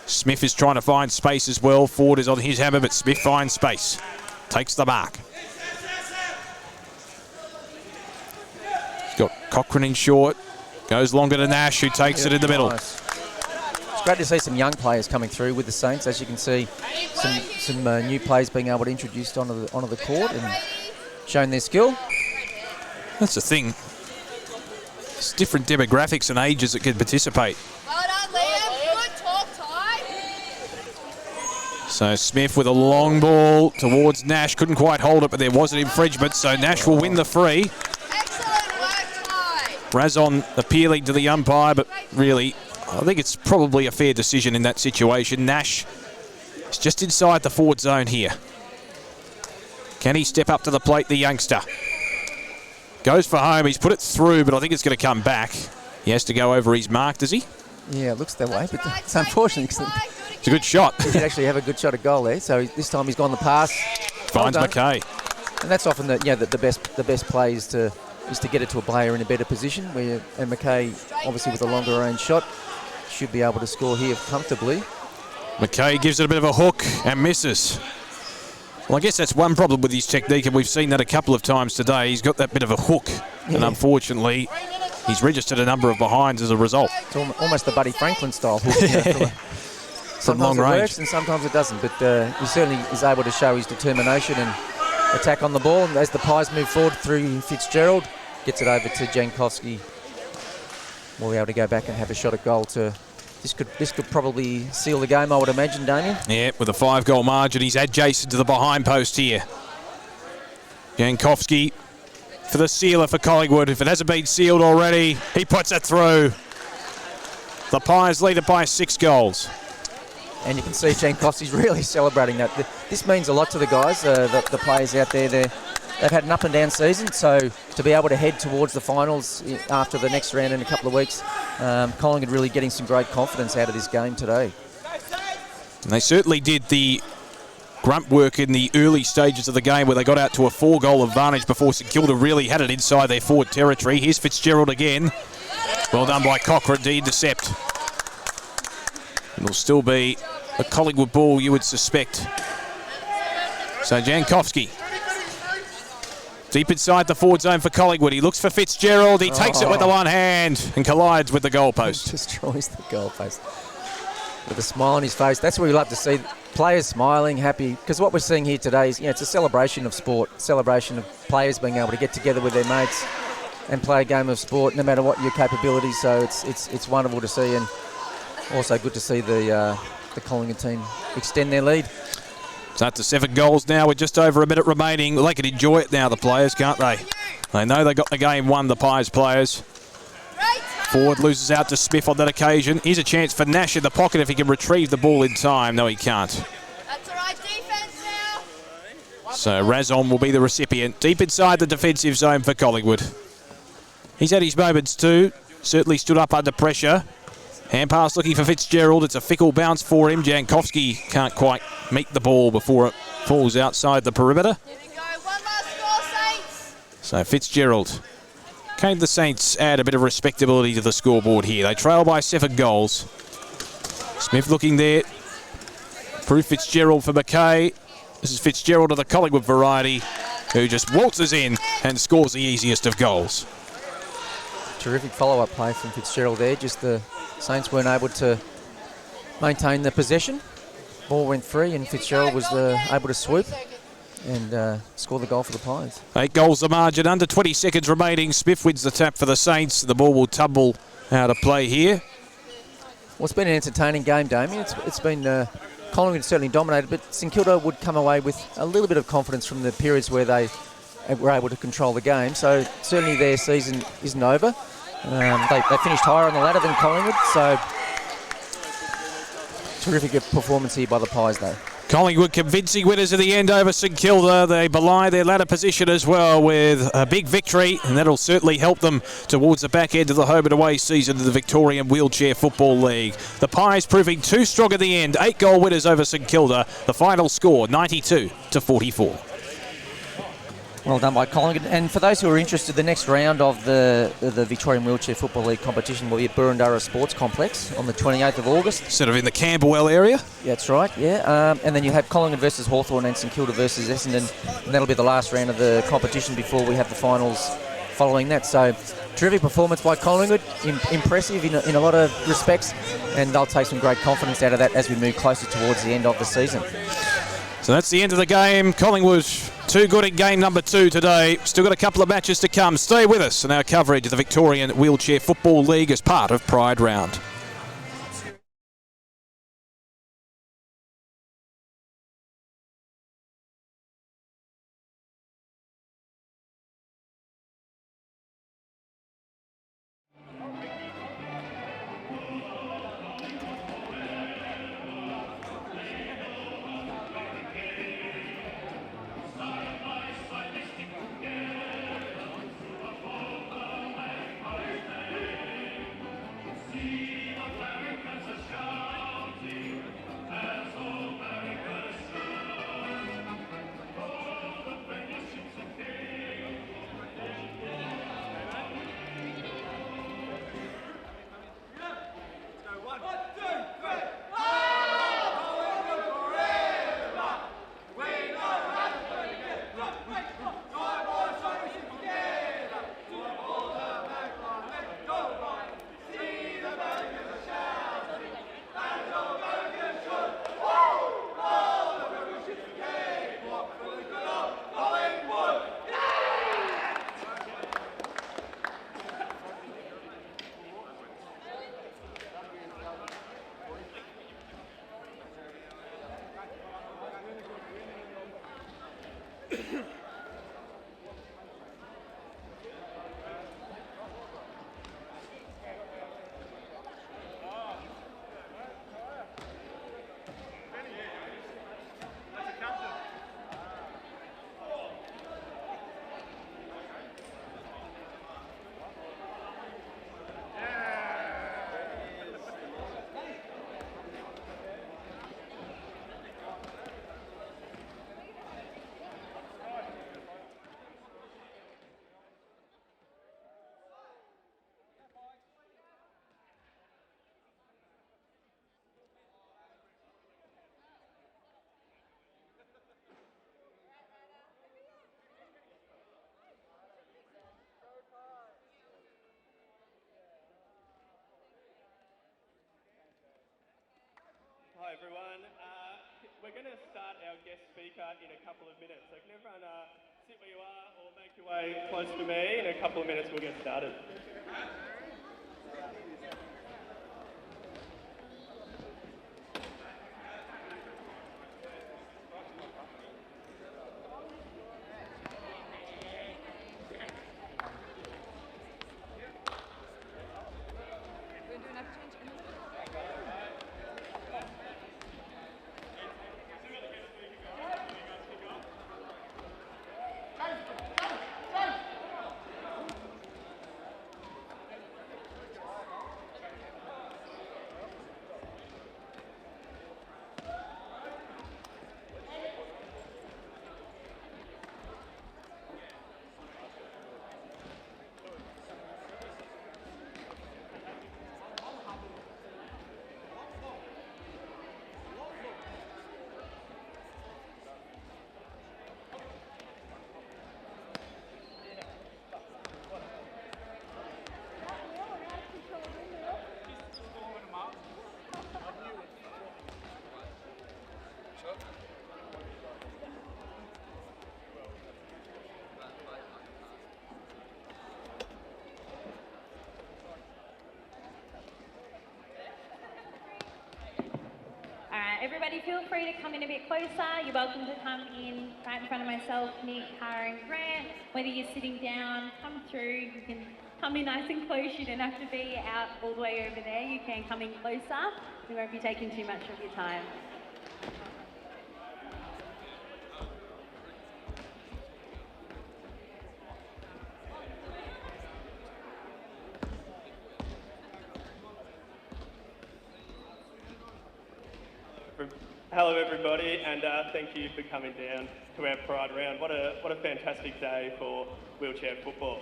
Smith is trying to find space as well. Ford is on his hammer, but Smith finds space. Takes the mark. He's got Cochrane in short. Goes longer to Nash, who takes it in the middle. Nice. It's great to see some young players coming through with the Saints. As you can see, some new players being able to introduce onto the court and showing their skill. That's the thing. It's different demographics and ages that can participate. Well done, Liam. Good talk, Ty. So Smith with a long ball towards Nash. Couldn't quite hold it, but there was an infringement, so Nash will win the free. Excellent work, Ty. Razon appealing to the umpire, but really, I think it's probably a fair decision in that situation. Nash is just inside the forward zone here. Can he step up to the plate, the youngster? Goes for home. He's put it through, but I think it's going to come back. He has to go over his mark, does he? Yeah, it looks that way, but it's unfortunate because It's a good shot. he did actually have a good shot at goal there. So this time he's gone the pass. Finds Well done. McKay. And that's often the best play is to get it to a player in a better position. And McKay, obviously with a longer range shot, should be able to score here comfortably. McKay gives it a bit of a hook and misses. Well, I guess that's one problem with his technique, and we've seen that a couple of times today. He's got that bit of a hook, and unfortunately, he's registered a number of behinds as a result. It's almost the Buddy Franklin style hook. From long Sometimes it range. works and sometimes it doesn't, but he certainly is able to show his determination and attack on the ball. And as the Pies move forward through Fitzgerald, gets it over to Jankowski. We'll be able to go back and have a shot at goal to... This could probably seal the game, I would imagine, Damien. Yeah, with a 5-goal margin, he's adjacent to the behind post here. Jankowski for the sealer for Collingwood. If it hasn't been sealed already, he puts it through. The Pies lead it by 6 goals. And you can see Jankowski's really celebrating that. This means a lot to the guys, the players out there. They've had an up-and-down season, so to be able to head towards the finals after the next round in a couple of weeks, Collingwood really getting some great confidence out of this game today. And they certainly did the grunt work in the early stages of the game where they got out to a 4-goal advantage before St Kilda really had it inside their forward territory. Here's Fitzgerald again. Well done by Cochrane to intercept. It'll still be a Collingwood ball, you would suspect. So Jankowski. Deep inside the forward zone for Collingwood. He looks for Fitzgerald. He takes it with the one hand and collides with the goalpost. Destroys the goalpost. With a smile on his face. That's what we love to see. Players smiling, happy. Because what we're seeing here today is, it's a celebration of sport. Celebration of players being able to get together with their mates and play a game of sport, no matter what your capabilities. So it's wonderful to see, and also good to see the Collingwood team extend their lead. It's up to 7 goals now with just over a minute remaining. They can enjoy it now, the players, can't they? They know they got the game won, the Pies players. Ford loses out to Smith on that occasion. Here's a chance for Nash in the pocket if he can retrieve the ball in time. No, he can't. That's all right, defense now. So Razon will be the recipient. Deep inside the defensive zone for Collingwood. He's had his moments too. Certainly stood up under pressure. Hand pass looking for Fitzgerald. It's a fickle bounce for him. Jankowski can't quite meet the ball before it falls outside the perimeter. Here we go. One last score, Saints. So Fitzgerald. Can the Saints add a bit of respectability to the scoreboard here? They trail by 7 goals. Smith looking there. Proof Fitzgerald for McKay. This is Fitzgerald of the Collingwood variety, who just waltzes in and scores the easiest of goals. Terrific follow-up play from Fitzgerald there. Just the Saints weren't able to maintain the possession. Ball went free and Fitzgerald was able to swoop and score the goal for the Pies. 8 goals the margin, under 20 seconds remaining. Smith wins the tap for the Saints. The ball will tumble out of play here. Well, it's been an entertaining game, Damien. It's been Collingwood certainly dominated, but St Kilda would come away with a little bit of confidence from the periods where they were able to control the game. So certainly their season isn't over. They finished higher on the ladder than Collingwood, so Terrific performance here by the Pies, though. Collingwood convincing winners at the end over St Kilda. They belie their ladder position as well with a big victory, and that'll certainly help them towards the back end of the home and away season of the Victorian Wheelchair Football League. The Pies proving too strong at the end. 8-goal winners over St Kilda. The final score 92-44. Well done by Collingwood. And for those who are interested, the next round of the Victorian Wheelchair Football League competition will be at Burundara Sports Complex on the 28th of August. Sort of in the Camberwell area. That's right, yeah. And then you have Collingwood versus Hawthorn and St Kilda versus Essendon. And that'll be the last round of the competition before we have the finals following that. So, terrific performance by Collingwood. Impressive in a lot of respects. And they'll take some great confidence out of that as we move closer towards the end of the season. So that's the end of the game. Collingwood too good in game number 2 today. Still got a couple of matches to come. Stay with us in our coverage of the Victorian Wheelchair Football League as part of Pride Round. Hi everyone. We're going to start our guest speaker in a couple of minutes. So can everyone sit where you are or make your way close to me? In a couple of minutes we'll get started. Everybody feel free to come in a bit closer. You're welcome to come in right in front of myself, Nick, Cara and Grant. Whether you're sitting down, come through. You can come in nice and close. You don't have to be out all the way over there. You can come in closer. We won't be taking too much of your time. Hello everybody, and thank you for coming down to our Pride Round. What a fantastic day for wheelchair football.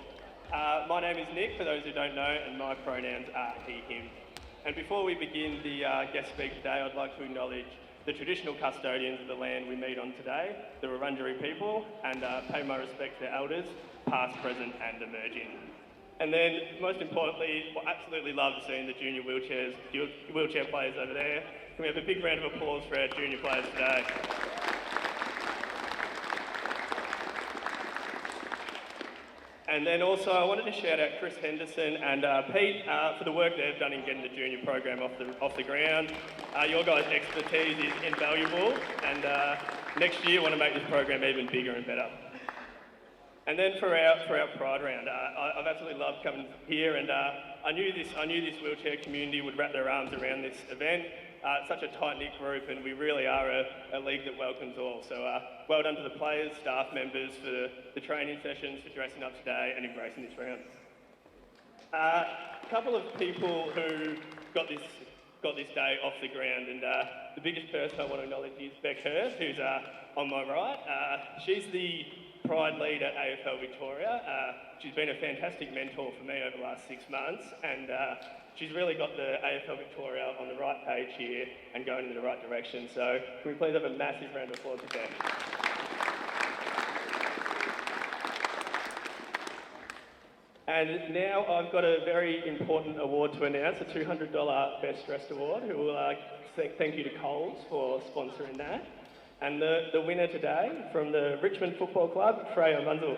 My name is Nick, for those who don't know, and my pronouns are he, him. And before we begin the guest speaker today, I'd like to acknowledge the traditional custodians of the land we meet on today, the Wurundjeri people, and pay my respect to elders, past, present and emerging. And then, most importantly, I absolutely love seeing the junior wheelchair players over there. Can we have a big round of applause for our junior players today? And then also, I wanted to shout out Chris Henderson and Pete for the work they've done in getting the junior program off the ground. Your guys' expertise is invaluable, and next year, I want to make this program even bigger and better. And then for our Pride Round, I've absolutely loved coming here, and I knew this wheelchair community would wrap their arms around this event. It's such a tight-knit group, and we really are a league that welcomes all. So well done to the players, staff members for the training sessions, for dressing up today and embracing this round. A couple of people who got this day off the ground, and the biggest person I want to acknowledge is Beck Hurst, who's on my right. She's the Pride lead at AFL Victoria. She's been a fantastic mentor for me over the last 6 months, and she's really got the AFL Victoria on the right page here and going in the right direction. So can we please have a massive round of applause for Beck. And now I've got a very important award to announce, a $200 Best Dressed Award, who will thank you to Coles for sponsoring that. And the winner today from the Richmond Football Club, Freya Munzel.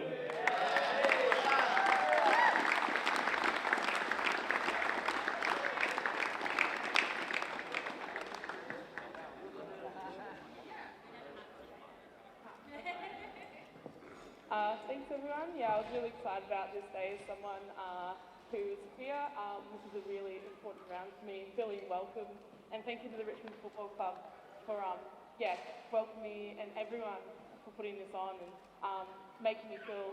Thanks everyone. Yeah, I was really excited about this day as someone who's here. This is a really important round for me, feeling welcome. And thank you to the Richmond Football Club for welcoming me and everyone for putting this on and making me feel,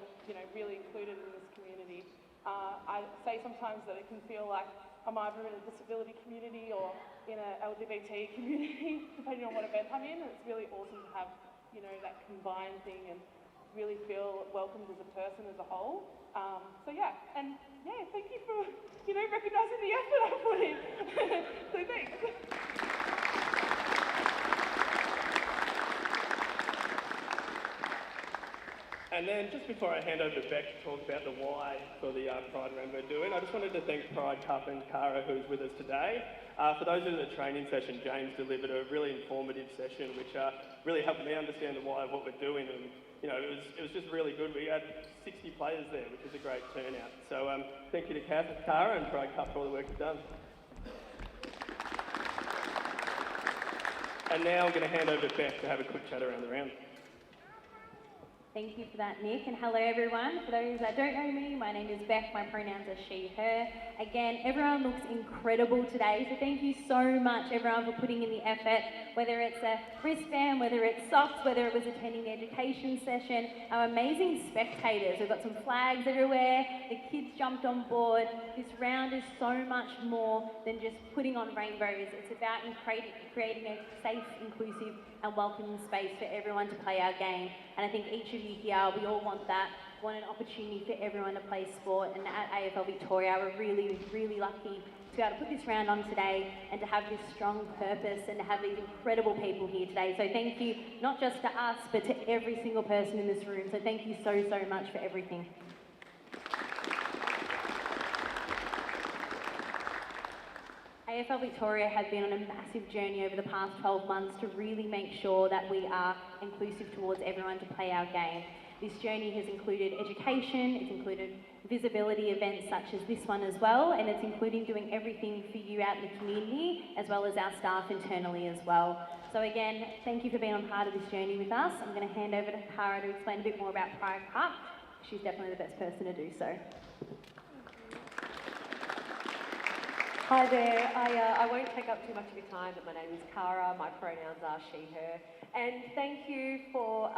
really included in this community. I say sometimes that it can feel like I'm either in a disability community or in an LGBT community, depending on what event I'm in. It's really awesome to have, that combined thing and really feel welcomed as a person as a whole. Thank you for, recognising the effort I put in. So thanks. And then just before I hand over to Beck to talk about the why for the Pride Round we're doing, I just wanted to thank Pride Cup and Cara, who's with us today. For those in the training session, James delivered a really informative session, which really helped me understand the why of what we're doing. And it was just really good. We had 60 players there, which is a great turnout. So thank you to Cara and Pride Cup for all the work you've done. And now I'm going to hand over to Beck to have a quick chat around the round. Thank you for that, Nick, and hello everyone. For those that don't know me, my name is Beck, my pronouns are she, her. Again, everyone looks incredible today, so thank you so much everyone for putting in the effort, whether it's a wristband, whether it's socks, whether it was attending the education session, our amazing spectators. We've got some flags everywhere, the kids jumped on board. This round is so much more than just putting on rainbows. It's about creating a safe, inclusive and welcoming space for everyone to play our game. And I think each of you here, we all want that, want an opportunity for everyone to play sport. And at AFL Victoria, we're really, really lucky to be able to put this round on today and to have this strong purpose and to have these incredible people here today. So thank you, not just to us, but to every single person in this room. So thank you so, so much for everything. AFL Victoria has been on a massive journey over the past 12 months to really make sure that we are inclusive towards everyone to play our game. This journey has included education, it's included visibility events such as this one as well, and it's including doing everything for you out in the community as well as our staff internally as well. So again, thank you for being on part of this journey with us. I'm going to hand over to Cara to explain a bit more about Pride Cup. She's definitely the best person to do so. Hi there. I won't take up too much of your time, but my name is Cara. My pronouns are she, her. And thank you for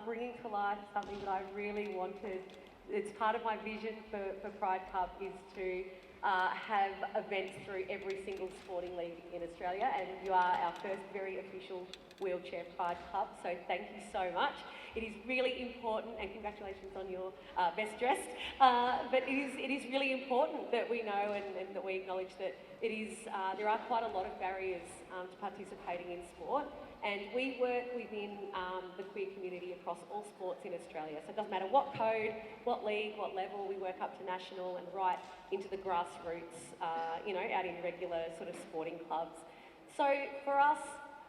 bringing to life something that I really wanted. It's part of my vision for Pride Cup is to have events through every single sporting league in Australia, and you are our first very official wheelchair Pride Club, so thank you so much. It is really important, and congratulations on your best dressed, but it is really important that we know and that we acknowledge that it is, there are quite a lot of barriers to participating in sport, and we work within the queer community across all sports in Australia, so it doesn't matter what code, what league, what level, we work up to national and right into the grassroots, you know, out in regular sort of sporting clubs. So for us,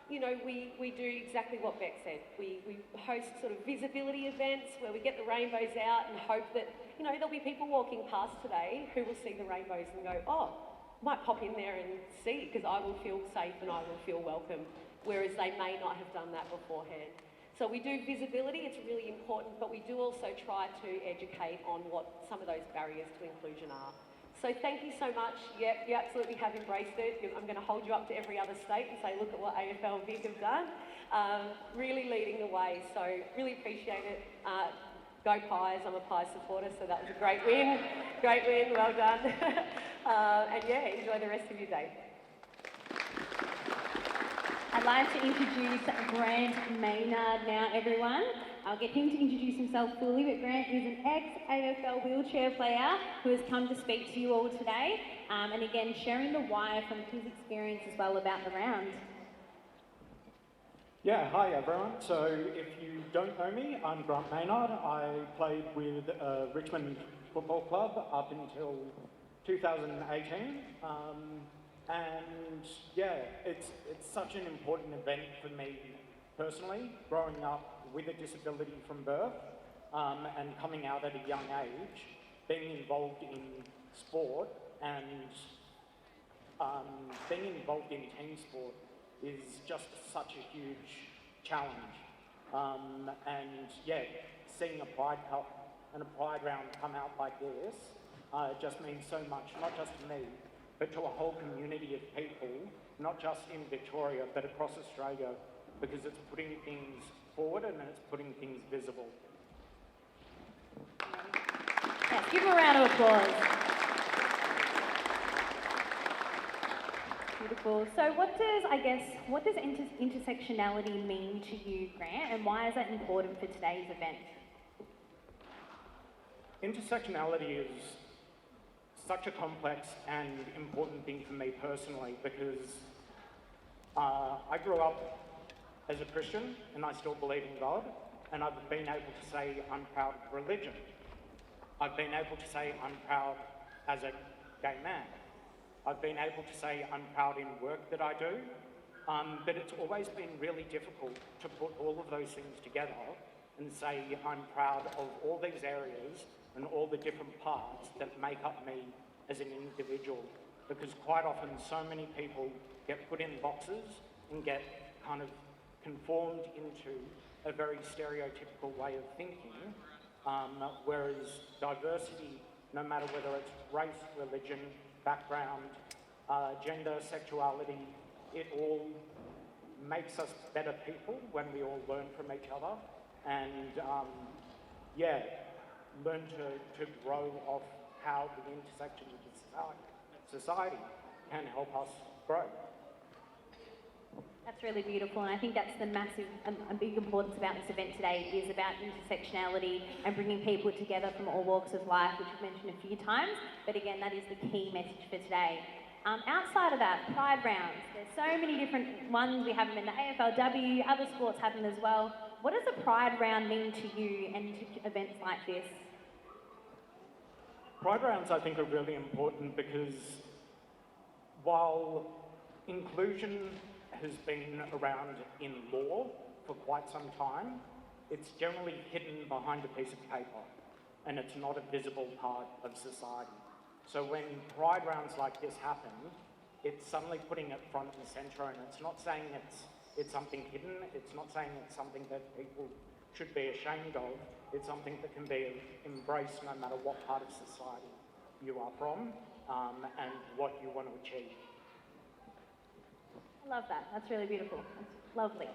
you know, we do exactly what Beck said. We host sort of visibility events where we get the rainbows out and hope that, you know, there'll be people walking past today who will see the rainbows and go, oh, might pop in there and see, because I will feel safe and I will feel welcome, whereas they may not have done that beforehand. So we do visibility, it's really important, but we do also try to educate on what some of those barriers to inclusion are. So thank you so much. Yep, you absolutely have embraced it. I'm going to hold you up to every other state and say, look at what AFL Vic have done. Really leading the way, so really appreciate it. Go Pies, I'm a Pies supporter, so that was a great win. Great win, well done. And yeah, enjoy the rest of your day. I'd like to introduce Grant Maynard now, everyone. I'll get him to introduce himself fully, but Grant is an ex-AFL wheelchair player who has come to speak to you all today, and again, sharing the why from his experience as well about the round. Yeah, hi everyone. So if you don't know me, I'm Grant Maynard. I played with Richmond Football Club up until 2018. And yeah, it's such an important event for me personally, growing up with a disability from birth and coming out at a young age, being involved in sport and being involved in team sport is just such a huge challenge. And yeah, seeing a Pride Cup and a Pride Round come out like this just means so much, not just to me, but to a whole community of people, not just in Victoria, but across Australia, because it's putting things forward and it's putting things visible. Yes, give him a round of applause. Beautiful. So what does intersectionality mean to you, Grant, and why is that important for today's event? Intersectionality is such a complex and important thing for me personally, because I grew up as a Christian and I still believe in God, and I've been able to say I'm proud of religion. I've been able to say I'm proud as a gay man. I've been able to say I'm proud in work that I do, but it's always been really difficult to put all of those things together and say I'm proud of all these areas and all the different parts that make up me as an individual, because quite often so many people get put in boxes and get kind of conformed into a very stereotypical way of thinking, whereas diversity, no matter whether it's race, religion, background, gender, sexuality, it all makes us better people when we all learn from each other and yeah, learn to grow off how the intersections of society can help us grow. That's really beautiful, and I think that's the massive and big importance about this event today is about intersectionality and bringing people together from all walks of life, which we've mentioned a few times, but again, that is the key message for today. Outside of that, Pride Rounds, there's so many different ones. We have them in the AFLW, other sports have them as well. What does a Pride Round mean to you and to events like this? Pride Rounds, I think, are really important because while inclusion has been around in law for quite some time, it's generally hidden behind a piece of paper and it's not a visible part of society. So when Pride Rounds like this happen, it's suddenly putting it front and centre, and it's not saying it's something hidden, it's not saying it's something that people should be ashamed of, it's something that can be embraced no matter what part of society you are from. and what you want to achieve. I love that. That's really beautiful. That's lovely.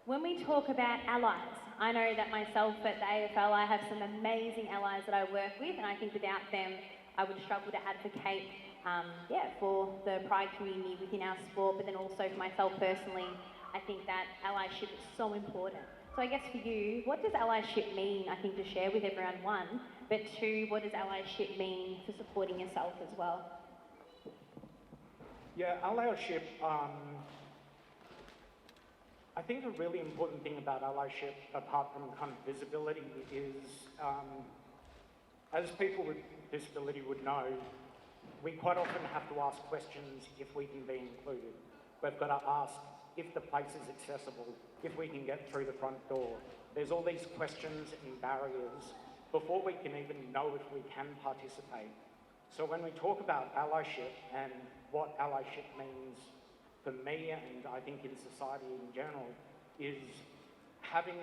When we talk about allies, I know that myself at the AFL, I have some amazing allies that I work with, and I think without them, I would struggle to advocate, for the pride community within our sport, but then also for myself personally, I think that allyship is so important. So I guess for you, what does allyship mean, I think, to share with everyone, one, but two, what does allyship mean for supporting yourself as well? Yeah, allyship, I think a really important thing about allyship, apart from kind of visibility, is as people with disability would know, we quite often have to ask questions if we can be included. We've got to ask if the place is accessible, if we can get through the front door. There's all these questions and barriers before we can even know if we can participate. So when we talk about allyship and what allyship means for me, and I think in society in general, is having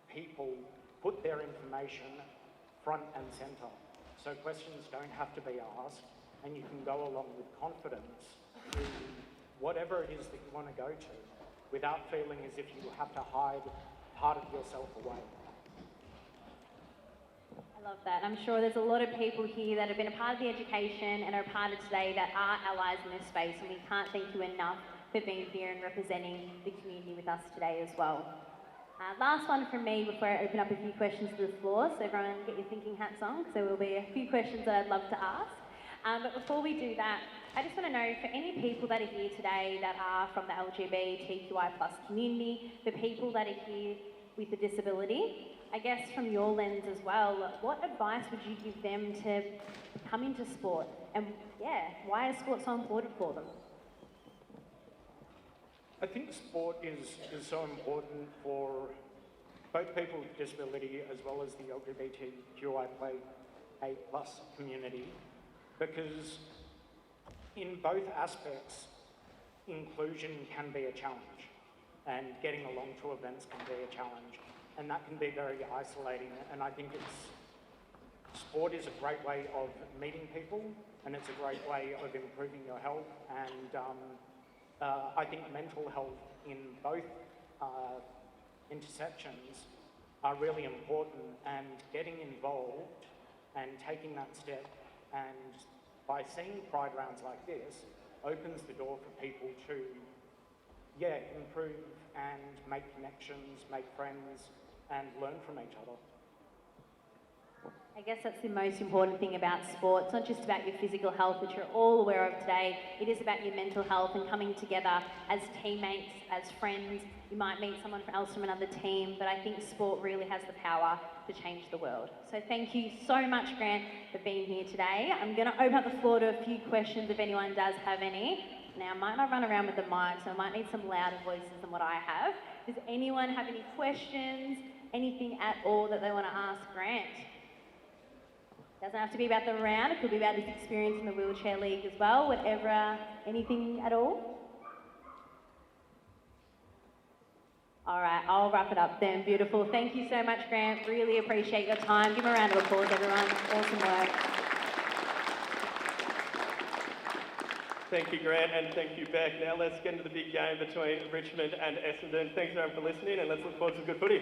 people put their information front and centre. So questions don't have to be asked, and you can go along with confidence to whatever it is that you want to go to, without feeling as if you have to hide part of yourself away. I love that. I'm sure there's a lot of people here that have been a part of the education and are a part of today that are allies in this space, and we can't thank you enough for being here and representing the community with us today as well. Last one from me before I open up a few questions to the floor, so everyone get your thinking hats on, because there will be a few questions that I'd love to ask. But before we do that, I just want to know, for any people that are here today that are from the LGBTQI+ community, for people that are here with a disability, I guess from your lens as well, what advice would you give them to come into sport? And why is sport so important for them? I think sport is so important for both people with disability as well as the LGBTQIA+ community, because in both aspects, inclusion can be a challenge, and getting along to events can be a challenge, and that can be very isolating. And I think sport is a great way of meeting people, and it's a great way of improving your health, and I think mental health in both intersections are really important, and getting involved and taking that step, and by seeing Pride Rounds like this, opens the door for people to, improve and make connections, make friends, and learn from each other. I guess that's the most important thing about sport. It's not just about your physical health, which you're all aware of today. It is about your mental health and coming together as teammates, as friends. You might meet someone else from another team, but I think sport really has the power to change the world. So thank you so much, Grant, for being here today. I'm going to open up the floor to a few questions if anyone does have any. Now, I might not run around with the mic, so I might need some louder voices than what I have. Does anyone have any questions, anything at all that they want to ask Grant? Doesn't have to be about the round, it could be about his experience in the Wheelchair League as well, whatever, anything at all? All right, I'll wrap it up then. Beautiful. Thank you so much, Grant. Really appreciate your time. Give him a round of applause, everyone. Awesome work. Thank you, Grant, and thank you, Beck. Now let's get into the big game between Richmond and Essendon. Thanks, everyone, for listening, and let's look forward to some good footy.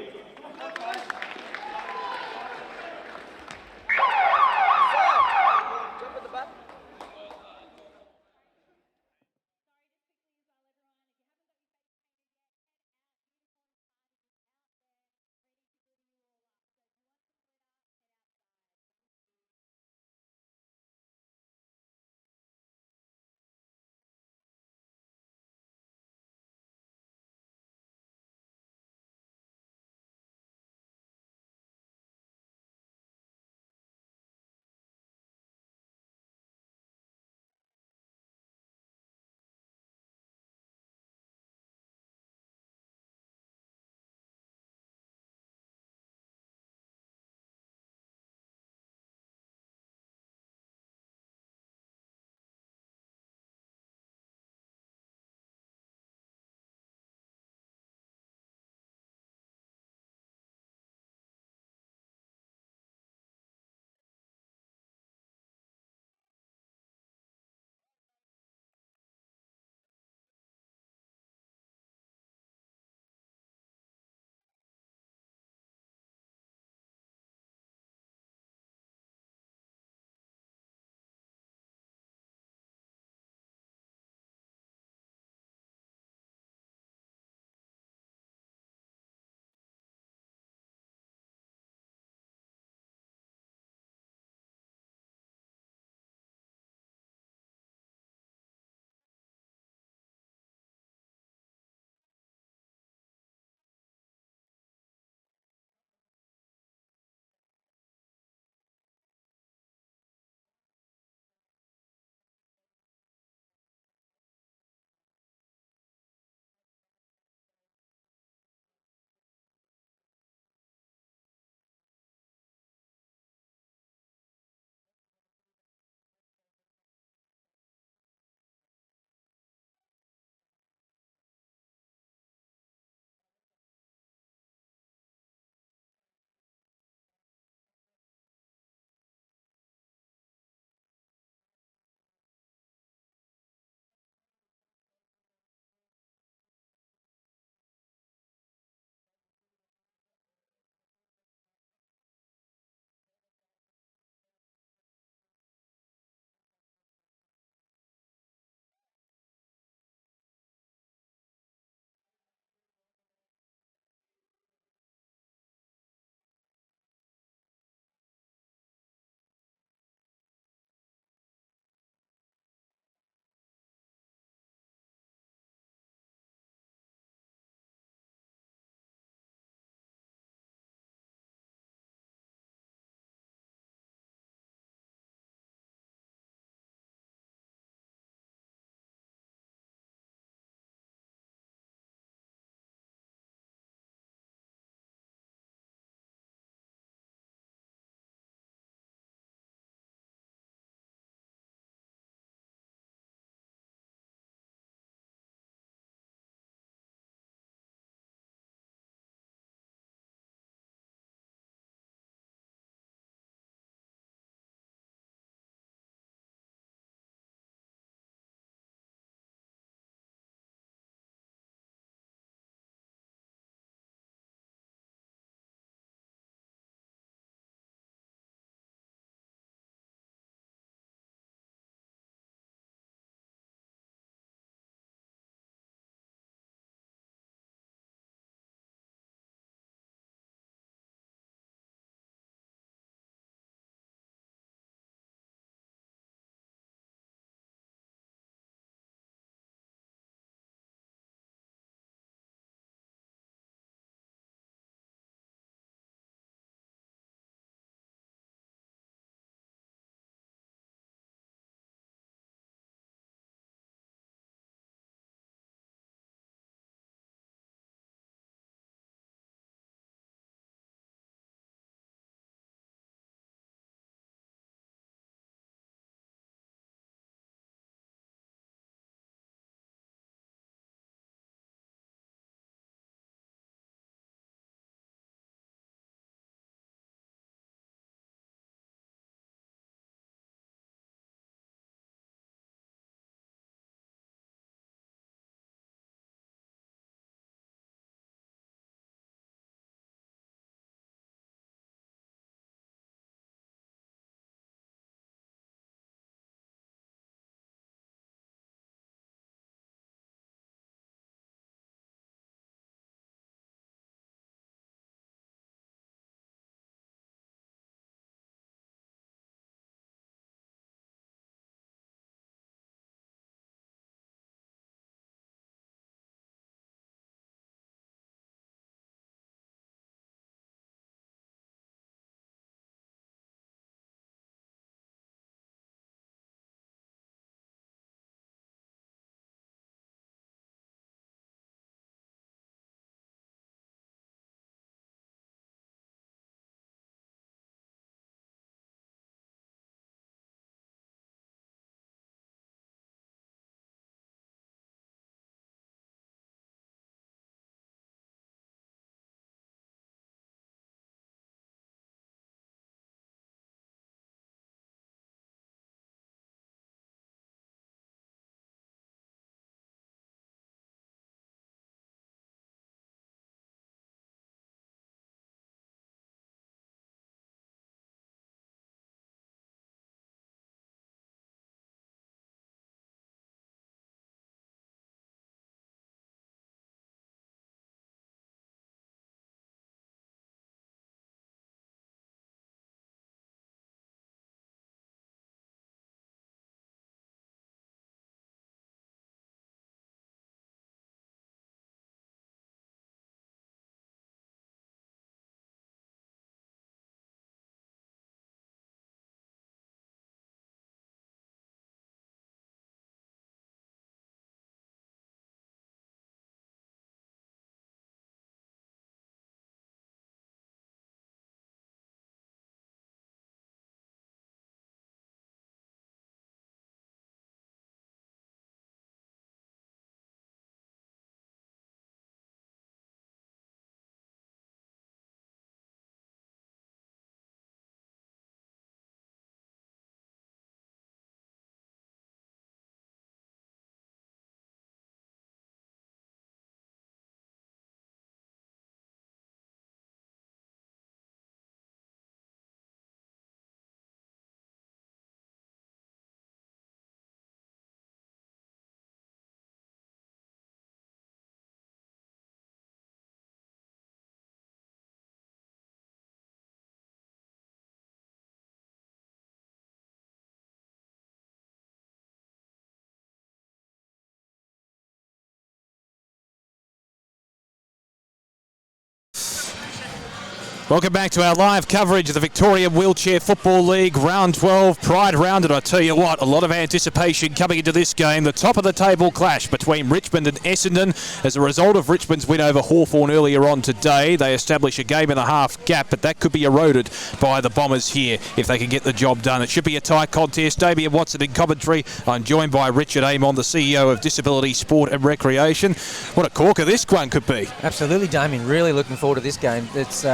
Welcome back to our live coverage of the Victorian Wheelchair Football League Round 12 Pride Round. And I tell you what, a lot of anticipation coming into this game. The top of the table clash between Richmond and Essendon. As a result of Richmond's win over Hawthorn earlier on today, they establish a game and a half gap, but that could be eroded by the Bombers here if they can get the job done. It should be a tight contest. Damien Watson in commentary. I'm joined by Richard Amon, the CEO of Disability Sport and Recreation. What a corker this one could be. Absolutely, Damien. Really looking forward to this game. It's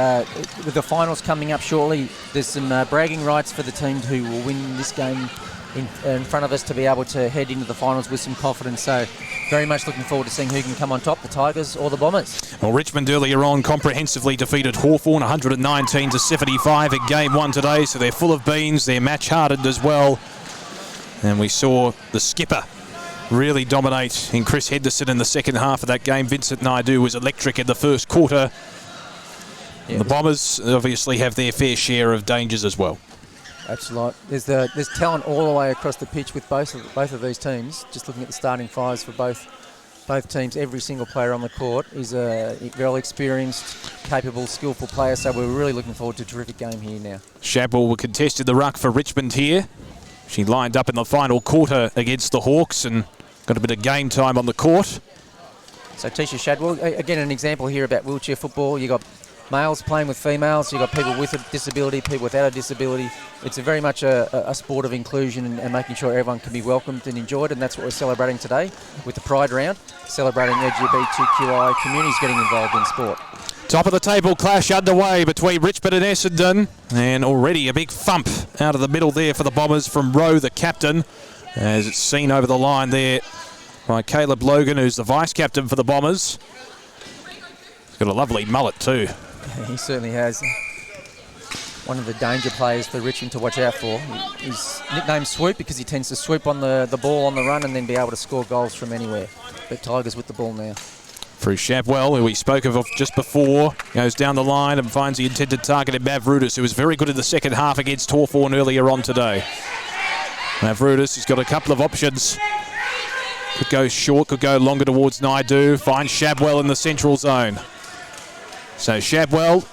with the finals coming up shortly, there's some bragging rights for the teams who will win this game in front of us to be able to head into the finals with some confidence. So very much looking forward to seeing who can come on top, the Tigers or the Bombers. Well, Richmond earlier on comprehensively defeated Hawthorn 119-75 in game one today, so they're full of beans, they're match hardened as well. And we saw the skipper really dominate in Chris Henderson in the second half of that game. Vincent Naidu was electric in the first quarter. Yeah, the Bombers obviously have their fair share of dangers as well. Absolutely. There's talent all the way across the pitch with both of these teams. Just looking at the starting fives for both teams, every single player on the court is a very experienced, capable, skillful player. So we're really looking forward to a terrific game here now. Shadwell will contest in the ruck for Richmond here. She lined up in the final quarter against the Hawks and got a bit of game time on the court. So Tisha Shadwell, again an example here about wheelchair football. You got males playing with females, you've got people with a disability, people without a disability. It's very much a sport of inclusion and making sure everyone can be welcomed and enjoyed, and that's what we're celebrating today with the Pride Round, celebrating LGBTQI communities getting involved in sport. Top of the table clash underway between Richmond and Essendon, and already a big thump out of the middle there for the Bombers from Rowe, the captain, as it's seen over the line there by Caleb Logan, who's the vice-captain for the Bombers. He's got a lovely mullet too. He certainly has. One of the danger players for Richmond to watch out for. He's nicknamed Swoop because he tends to swoop on the ball on the run and then be able to score goals from anywhere. But Tigers with the ball now. Through Shapwell, who we spoke of just before, goes down the line and finds the intended target in Mavroudis, who was very good in the second half against Hawthorn earlier on today. Mavroudis has got a couple of options. Could go short, could go longer towards Naidu. Finds Shapwell in the central zone. So Shapwell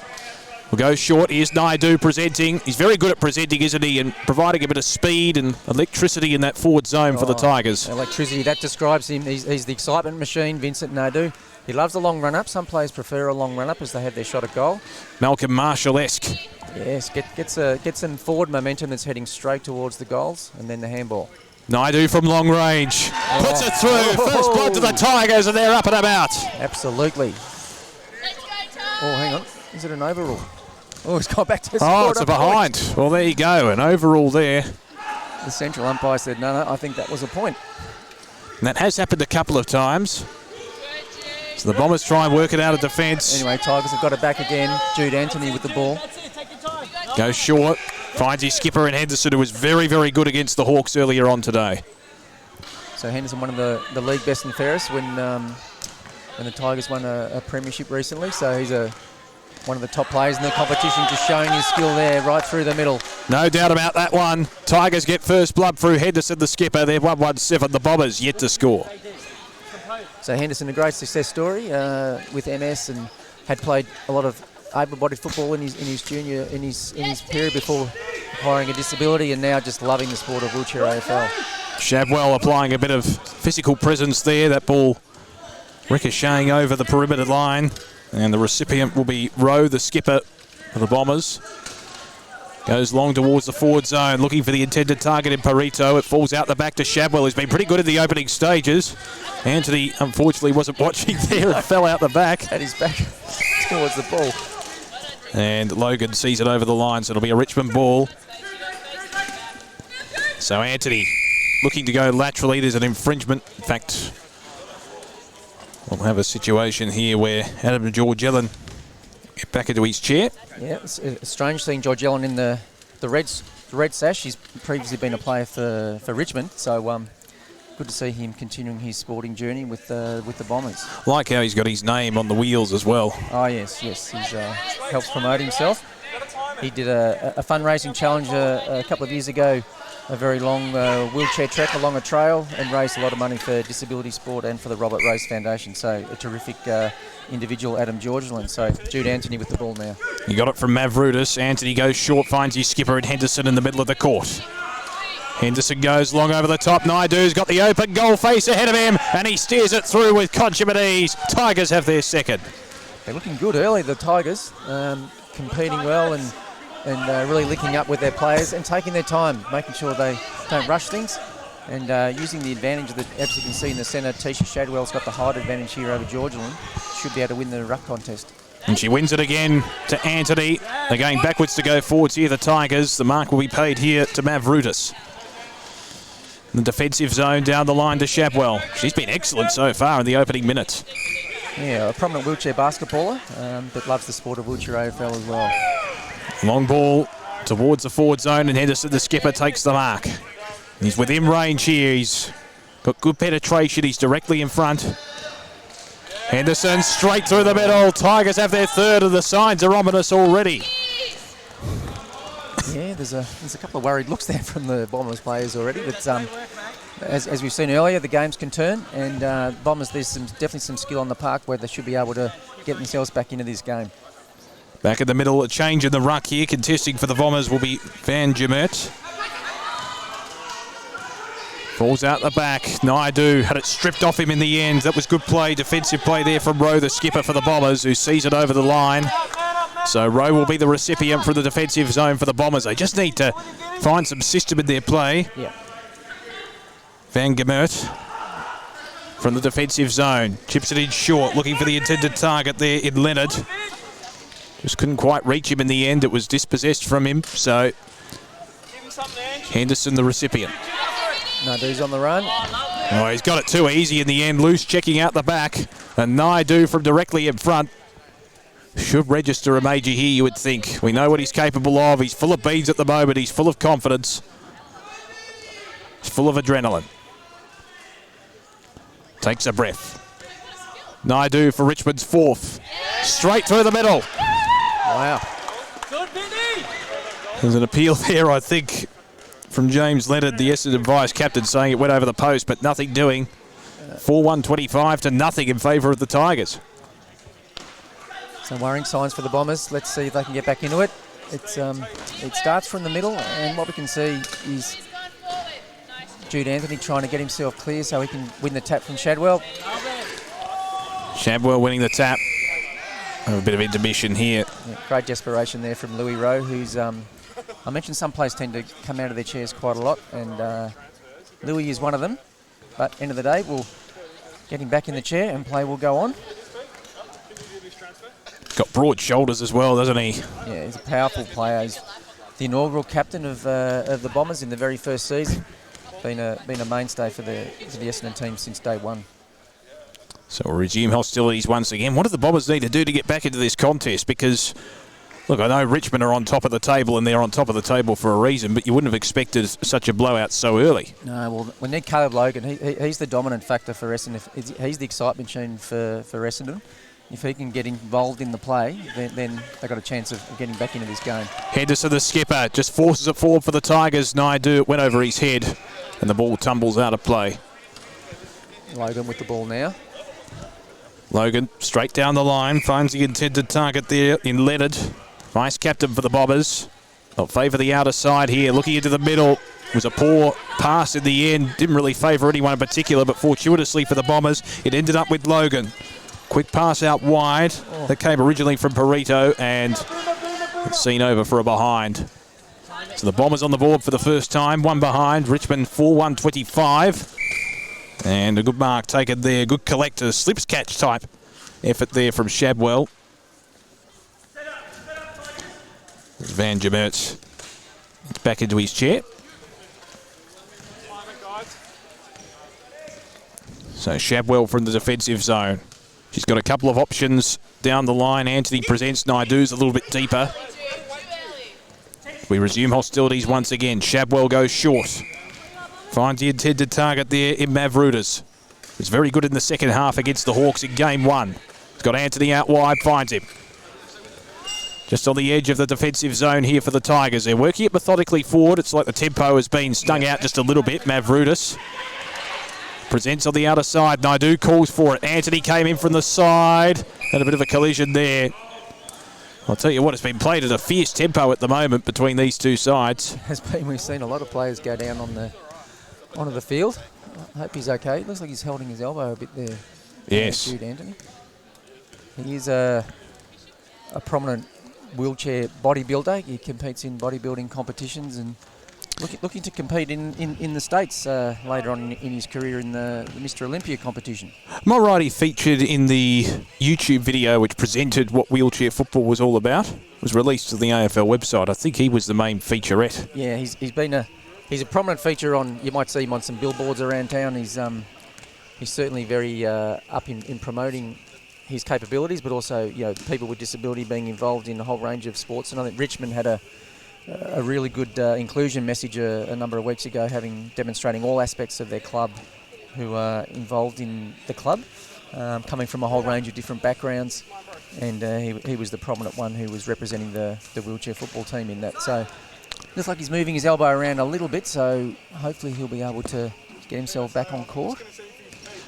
will go short. Here's Naidu presenting. He's very good at presenting, isn't he? And providing a bit of speed and electricity in that forward zone for the Tigers. Electricity, that describes him. He's the excitement machine, Vincent Naidu. He loves a long run-up. Some players prefer a long run-up as they have their shot at goal. Malcolm Marshall-esque. Yes, gets some forward momentum that's heading straight towards the goals, and then the handball. Naidu from long range. Puts it through. First blood to the Tigers, and they're up and about. Absolutely. Oh, hang on. Is it an overrule? Oh, it's gone back to score. Oh, it's a behind. Point. Well, there you go. An overrule there. The central umpire said, no, I think that was a point. And that has happened a couple of times. So the Bombers try and work it out of defence. Anyway, Tigers have got it back again. Jude Anthony with the ball. Goes short. Finds his skipper in Henderson, who was very, very good against the Hawks earlier on today. So Henderson, one of the league best and fairest when the Tigers won a premiership recently. So he's one of the top players in the competition, just showing his skill there right through the middle. No doubt about that one. Tigers get first blood through Henderson, the skipper. They're 1-1-7. The Bombers yet to score. So Henderson, a great success story with MS, and had played a lot of able-bodied football in his period before acquiring a disability, and now just loving the sport of wheelchair AFL. Shapwell applying a bit of physical presence there. That ball ricocheting over the perimeter line, and the recipient will be Rowe, the skipper for the Bombers. Goes long towards the forward zone, looking for the intended target in Perito. It falls out the back to Shapwell, who's been pretty good in the opening stages. Anthony, unfortunately, wasn't watching there and fell out the back. At his back towards the ball. And Logan sees it over the line, so it'll be a Richmond ball. So Anthony looking to go laterally. There's an infringement. In fact, we'll have a situation here where Adam George Ellen get back into his chair. Yeah, it's strange seeing George Ellen in the red sash. He's previously been a player for Richmond, so good to see him continuing his sporting journey with the Bombers. Like how he's got his name on the wheels as well. Oh yes, he helps promote himself. He did a fundraising challenge a couple of years ago, a very long wheelchair trek along a trail, and raised a lot of money for disability sport and for the Robert Rose Foundation. So a terrific individual, Adam Georgeland. So Jude Anthony with the ball now. He got it from Mavroudis. Anthony goes short, finds his skipper and Henderson in the middle of the court. Henderson goes long over the top. Naidu's got the open goal face ahead of him, and he steers it through with consummate ease. Tigers have their second. They're looking good early, the Tigers, competing well and really linking up with their players and taking their time, making sure they don't rush things, and using the advantage that, as you can see in the centre, Tisha Shadwell's got the height advantage here over Georgeland. Should be able to win the ruck contest. And she wins it again to Anthony. They're going backwards to go forwards here, the Tigers. The mark will be paid here to Mavroudis. The defensive zone down the line to Shadwell. She's been excellent so far in the opening minutes. Yeah, a prominent wheelchair basketballer, but loves the sport of wheelchair AFL as well. Long ball towards the forward zone, and Henderson, the skipper, takes the mark. He's within range here. He's got good penetration. He's directly in front. Henderson straight through the middle. Tigers have their third, and the signs are ominous already. Yeah, there's a couple of worried looks there from the Bombers players already. But as we've seen earlier, the games can turn, and Bombers, there's definitely some skill on the park where they should be able to get themselves back into this game. Back in the middle, a change in the ruck here. Contesting for the Bombers will be Van Gemert. Falls out the back. Naidu had it stripped off him in the end. That was good play, defensive play there from Rowe, the skipper for the Bombers, who sees it over the line. So Rowe will be the recipient for the defensive zone for the Bombers. They just need to find some system in their play. Yeah. Van Gemert from the defensive zone. Chips it in short, looking for the intended target there in Leonard. Just couldn't quite reach him in the end. It was dispossessed from him. So Henderson, the recipient. Naidu's on the run. Oh, he's got it too easy in the end. Loose checking out the back. And Naidu from directly in front should register a major here, you would think. We know what he's capable of. He's full of beans at the moment. He's full of confidence. He's full of adrenaline. Takes a breath. Naidu for Richmond's fourth. Straight through the middle. Wow. There's an appeal there, I think, from James Leonard, the Essendon vice captain, saying it went over the post, but nothing doing. 4-1-25 to nothing in favour of the Tigers. Some worrying signs for the Bombers. Let's see if they can get back into it. It starts from the middle, and what we can see is Jude Anthony trying to get himself clear so he can win the tap from Shadwell. Shadwell winning the tap. A bit of intermission here. Yeah, great desperation there from Louis Rowe, who's, I mentioned some players tend to come out of their chairs quite a lot, and Louis is one of them. But end of the day, we'll get him back in the chair and play will go on. Got broad shoulders as well, doesn't he? Yeah, he's a powerful player. He's the inaugural captain of the Bombers in the very first season. Been a mainstay for the Essendon team since day one. So we'll resume hostilities once again. What do the Bombers need to do to get back into this contest? Because, look, I know Richmond are on top of the table, and they're on top of the table for a reason, but you wouldn't have expected such a blowout so early. No, well, we need Caleb Logan. He's the dominant factor for Essendon. He's the excitement machine for Essendon. If he can get involved in the play, then they've got a chance of getting back into this game. Henderson, the skipper, just forces it forward for the Tigers. Naidu, it went over his head, and the ball tumbles out of play. Logan with the ball now. Logan straight down the line, finds the intended target there in Leonard. Vice captain for the Bombers. They'll favour the outer side here, looking into the middle. It was a poor pass in the end. Didn't really favour anyone in particular, but fortuitously for the Bombers, it ended up with Logan. Quick pass out wide. That came originally from Perito, and it's seen over for a behind. So the Bombers on the board for the first time. One behind. Richmond 4-1-25. And a good mark taken there. Good collector, slips catch type effort there from Shadwell. Van Gemert back into his chair. So Shadwell from the defensive zone. She's got a couple of options down the line. Anthony presents. Naidu's a little bit deeper. We resume hostilities once again. Shadwell goes short. Finds the intended target there in Mavroudis. He's very good in the second half against the Hawks in game one. He's got Anthony out wide, finds him. Just on the edge of the defensive zone here for the Tigers. They're working it methodically forward. It's like the tempo has been stung out just a little bit. Mavroudis presents on the outer side. Naidu calls for it. Anthony came in from the side. Had a bit of a collision there. I'll tell you what, it's been played at a fierce tempo at the moment between these two sides. We've seen a lot of players go down onto the field. I hope he's okay. It looks like he's holding his elbow a bit there. Yes. Jude Anthony. He is a prominent wheelchair bodybuilder. He competes in bodybuilding competitions and looking to compete in the States later on in his career in the Mr. Olympia competition. Am I right, he featured in the YouTube video which presented what wheelchair football was all about? It was released to the AFL website. I think he was the main featurette. Yeah, he's a prominent feature on. You might see him on some billboards around town. He's certainly very up in promoting his capabilities, but also people with disability being involved in a whole range of sports. And I think Richmond had a really good inclusion message a number of weeks ago, demonstrating all aspects of their club who are involved in the club, coming from a whole range of different backgrounds, and he was the prominent one who was representing the wheelchair football team in that. So looks like he's moving his elbow around a little bit, so hopefully he'll be able to get himself back on court.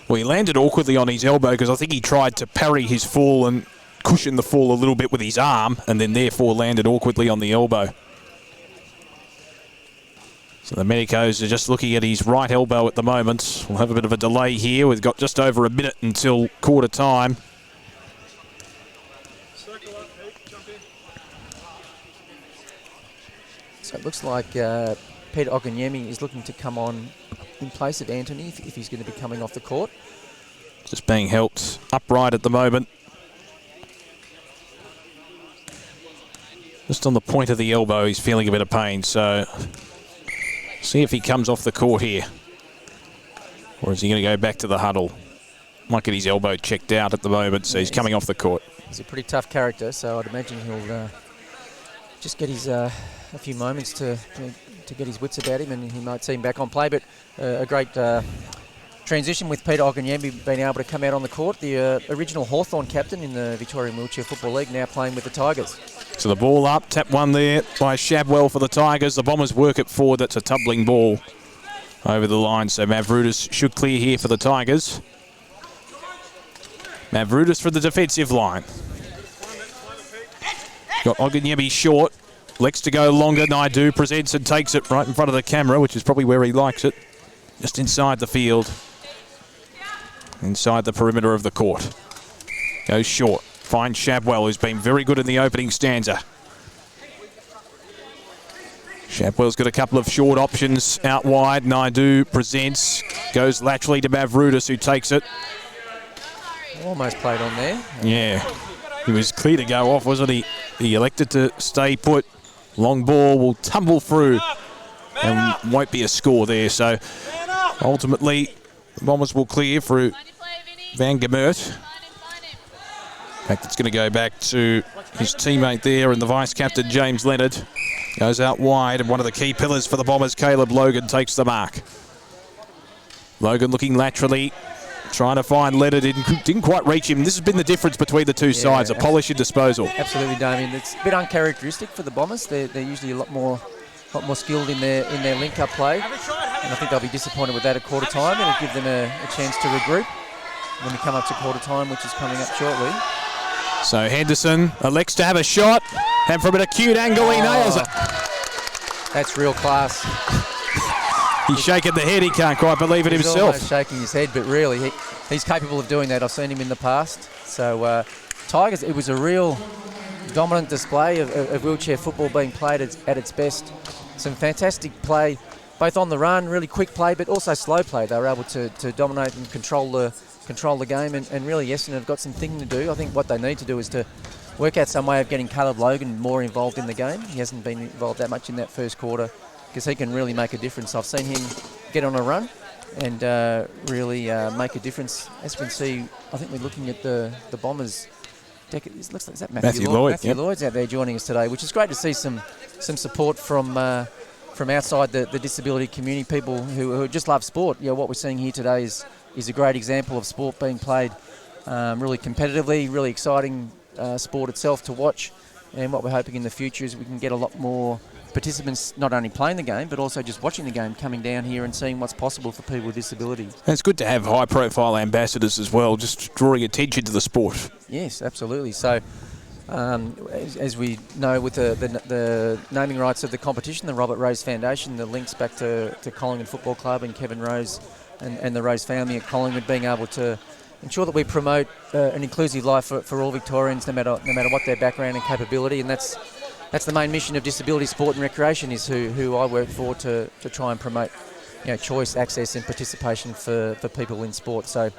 Well, he landed awkwardly on his elbow because I think he tried to parry his fall and cushion the fall a little bit with his arm, and then therefore landed awkwardly on the elbow. So the Medicos are just looking at his right elbow at the moment. We'll have a bit of a delay here. We've got just over a minute until quarter time. So it looks like Peter Oganyemi is looking to come on in place of Anthony if he's going to be coming off the court. Just being helped upright at the moment. Just on the point of the elbow, he's feeling a bit of pain, so see if he comes off the court here. Or is he going to go back to the huddle? Might get his elbow checked out at the moment, so he's coming off the court. He's a pretty tough character, so I'd imagine he'll just get his a few moments to get his wits about him, and he might see him back on play. But a great transition with Peter Oganyemi being able to come out on the court, the original Hawthorn captain in the Victorian Wheelchair Football League, now playing with the Tigers. So the ball up, tap one there by Shabwell for the Tigers. The Bombers work it forward. That's a tumbling ball over the line. So Mavroudis should clear here for the Tigers. Mavroudis for the defensive line. Got Oganyemi short. Lex to go longer. Naidu presents and takes it right in front of the camera, which is probably where he likes it. Just inside the field. Inside the perimeter of the court. Goes short. Finds Shabwell, who's been very good in the opening stanza. Shabwell's got a couple of short options out wide. Naidu presents. Goes laterally to Mavroudis, who takes it. Almost played on there. Yeah. He was clear to go off, wasn't he? He elected to stay put. Long ball will tumble through and won't be a score there. So ultimately, the Bombers will clear through Van Gemert. In fact, it's going to go back to his teammate there and the vice-captain, James Leonard. Goes out wide, and one of the key pillars for the Bombers, Caleb Logan, takes the mark. Logan looking laterally, trying to find Leonard. Didn't quite reach him. This has been the difference between the two sides, a polish and disposal. Absolutely, Damien. It's a bit uncharacteristic for the Bombers. They're usually a lot more skilled in their link-up play. And I think they'll be disappointed with that at quarter time. It'll give them a chance to regroup when we come up to quarter time, which is coming up shortly. So Henderson elects to have a shot, and from an acute angle, he nails it. That's real class. He's shaking the head. He can't quite believe it himself. He's almost shaking his head, but really, he's capable of doing that. I've seen him in the past. So Tigers, it was a real dominant display of wheelchair football being played at its best. Some fantastic play, both on the run, really quick play, but also slow play. They were able to dominate and control the game, and really Essendon have got some thinking to do. I think what they need to do is to work out some way of getting Caleb Logan more involved in the game. He hasn't been involved that much in that first quarter, because he can really make a difference. I've seen him get on a run and really make a difference. As we can see, I think we're looking at the Bombers. It looks like, is that Matthew Lloyd? Matthew Lloyd's out there joining us today, which is great to see some support from outside the disability community, people who just love sport. What we're seeing here today is a great example of sport being played really competitively, really exciting sport itself to watch. And what we're hoping in the future is we can get a lot more participants not only playing the game but also just watching the game, coming down here and seeing what's possible for people with disabilities. And it's good to have high-profile ambassadors as well, just drawing attention to the sport. Yes, absolutely. So, as we know, with the naming rights of the competition, the Robert Rose Foundation, the links back to Collingwood Football Club and Kevin Rose and the Rose family at Collingwood, being able to ensure that we promote an inclusive life for all Victorians, no matter what their background and capability, and that's the main mission of Disability Sport and Recreation, is who I work for to try and promote, choice, access and participation for people in sport. So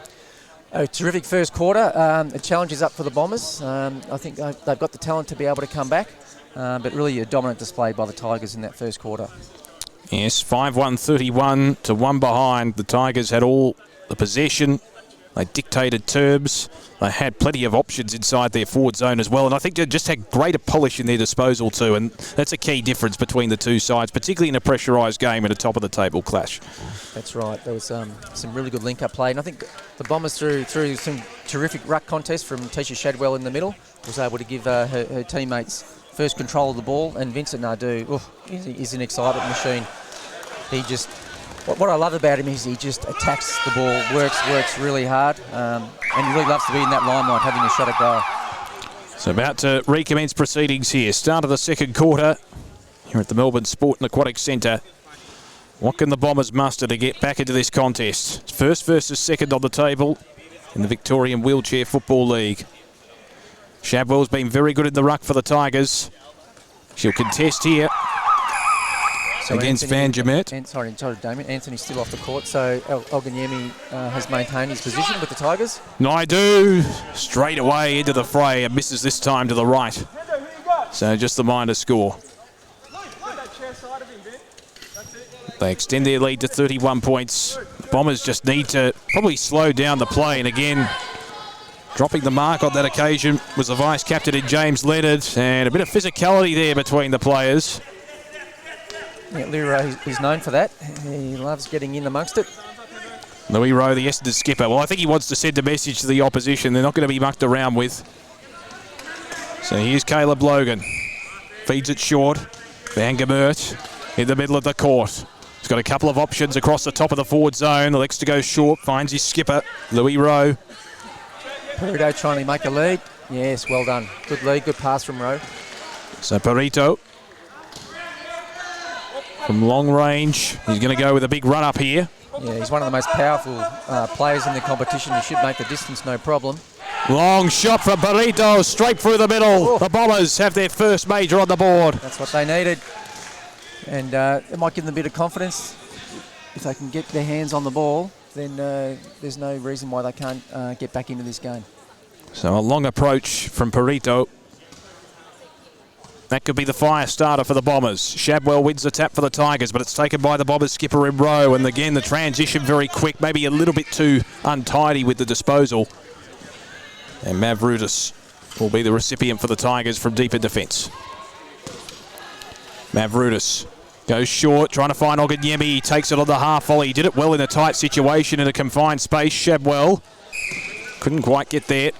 a terrific first quarter. The challenge is up for the Bombers. I think they've got the talent to be able to come back, but really a dominant display by the Tigers in that first quarter. Yes, 5-1-31 to 1 behind. The Tigers had all the possession. They dictated terms. They had plenty of options inside their forward zone as well. And I think they just had greater polish in their disposal too. And that's a key difference between the two sides, particularly in a pressurised game in a top-of-the-table clash. That's right. There was some really good link-up play. And I think the Bombers, through some terrific ruck contests from Tisha Shadwell in the middle, was able to give her teammates first control of the ball. And Vincent Nadu, he's an excitement machine. He just... What I love about him is he just attacks the ball, works really hard, and he really loves to be in that limelight, having a shot at goal. So about to recommence proceedings here. Start of the second quarter here at the Melbourne Sport and Aquatic Centre. What can the Bombers muster to get back into this contest? It's first versus second on the table in the Victorian Wheelchair Football League. Shadwell's been very good in the ruck for the Tigers. She'll contest here. So against Van Jamet. Sorry, Damien. Anthony's still off the court, so Oganyemi has maintained his position with the Tigers. Naidu straight away into the fray and misses this time to the right. So just the minor score. They extend their lead to 31 points. The Bombers just need to probably slow down the play, and again, dropping the mark on that occasion was the vice-captain in James Leonard, and a bit of physicality there between the players. Yeah, Louis Rowe is known for that. He loves getting in amongst it. Louis Rowe, the Essendon skipper. Well, I think he wants to send a message to the opposition. They're not going to be mucked around with. So here's Caleb Logan. Feeds it short. Van Gemert in the middle of the court. He's got a couple of options across the top of the forward zone. Elects to go short. Finds his skipper, Louis Rowe. Perito trying to make a lead. Yes, well done. Good lead, good pass from Rowe. So Perito from long range. He's going to go with a big run up here. Yeah, he's one of the most powerful players in the competition. He should make the distance no problem. Long shot from Perito, straight through the middle. Oh. The Bombers have their first major on the board. That's what they needed. And it might give them a bit of confidence. If they can get their hands on the ball, then there's no reason why they can't get back into this game. So a long approach from Perito. That could be the fire starter for the Bombers. Shadwell wins the tap for the Tigers, but it's taken by the Bombers skipper in Rowe. And again, the transition very quick, maybe a little bit too untidy with the disposal. And Mavroudis will be the recipient for the Tigers from deep in defence. Mavroudis goes short, trying to find Oganyemi. He takes it on the half volley. He did it well in a tight situation in a confined space. Shadwell couldn't quite get there.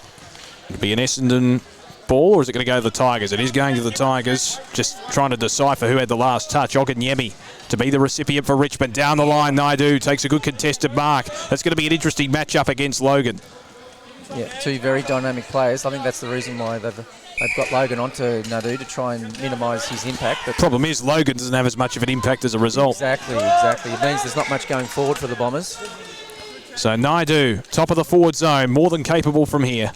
It'll be an Essendon ball, or is it going to go to the Tigers? It is going to the Tigers. Just trying to decipher who had the last touch. Oganyemi to be the recipient for Richmond. Down the line, Naidu takes a good contested mark. That's going to be an interesting matchup against Logan. Yeah, two very dynamic players. I think that's the reason why they've got Logan onto Naidu to try and minimise his impact. But problem is Logan doesn't have as much of an impact as a result. Exactly. It means there's not much going forward for the Bombers. So Naidu, top of the forward zone, more than capable from here.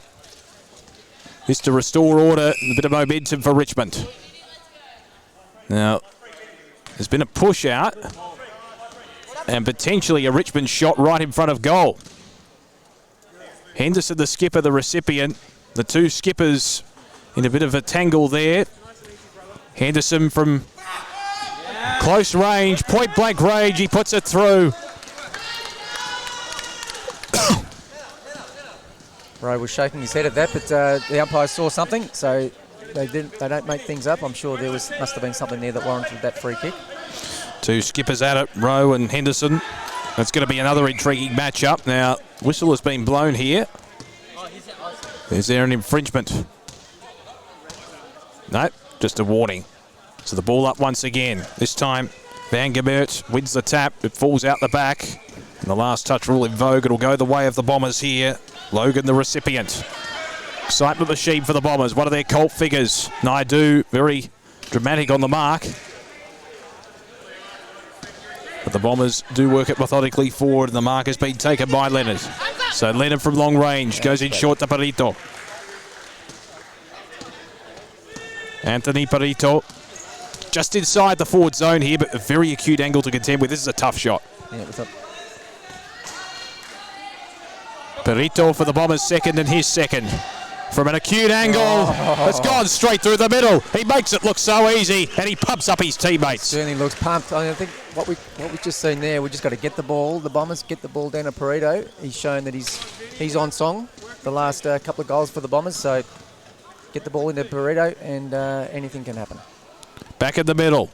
This to restore order and a bit of momentum for Richmond. Now, there's been a push out and potentially a Richmond shot right in front of goal. Henderson, the skipper, the recipient. The two skippers in a bit of a tangle there. Henderson from close range, point blank range, he puts it through. Rowe was shaking his head at that, but the umpires saw something, so they don't make things up. I'm sure there must have been something there that warranted that free kick. Two skippers at it, Rowe and Henderson. That's going to be another intriguing matchup. Now, whistle has been blown here. Is there an infringement? No, just a warning. So the ball up once again. This time, Van Gebert wins the tap. It falls out the back. And the last touch rule in vogue. It'll go the way of the Bombers here. Logan, the recipient. Excitement machine for the Bombers. One of their cult figures. Naidu, very dramatic on the mark. But the Bombers do work it methodically forward, and the mark has been taken by Leonard. So Leonard from long range goes in short to Perito. Anthony Perito just inside the forward zone here, but a very acute angle to contend with. This is a tough shot. Yeah, Perito for the Bombers' second and his second. From an acute angle, it's gone straight through the middle. He makes it look so easy, and he pumps up his teammates. Certainly looks pumped. I think what we've just seen there, we just got to get the ball. The Bombers get the ball down to Perito. He's shown that he's on song the last couple of goals for the Bombers. So get the ball into Perito, and anything can happen. Back in the middle.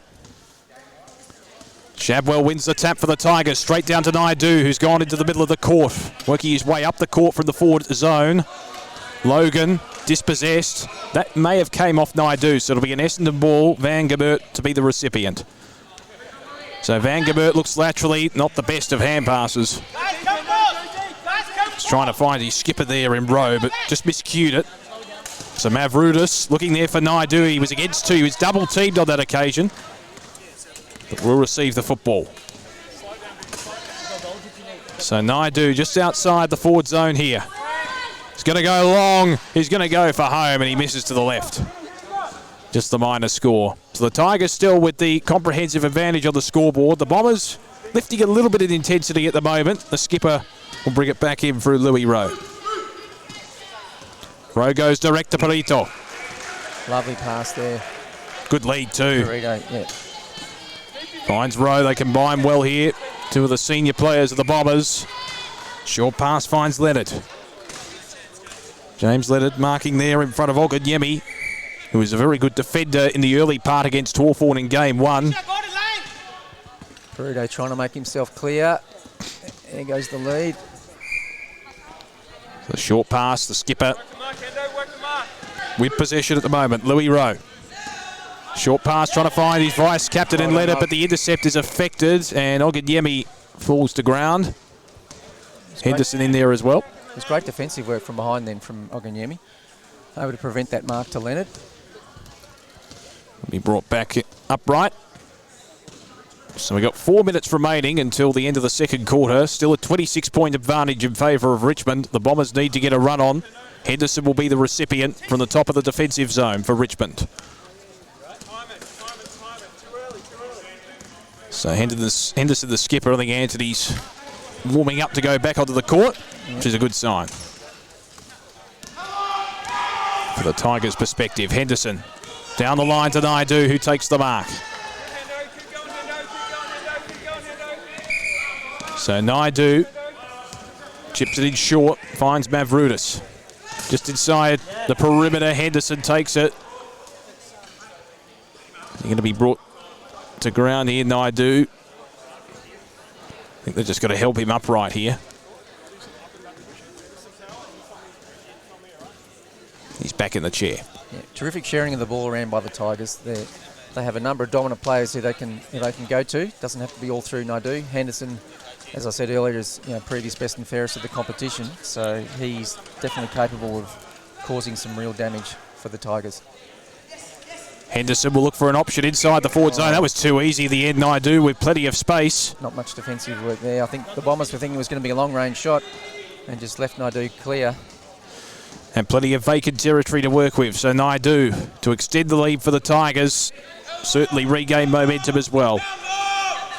Shabwell wins the tap for the Tigers, straight down to Naidu, who's gone into the middle of the court, working his way up the court from the forward zone. Logan dispossessed. That may have came off Naidu, so it'll be an Essendon ball. Van Gebert to be the recipient. So Van Gebert looks laterally not the best of hand passes. He's trying to find his skipper there in row, but just miscued it. So Mavroudis looking there for Naidu. He was against two. He was double teamed on that occasion, but will receive the football. So Naidu just outside the forward zone here. He's going to go long. He's going to go for home, and he misses to the left. Just the minor score. So the Tigers still with the comprehensive advantage on the scoreboard. The Bombers lifting a little bit of intensity at the moment. The skipper will bring it back in through Louis Rowe. Rowe goes direct to Perito. Lovely pass there. Good lead too. Perito, yeah. Finds Rowe. They combine well here. Two of the senior players of the Bombers. Short pass finds Leonard. James Leonard marking there in front of Oganyemi, who is a very good defender in the early part against Hawthorn in game one. Perito trying to make himself clear. There goes the lead. The short pass, the skipper with possession at the moment. Louis Rowe. Short pass trying to find his vice captain in Leonard, but the intercept is affected, and Oganyemi falls to ground. Henderson in there as well. It was great defensive work from behind then from Oganyemi. Able to prevent that mark to Leonard. Be brought back upright. So we've got 4 minutes remaining until the end of the second quarter. Still a 26-point advantage in favour of Richmond. The Bombers need to get a run on. Henderson will be the recipient from the top of the defensive zone for Richmond. So Henderson the skipper. I think Anthony's warming up to go back onto the court, which is a good sign. For the Tigers' perspective, Henderson down the line to Naidu, who takes the mark. So Naidu chips it in short, finds Mavroudis. Just inside the perimeter, Henderson takes it. He's going to be brought to ground here, Naidu. I think they've just got to help him upright here. He's back in the chair. Yeah, terrific sharing of the ball around by the Tigers. They have a number of dominant players who they can go to. Doesn't have to be all through Naidu. Henderson, as I said earlier, is previous best and fairest of the competition, so he's definitely capable of causing some real damage for the Tigers. Henderson will look for an option inside the forward zone. That was too easy. The end, Naidu with plenty of space. Not much defensive work there. I think the Bombers were thinking it was going to be a long-range shot and just left Naidu clear. And plenty of vacant territory to work with. So Naidu to extend the lead for the Tigers. Certainly regain momentum as well.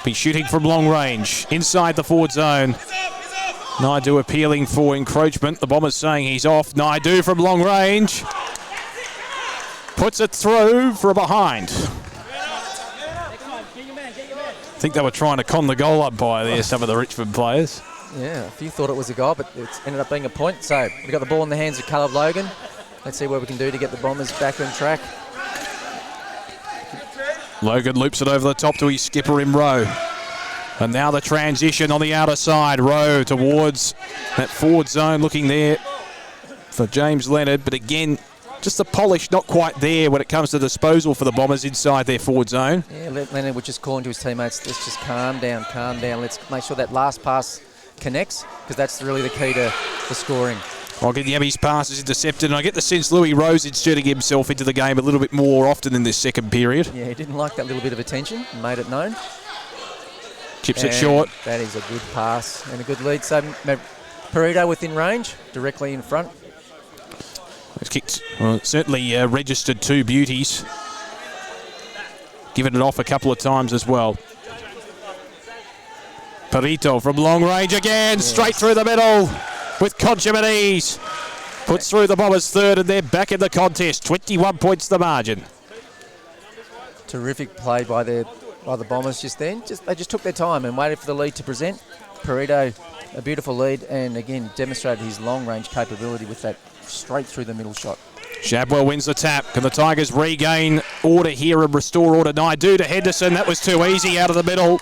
Be shooting from long range inside the forward zone. Naidu appealing for encroachment. The Bombers saying he's off. Naidu from long range. Puts it through for a behind. I think they were trying to con the goal umpire there, some of the Richmond players. Yeah, a few thought it was a goal, but it ended up being a point. So we've got the ball in the hands of Caleb Logan. Let's see what we can do to get the Bombers back on track. Logan loops it over the top to his skipper in Rowe. And now the transition on the outer side. Rowe towards that forward zone, looking there for James Leonard. But again, just the polish not quite there when it comes to disposal for the Bombers inside their forward zone. Yeah, Leonard was just calling to his teammates, let's just calm down. Let's make sure that last pass connects, because that's really the key to the scoring. Yami's pass is intercepted, and I get the sense Louis Rose inserting himself into the game a little bit more often in this second period. Yeah, he didn't like that little bit of attention and made it known. Chips it short. That is a good pass and a good lead. So Perito within range, directly in front. It's kicked, well, certainly registered 2 beauties. Given it off a couple of times as well. Perito from long range again, straight through the middle with consummate ease. Puts through the Bombers third, and they're back in the contest. 21 points the margin. Terrific play by the Bombers just then. They just took their time and waited for the lead to present. Perito, a beautiful lead, and again demonstrated his long range capability with that straight through the middle shot. Shadwell wins the tap. Can the Tigers regain order here and restore order? Naidu to Henderson. That was too easy out of the middle.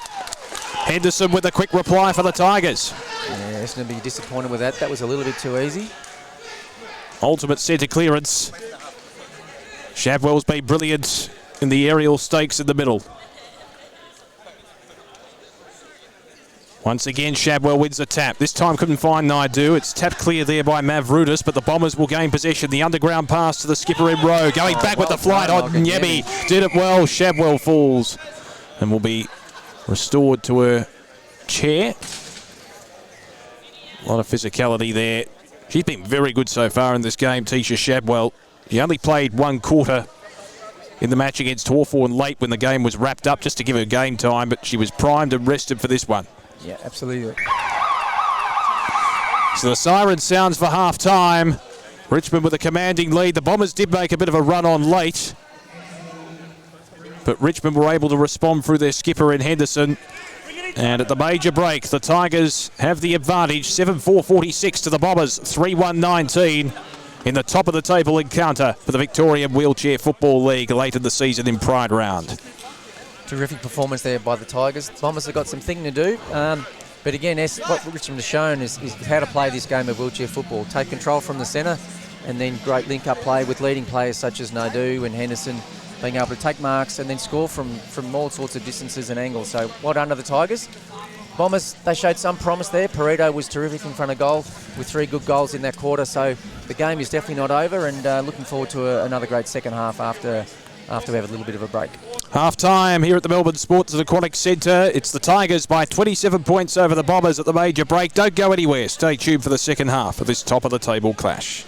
Henderson with a quick reply for the Tigers. Yeah, he's going to be disappointed with that. That was a little bit too easy. Ultimate centre clearance. Shadwell's been brilliant in the aerial stakes in the middle. Once again, Shadwell wins the tap. This time couldn't find Naidu. It's tapped clear there by Mavroudis, but the Bombers will gain possession. The underground pass to the skipper in row. Going back with the flight on Nyemi. Did it well. Shadwell falls and will be restored to her chair. A lot of physicality there. She's been very good so far in this game, Tisha Shadwell. She only played 1 quarter in the match against Hawthorn late when the game was wrapped up, just to give her game time, but she was primed and rested for this one. Yeah, absolutely. So the siren sounds for half-time. Richmond with a commanding lead. The Bombers did make a bit of a run on late, but Richmond were able to respond through their skipper in Henderson. And at the major break, the Tigers have the advantage. 7-4-46 to the Bombers, 3-1-19 in the top of the table encounter for the Victorian Wheelchair Football League late in the season in Pride Round. Terrific performance there by the Tigers. The Bombers have got some thinking to do. But again, what Richmond has shown is how to play this game of wheelchair football. Take control from the centre, and then great link-up play with leading players such as Naidu and Henderson, being able to take marks and then score from all sorts of distances and angles. So well done to the Tigers. Bombers, they showed some promise there. Perito was terrific in front of goal with 3 good goals in that quarter. So the game is definitely not over, and looking forward to another great second half after we have a little bit of a break. Half-time here at the Melbourne Sports and Aquatic Centre. It's the Tigers by 27 points over the Bombers at the major break. Don't go anywhere. Stay tuned for the second half of this top-of-the-table clash.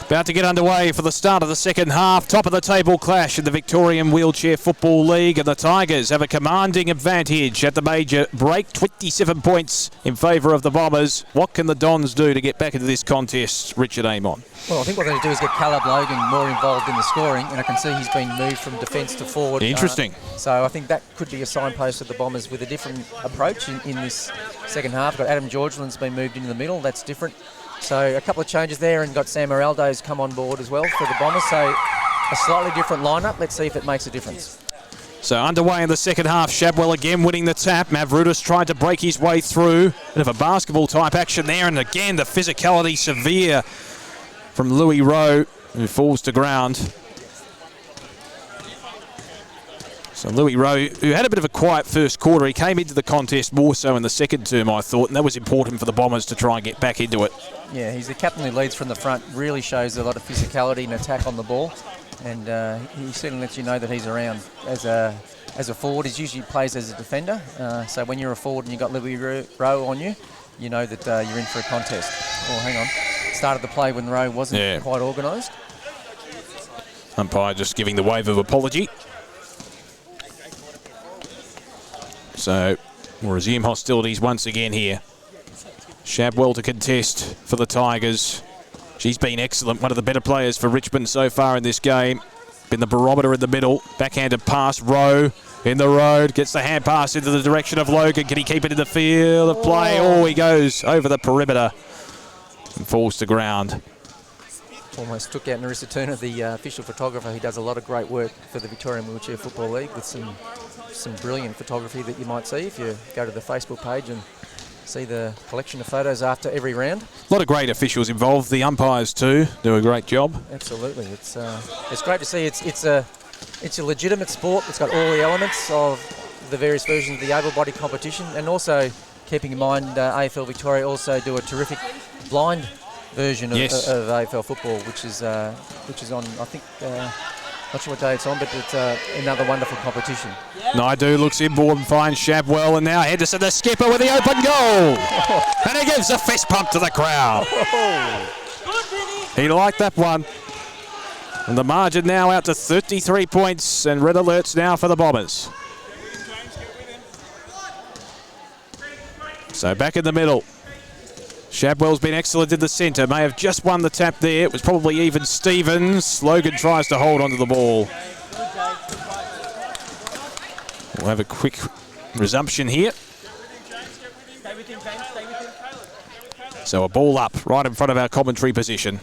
About to get underway for the start of the second half. Top of the table clash in the Victorian Wheelchair Football League, and the Tigers have a commanding advantage at the major break. 27 points in favour of the Bombers. What can the Dons do to get back into this contest, Richard Amon? Well, I think what they're going to do is get Caleb Logan more involved in the scoring, and I can see he's been moved from defence to forward. Interesting. So I think that could be a signpost of the Bombers with a different approach in this second half. Got Adam Georgeland's been moved into the middle. That's different. So a couple of changes there, and got Sam Moraldo's come on board as well for the Bombers. So a slightly different lineup. Let's see if it makes a difference. So underway in the second half, Shadwell again winning the tap. Mavroudis tried to break his way through. Bit of a basketball type action there, and again the physicality severe from Louis Rowe, who falls to ground. So Louis Rowe, who had a bit of a quiet first quarter, he came into the contest more so in the second term, I thought, and that was important for the Bombers to try and get back into it. Yeah, he's the captain who leads from the front, really shows a lot of physicality and attack on the ball, and he certainly lets you know that he's around. As a forward, he usually plays as a defender, so when you're a forward and you've got Louis Rowe on you, you know that you're in for a contest. Oh, hang on. Started the play when Rowe wasn't quite organised. Umpire just giving the wave of apology. So we'll resume hostilities once again here. Shadwell to contest for the Tigers. She's been excellent, one of the better players for Richmond so far in this game. Been the barometer in the middle. Backhanded pass, Rowe in the road. Gets the hand pass into the direction of Logan. Can he keep it in the field of play? Oh, he goes over the perimeter and falls to ground. Almost took out Narissa Turner, the official photographer. He does a lot of great work for the Victorian Wheelchair Football League with some brilliant photography that you might see if you go to the Facebook page and see the collection of photos after every round. A lot of great officials involved. The umpires too do a great job. Absolutely, it's great to see. It's a legitimate sport. It's got all the elements of the various versions of the able-bodied competition, and also keeping in mind AFL Victoria also do a terrific blind version of AFL football, which is on, I think, not sure what day it's on, but it's another wonderful competition. Naidu looks inboard and finds Shadwell, and now Henderson, the skipper, with the open goal. And he gives a fist pump to the crowd. He liked that one. And the margin now out to 33 points, and red alerts now for the Bombers. So back in the middle. Shadwell's been excellent in the centre. May have just won the tap there. It was probably even Stevens. Logan tries to hold onto the ball. We'll have a quick resumption here. So a ball up right in front of our commentary position.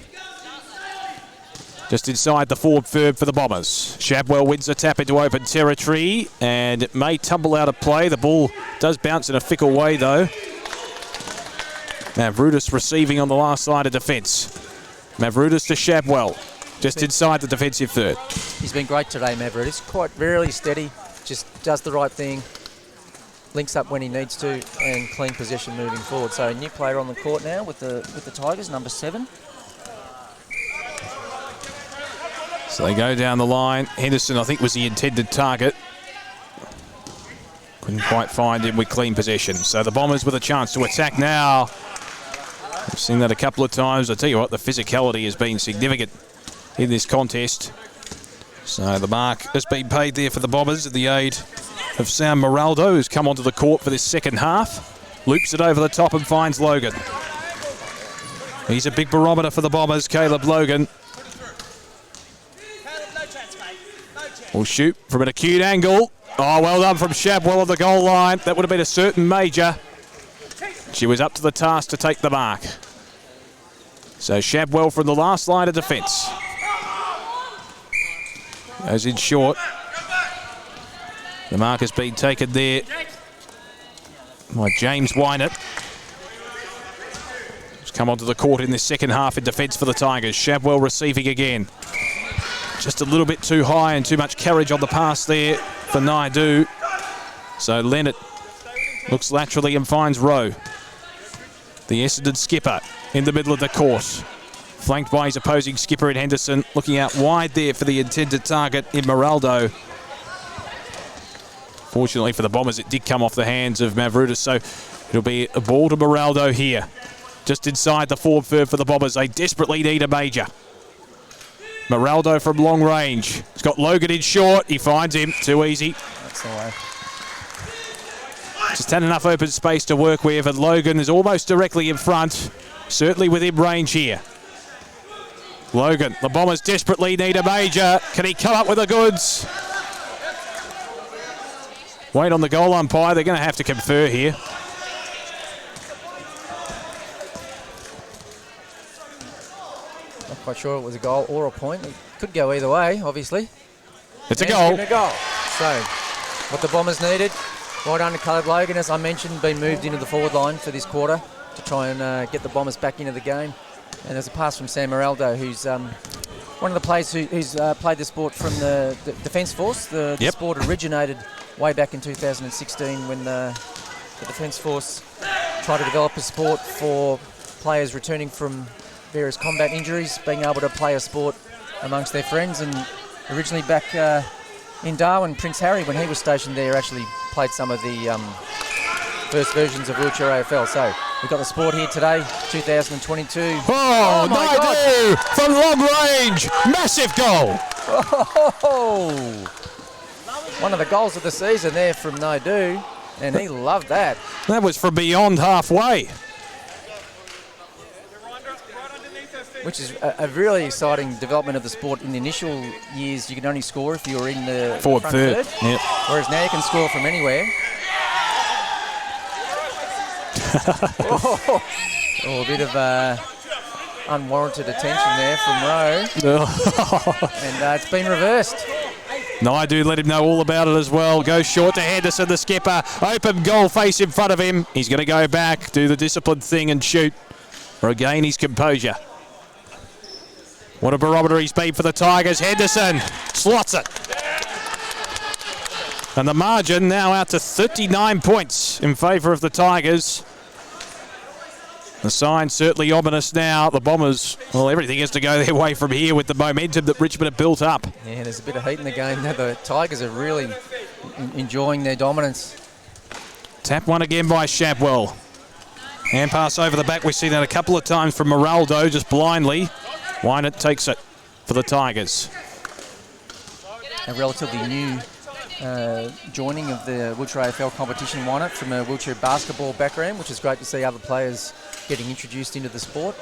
Just inside the forward third for the Bombers. Shadwell wins the tap into open territory, and it may tumble out of play. The ball does bounce in a fickle way though. Mavroudis receiving on the last line of defence. Mavroudis to Shadwell, just inside the defensive third. He's been great today, Mavroudis. Quite really steady, just does the right thing, links up when he needs to, and clean possession moving forward. So a new player on the court now with the Tigers, number 7. So they go down the line. Henderson, I think, was the intended target. Couldn't quite find him with clean possession. So the Bombers with a chance to attack now. We've seen that a couple of times. I tell you what, the physicality has been significant in this contest. So the mark has been paid there for the Bombers at the aid of Sam Moraldo, who's come onto the court for this second half. Loops it over the top and finds Logan. He's a big barometer for the Bombers, Caleb Logan. Will shoot from an acute angle. Oh, well done from Shadwell on the goal line. That would have been a certain major. She was up to the task to take the mark. So Shadwell from the last line of defence. Goes in short. The mark has been taken there by James Wynett. He's come onto the court in this second half in defence for the Tigers. Shadwell receiving again. Just a little bit too high and too much carriage on the pass there for Naidu. So Leonard looks laterally and finds Rowe. The Essendon skipper in the middle of the court. Flanked by his opposing skipper in Henderson. Looking out wide there for the intended target in Moraldo. Fortunately for the Bombers, it did come off the hands of Mavroudis. So It'll be a ball to Moraldo here. Just inside the forward third for the Bombers. They desperately need a major. Moraldo from long range. He's got Logan in short. He finds him. Too easy. That's the way. Just had enough open space to work with, and Logan is almost directly in front. Certainly within range here. Logan, the Bombers desperately need a major. Can he come up with the goods? Wait on the goal umpire. They're going to have to confer here. Not quite sure it was a goal or a point. It could go either way, obviously. It's a goal. A goal. So, what the Bombers needed. Well done to Caleb Logan, as I mentioned, been moved into the forward line for this quarter to try and get the Bombers back into the game. And there's a pass from Sam Moraldo, who's one of the players who's played the sport from the Defence Force. The sport originated way back in 2016 when the Defence Force tried to develop a sport for players returning from various combat injuries, being able to play a sport amongst their friends. And originally back in Darwin, Prince Harry, when he was stationed there, actually played some of the first versions of wheelchair AFL. So we've got the sport here today, 2022. Oh, Naidu from long range. Massive goal. Oh, one of the goals of the season there from Naidu, and he loved that. That was from beyond halfway. Which is a really exciting development of the sport. In the initial years, you could only score if you were in the forward front third. Yep. Whereas now you can score from anywhere. A bit of unwarranted attention there from Rowe. And it's been reversed. Naidu let him know all about it as well. Goes short to Henderson, the skipper. Open goal face in front of him. He's going to go back, do the disciplined thing and shoot, or regain his composure. What a barometer he's been for the Tigers. Henderson slots it. And the margin now out to 39 points in favour of the Tigers. The sign certainly ominous now. The Bombers, well, everything has to go their way from here with the momentum that Richmond have built up. Yeah, there's a bit of heat in the game now. The Tigers are really enjoying their dominance. Tap one again by Shapwell. Hand pass over the back. We've seen that a couple of times from Moraldo, just blindly. Wynett takes it for the Tigers. A relatively new joining of the wheelchair AFL competition, Wynett, from a wheelchair basketball background, which is great to see other players getting introduced into the sport.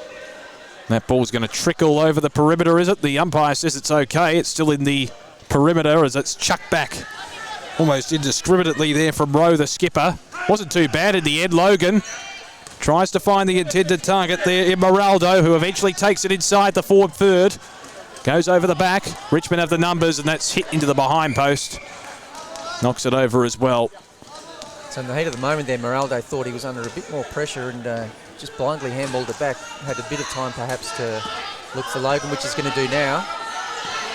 That ball's going to trickle over the perimeter, is it? The umpire says it's okay. It's still in the perimeter as it's chucked back almost indiscriminately there from Rowe, the skipper. Wasn't too bad in the end. Logan tries to find the intended target there in Moraldo, who eventually takes it inside the forward third. Goes over the back. Richmond have the numbers, and that's hit into the behind post. Knocks it over as well. So in the heat of the moment there, Moraldo thought he was under a bit more pressure and just blindly handballed it back. Had a bit of time perhaps to look for Logan, which he's going to do now.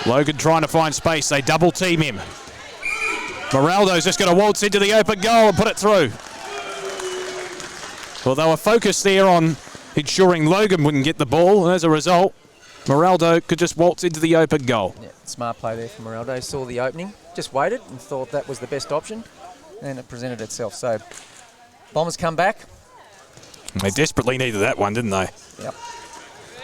Logan trying to find space. They double team him. Moraldo's just going to waltz into the open goal and put it through. Well, they were focused there on ensuring Logan wouldn't get the ball, and as a result, Moraldo could just waltz into the open goal. Yeah, smart play there from Moraldo. Saw the opening, just waited and thought that was the best option, and it presented itself. So, Bombers come back. They desperately needed that one, didn't they? Yep.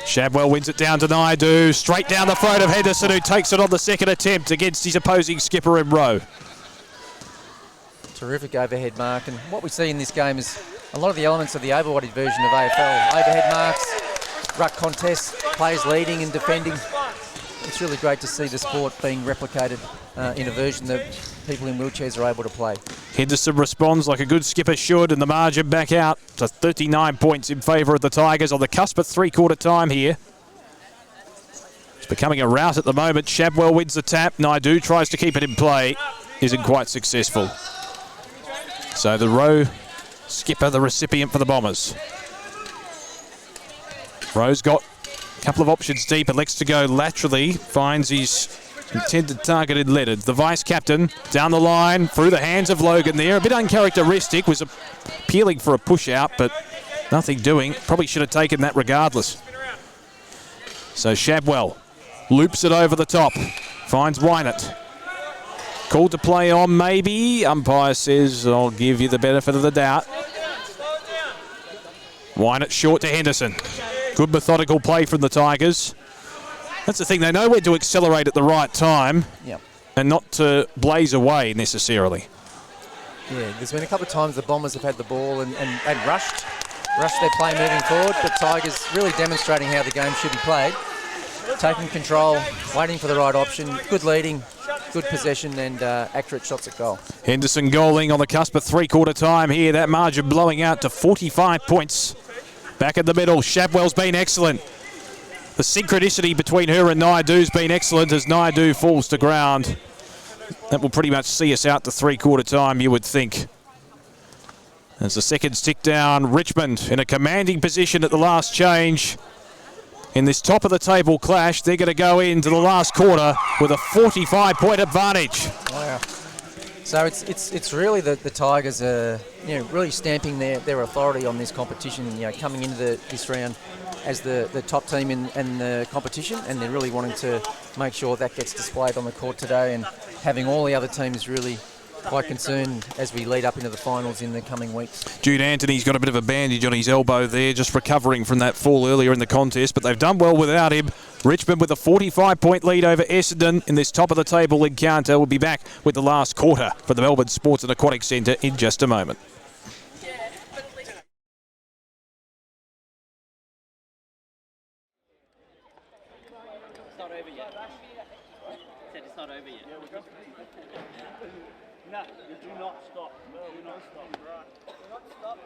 Shadwell wins it down to Naidu, straight down the throat of Henderson, who takes it on the second attempt against his opposing skipper in Rowe. Terrific overhead mark, and what we see in this game is a lot of the elements of the able-bodied version of AFL. Overhead marks, ruck contests, players leading and defending. It's really great to see the sport being replicated in a version that people in wheelchairs are able to play. Henderson responds like a good skipper should, and the margin back out to 39 points in favour of the Tigers on the cusp of three-quarter time here. It's becoming a rout at the moment. Shapwell wins the tap. Naidu tries to keep it in play. Isn't quite successful. So the Rowe skipper, the recipient for the Bombers. Rowe's got a couple of options deep, elects to go laterally, finds his intended target in Leonard. The vice-captain down the line, through the hands of Logan there. A bit uncharacteristic, was appealing for a push-out, but nothing doing. Probably should have taken that regardless. So Shapwell loops it over the top, finds Wynett. Called to play on, maybe. Umpire says, I'll give you the benefit of the doubt. Wind it short to Henderson. Good methodical play from the Tigers. That's the thing, they know when to accelerate at the right time and not to blaze away necessarily. Yeah, there's been a couple of times the Bombers have had the ball and rushed their play moving forward, but Tigers really demonstrating how the game should be played. Taking control, waiting for the right option, good leading, good possession and accurate shots at goal. Henderson goaling on the cusp of three-quarter time here. That margin blowing out to 45 points. Back in the middle, Shabwell's been excellent. The synchronicity between her and Naidu's been excellent as Naidu falls to ground. That will pretty much see us out to three-quarter time, you would think. As the seconds tick down, Richmond in a commanding position at the last change. In this top-of-the-table clash, they're going to go into the last quarter with a 45-point advantage. Wow. So it's really the Tigers are really stamping their authority on this competition. Coming into this round as the top team in the competition, and they're really wanting to make sure that gets displayed on the court today, and having all the other teams really quite concerned as we lead up into the finals in the coming weeks. Jude Anthony's got a bit of a bandage on his elbow there, just recovering from that fall earlier in the contest, but they've done well without him. Richmond with a 45-point lead over Essendon in this top-of-the-table encounter. We'll be back with the last quarter for the Melbourne Sports and Aquatic Centre in just a moment. It's not over yet. Said it's not over yet. No, you do not stop. No, do not stop. Right. Do not stop.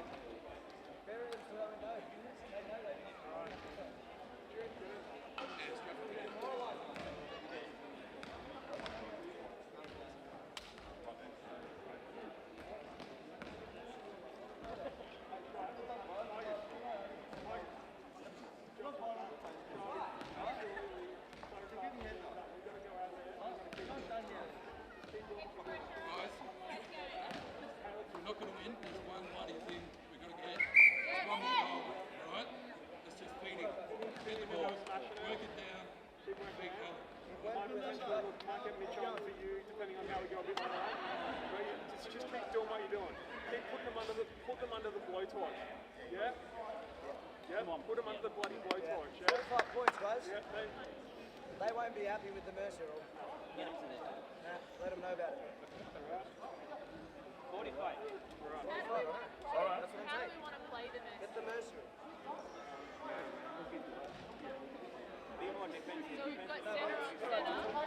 Just keep doing what you're doing. Keep put them under the blowtorch. Yeah? Yeah, put them under the bloody blowtorch. Yeah? 45 points, guys. Yeah, they won't be happy with the Mercer rule. Get them to there. Let them know about it. 45. Right. That's what I'm saying. We want to play the Mercer. Get the Mercer. Be more defensive. So we've got center.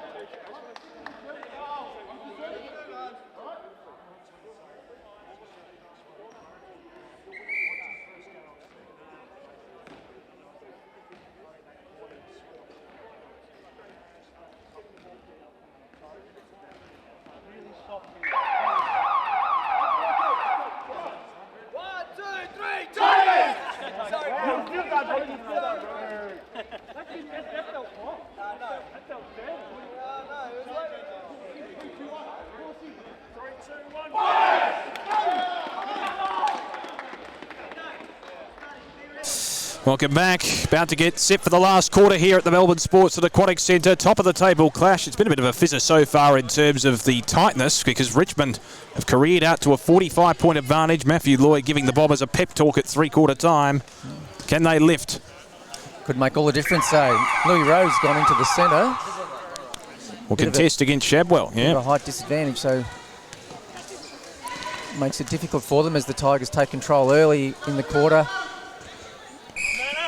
Welcome back. About to get set for the last quarter here at the Melbourne Sports and Aquatic Centre. Top of the table clash. It's been a bit of a fizzer so far in terms of the tightness because Richmond have careered out to a 45-point advantage. Matthew Lloyd giving the Bombers a pep talk at three-quarter time. Can they lift? Could make all the difference, though. Louis Rose gone into the centre. Will contest against Shabwell. Yeah. A height disadvantage, so makes it difficult for them as the Tigers take control early in the quarter.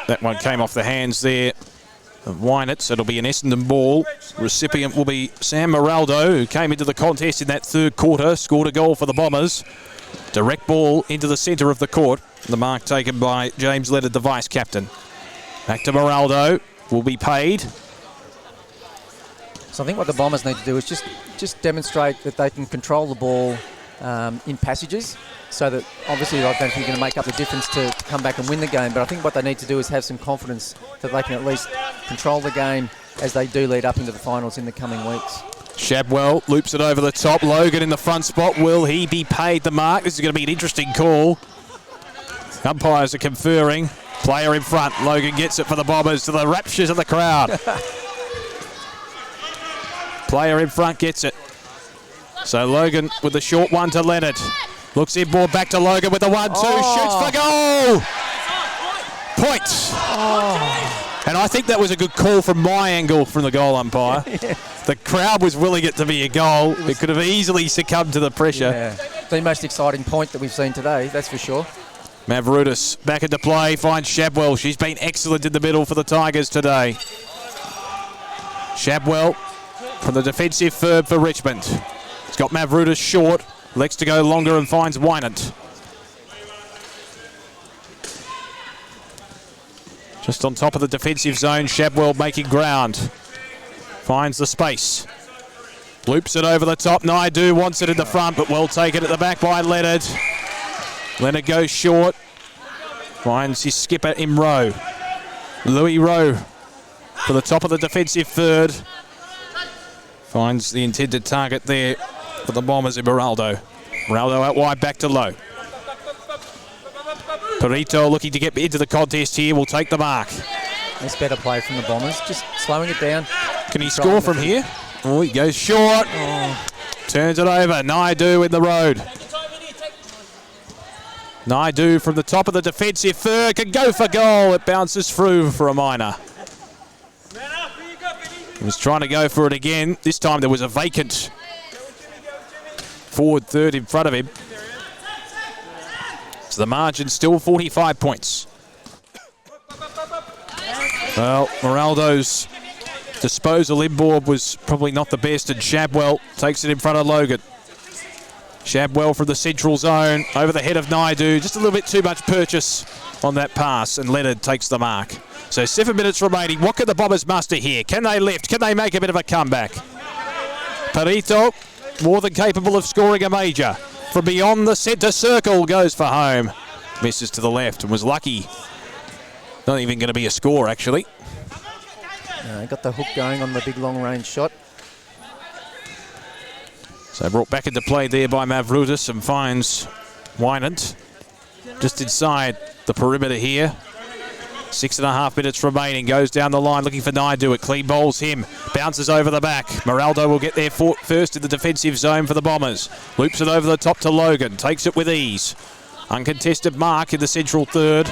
That one came off the hands there of Wynett, so it'll be an Essendon ball. Recipient will be Sam Moraldo, who came into the contest in that third quarter, scored a goal for the Bombers. Direct ball into the centre of the court. The mark taken by James Leonard, the vice-captain. Back to Moraldo, will be paid. So I think what the Bombers need to do is just demonstrate that they can control the ball in passages, so that obviously I don't think they're going to make up the difference to come back and win the game, but I think what they need to do is have some confidence that they can at least control the game as they do lead up into the finals in the coming weeks. Shabwell loops it over the top. Logan in the front spot. Will he be paid the mark? This is going to be an interesting call. Umpires are conferring. Player in front. Logan gets it for the Bombers to the raptures of the crowd. Player in front gets it. So Logan with the short one to Leonard. Looks inboard back to Logan with the 1-2. Shoots for goal. Point. And I think that was a good call from my angle from the goal umpire. The crowd was willing it to be a goal. It could have easily succumbed to the pressure. Yeah, the most exciting point that we've seen today, that's for sure. Mavroudis back into play, finds Shabwell. She's been excellent in the middle for the Tigers today. Shabwell from the defensive third for Richmond. He's got Mavroudis short, elects to go longer and finds Wynant. Just on top of the defensive zone, Shabwell making ground. Finds the space. Loops it over the top. Naidu wants it in the front, but well taken at the back by Leonard. Leonard goes short. Finds his skipper in Rowe. Louis Rowe for the top of the defensive third. Finds the intended target there for the Bombers in Moraldo. Moraldo out wide, back to Lowe. Perito looking to get into the contest here, will take the mark. That's better play from the Bombers, just slowing it down. Can he score from here? Oh, he goes short. Turns it over. Naidu in the road. Naidu from the top of the defensive third can go for goal. It bounces through for a minor. He was trying to go for it again. This time there was a vacant forward third in front of him. So the margin still 45 points. Well, Moraldo's disposal inboard was probably not the best, and Shabwell takes it in front of Logan. Shabwell from the central zone, over the head of Naidu. Just a little bit too much purchase on that pass, and Leonard takes the mark. So 7 minutes remaining. What can the Bombers muster here? Can they lift? Can they make a bit of a comeback? Perito, more than capable of scoring a major. From beyond the centre circle, goes for home. Misses to the left and was lucky. Not even going to be a score, actually. Got the hook going on the big long-range shot. So brought back into play there by Mavroudis and finds Wynant just inside the perimeter here. 6.5 minutes remaining. Goes down the line looking for Naidu. It clean bowls him. Bounces over the back. Moraldo will get there first in the defensive zone for the Bombers. Loops it over the top to Logan. Takes it with ease. Uncontested mark in the central third.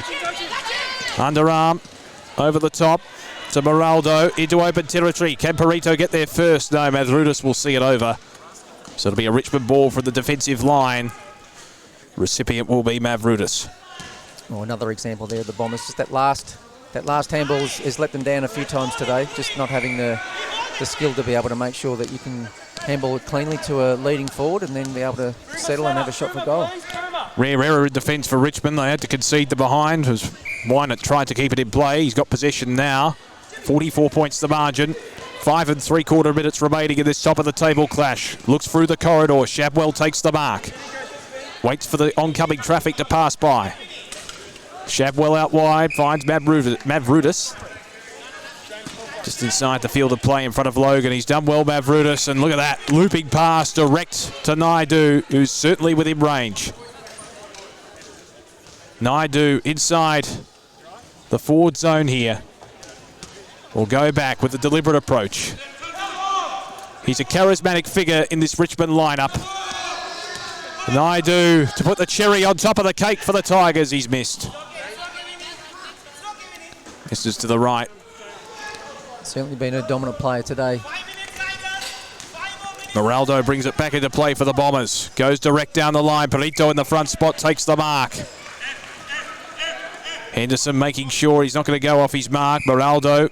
Underarm over the top to Moraldo into open territory. Can Perito get there first? No, Mavroudis will see it over. So it'll be a Richmond ball from the defensive line. Recipient will be Mavroudis. Oh, another example there of the Bombers. Just that last handball has let them down a few times today. Just not having the skill to be able to make sure that you can handball it cleanly to a leading forward and then be able to settle and have a shot for goal. Rare error in defence for Richmond. They had to concede the behind as Wynant tried to keep it in play. He's got possession now. 44 points the margin. 5 3/4 minutes remaining in this top of the table clash. Looks through the corridor. Shabwell takes the mark. Waits for the oncoming traffic to pass by. Shabwell out wide, finds Mavroudis. Just inside the field of play in front of Logan. He's done well, Mavroudis, and look at that. Looping pass direct to Naidu, who's certainly within range. Naidu inside the forward zone here. Will go back with a deliberate approach. He's a charismatic figure in this Richmond lineup. Naidu to put the cherry on top of the cake for the Tigers. He's missed. This is to the right. Certainly been a dominant player today. Moraldo brings it back into play for the Bombers. Goes direct down the line. Perito in the front spot takes the mark. Henderson making sure he's not going to go off his mark. Moraldo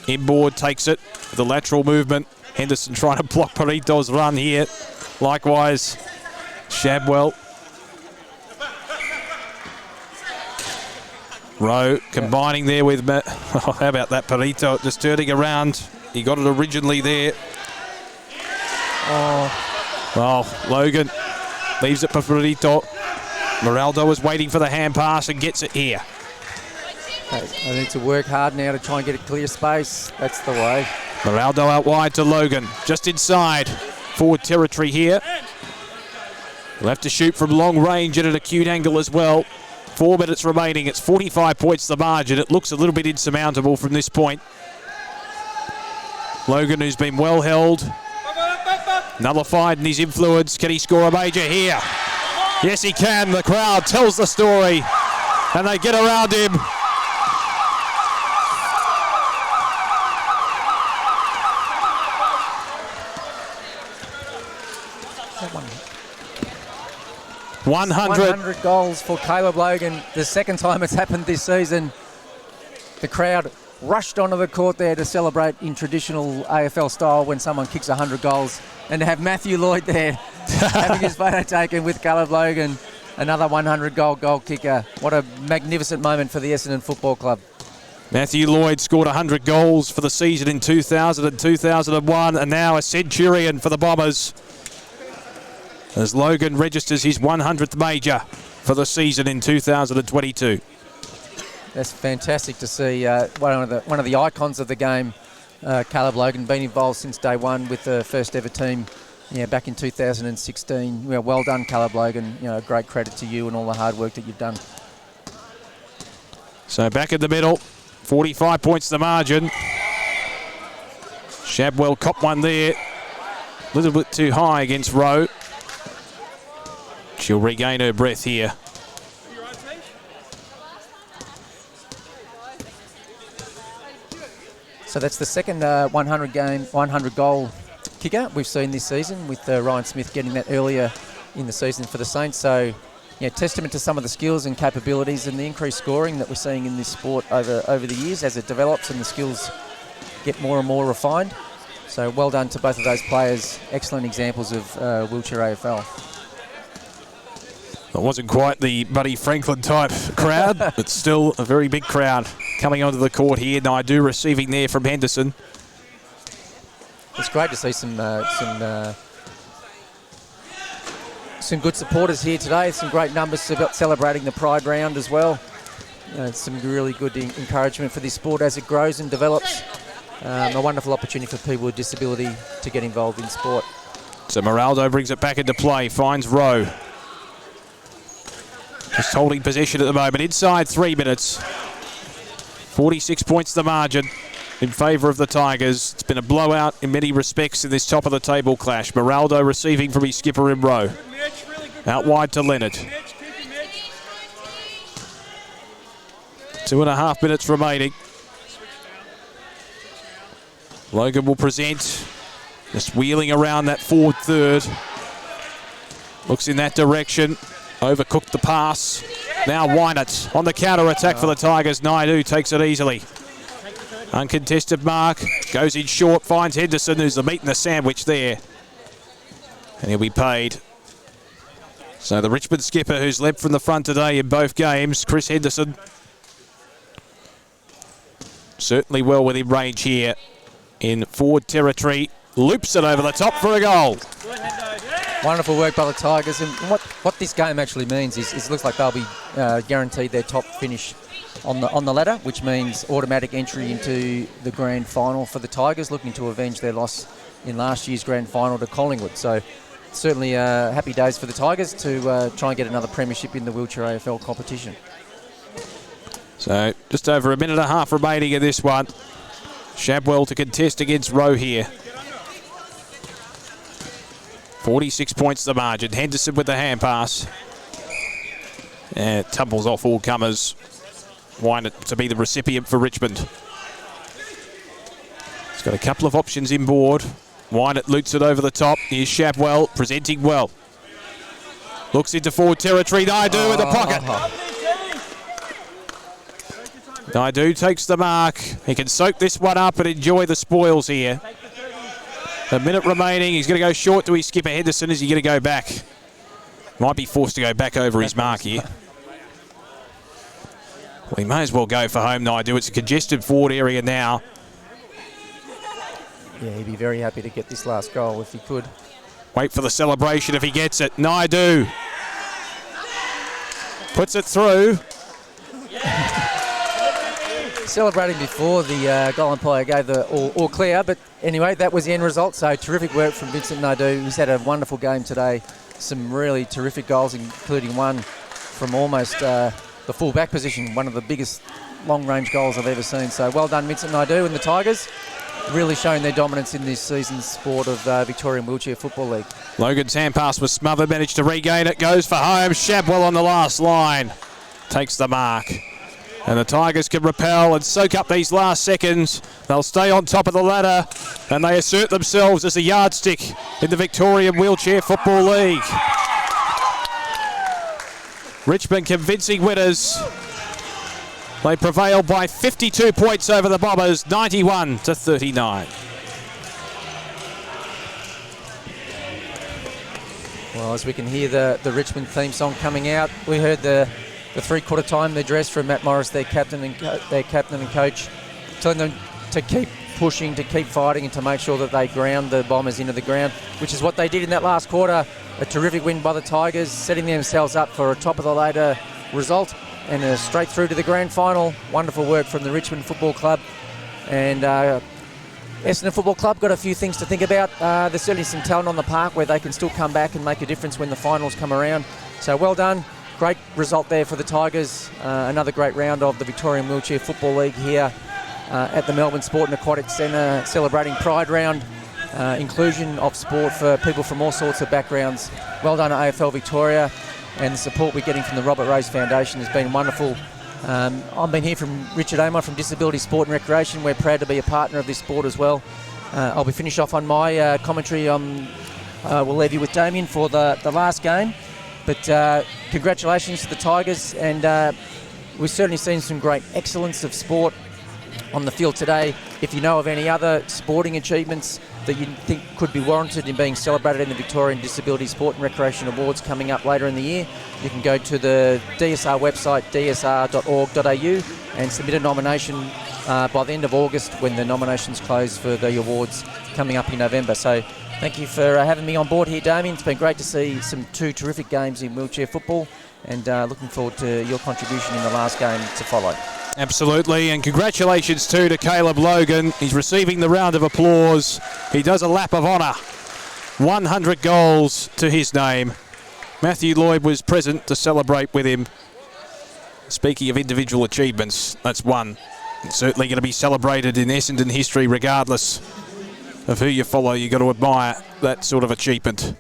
inboard takes it. The lateral movement. Henderson trying to block Perito's run here. Likewise, Shabwell. Rowe combining there with... how about that? Perito just turning around. He got it originally there. Well, Logan leaves it for Perito. Moraldo is waiting for the hand pass and gets it here. I need to work hard now to try and get a clear space. That's the way. Moraldo out wide to Logan. Just inside forward territory here. He'll have to shoot from long range at an acute angle as well. 4 minutes remaining. It's 45 points the margin. It looks a little bit insurmountable from this point. Logan, who's been well held, nullified in his influence. Can he score a major here? Yes, he can. The crowd tells the story, and they get around him. 100 goals for Caleb Logan. The second time it's happened this season. The crowd rushed onto the court there to celebrate in traditional AFL style when someone kicks 100 goals. And to have Matthew Lloyd there having his photo taken with Caleb Logan, another 100-goal kicker. What a magnificent moment for the Essendon Football Club. Matthew Lloyd scored 100 goals for the season in 2000 and 2001, and now a centurion for the Bombers, as Logan registers his 100th major for the season in 2022. That's fantastic to see. One of the icons of the game, Caleb Logan, been involved since day one with the first ever team, back in 2016. Well done, Caleb Logan. Great credit to you and all the hard work that you've done. So back in the middle, 45 points the margin. Shabwell copped one there, a little bit too high against Rowe. She'll regain her breath here. So that's the second 100-goal kicker we've seen this season, with Ryan Smith getting that earlier in the season for the Saints. So, testament to some of the skills and capabilities and the increased scoring that we're seeing in this sport over the years as it develops and the skills get more and more refined. So well done to both of those players. Excellent examples of wheelchair AFL. It wasn't quite the Buddy Franklin type crowd, but still a very big crowd coming onto the court here. Naidu receiving there from Henderson. It's great to see some good supporters here today. Some great numbers celebrating the Pride Round as well. Some really good encouragement for this sport as it grows and develops. A wonderful opportunity for people with disability to get involved in sport. So Moraldo brings it back into play, finds Rowe. Just holding possession at the moment, inside 3 minutes. 46 points the margin in favour of the Tigers. It's been a blowout in many respects in this top of the table clash. Moraldo receiving from his skipper in Rowe. Out wide to Leonard. 2.5 minutes remaining. Logan will present, just wheeling around that forward third. Looks in that direction. Overcooked the pass. Now Wynett on the counter-attack for the Tigers. Naidu takes it easily. Uncontested mark. Goes in short, finds Henderson, who's the meat in the sandwich there. And he'll be paid. So the Richmond skipper, who's led from the front today in both games, Chris Henderson, certainly well within range here in forward territory. Loops it over the top for a goal. Wonderful work by the Tigers, and what this game actually means is it looks like they'll be guaranteed their top finish on the ladder, which means automatic entry into the grand final for the Tigers, looking to avenge their loss in last year's grand final to Collingwood. So certainly happy days for the Tigers to try and get another premiership in the wheelchair AFL competition. So just over a minute and a half remaining in this one. Shabwell to contest against Rowe here. 46 points the margin. Henderson with the hand pass. And it tumbles off all comers. Wynett to be the recipient for Richmond. He's got a couple of options inboard. Wynett loots it over the top. Here's Shabwell presenting well. Looks into forward territory. Naidu in the pocket. Naidu takes the mark. He can soak this one up and enjoy the spoils here. A minute remaining. He's going to go short to his skipper Henderson. Is he going to go back? Might be forced to go back over his mark here. Well, he may as well go for home, Naidu. It's a congested forward area now. Yeah, he'd be very happy to get this last goal if he could. Wait for the celebration if he gets it. Naidu puts it through. Celebrating before the goal umpire gave the all clear, but anyway, that was the end result. So terrific work from Vincent Naidu. He's had a wonderful game today. Some really terrific goals, including one from almost the full back position, one of the biggest long-range goals I've ever seen. So well done, Vincent Naidu and the Tigers, really showing their dominance in this season's sport of Victorian Wheelchair Football League. Logan's hand pass was smothered, managed to regain it, goes for home. Shabwell on the last line, takes the mark. And the Tigers can repel and soak up these last seconds. They'll stay on top of the ladder and they assert themselves as a yardstick in the Victorian Wheelchair Football League. Richmond convincing winners. They prevail by 52 points over the Bombers, 91-39. Well, as we can hear the Richmond theme song coming out, we heard the three-quarter time address from Matt Morris, their captain and coach, telling them to keep pushing, to keep fighting, and to make sure that they ground the Bombers into the ground, which is what they did in that last quarter. A terrific win by the Tigers, setting themselves up for a top-of-the-ladder result and straight through to the grand final. Wonderful work from the Richmond Football Club. And Essendon Football Club got a few things to think about. There's certainly some talent on the park where they can still come back and make a difference when the finals come around. So well done. Great result there for the Tigers. Another great round of the Victorian Wheelchair Football League here at the Melbourne Sport and Aquatic Centre, celebrating Pride Round. Inclusion of sport for people from all sorts of backgrounds. Well done to AFL Victoria, and the support we're getting from the Robert Rose Foundation has been wonderful. I've been here from Richard Amon from Disability Sport and Recreation. We're proud to be a partner of this sport as well. I'll be finished off on my commentary. We'll leave you with Damien for the last game. But congratulations to the Tigers, and we've certainly seen some great excellence of sport on the field today. If you know of any other sporting achievements that you think could be warranted in being celebrated in the Victorian Disability Sport and Recreation Awards coming up later in the year, you can go to the DSR website, dsr.org.au, and submit a nomination by the end of August, when the nominations close for the awards coming up in November. So thank you for having me on board here, Damien. It's been great to see two terrific games in wheelchair football, and looking forward to your contribution in the last game to follow. Absolutely, and congratulations too to Caleb Logan. He's receiving the round of applause. He does a lap of honour. 100 goals to his name. Matthew Lloyd was present to celebrate with him. Speaking of individual achievements, that's one. It's certainly going to be celebrated in Essendon history regardless of who you follow. You've got to admire that sort of achievement.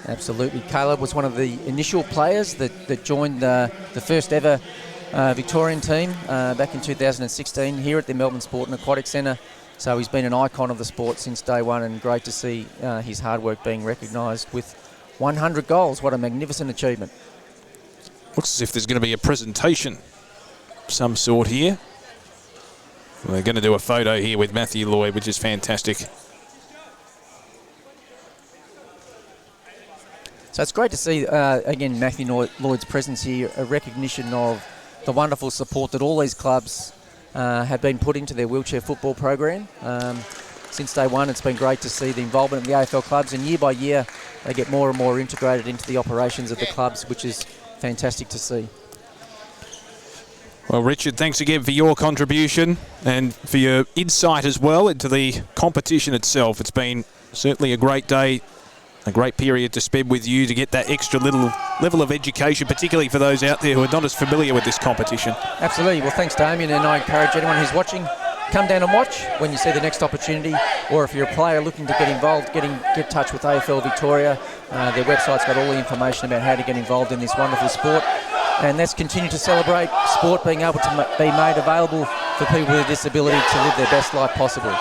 Absolutely. Caleb was one of the initial players that joined the first ever Victorian team back in 2016 here at the Melbourne Sport and Aquatic Centre. So he's been an icon of the sport since day one, and great to see his hard work being recognised with 100 goals. What a magnificent achievement. Looks as if there's going to be a presentation of some sort here. We're going to do a photo here with Matthew Lloyd, which is fantastic. So it's great to see, again, Matthew Lloyd's presence here, a recognition of the wonderful support that all these clubs have been put into their wheelchair football program. Since day one, it's been great to see the involvement of the AFL clubs, and year by year they get more and more integrated into the operations of the clubs, which is fantastic to see. Well, Richard, thanks again for your contribution and for your insight as well into the competition itself. It's been certainly a great day, a great period to spend with you to get that extra little level of education, particularly for those out there who are not as familiar with this competition. Absolutely. Well, thanks, Damien, and I encourage anyone who's watching, come down and watch when you see the next opportunity, or if you're a player looking to get involved, get in touch with AFL Victoria. Their website's got all the information about how to get involved in this wonderful sport. And let's continue to celebrate sport being able to be made available for people with a disability to live their best life possible.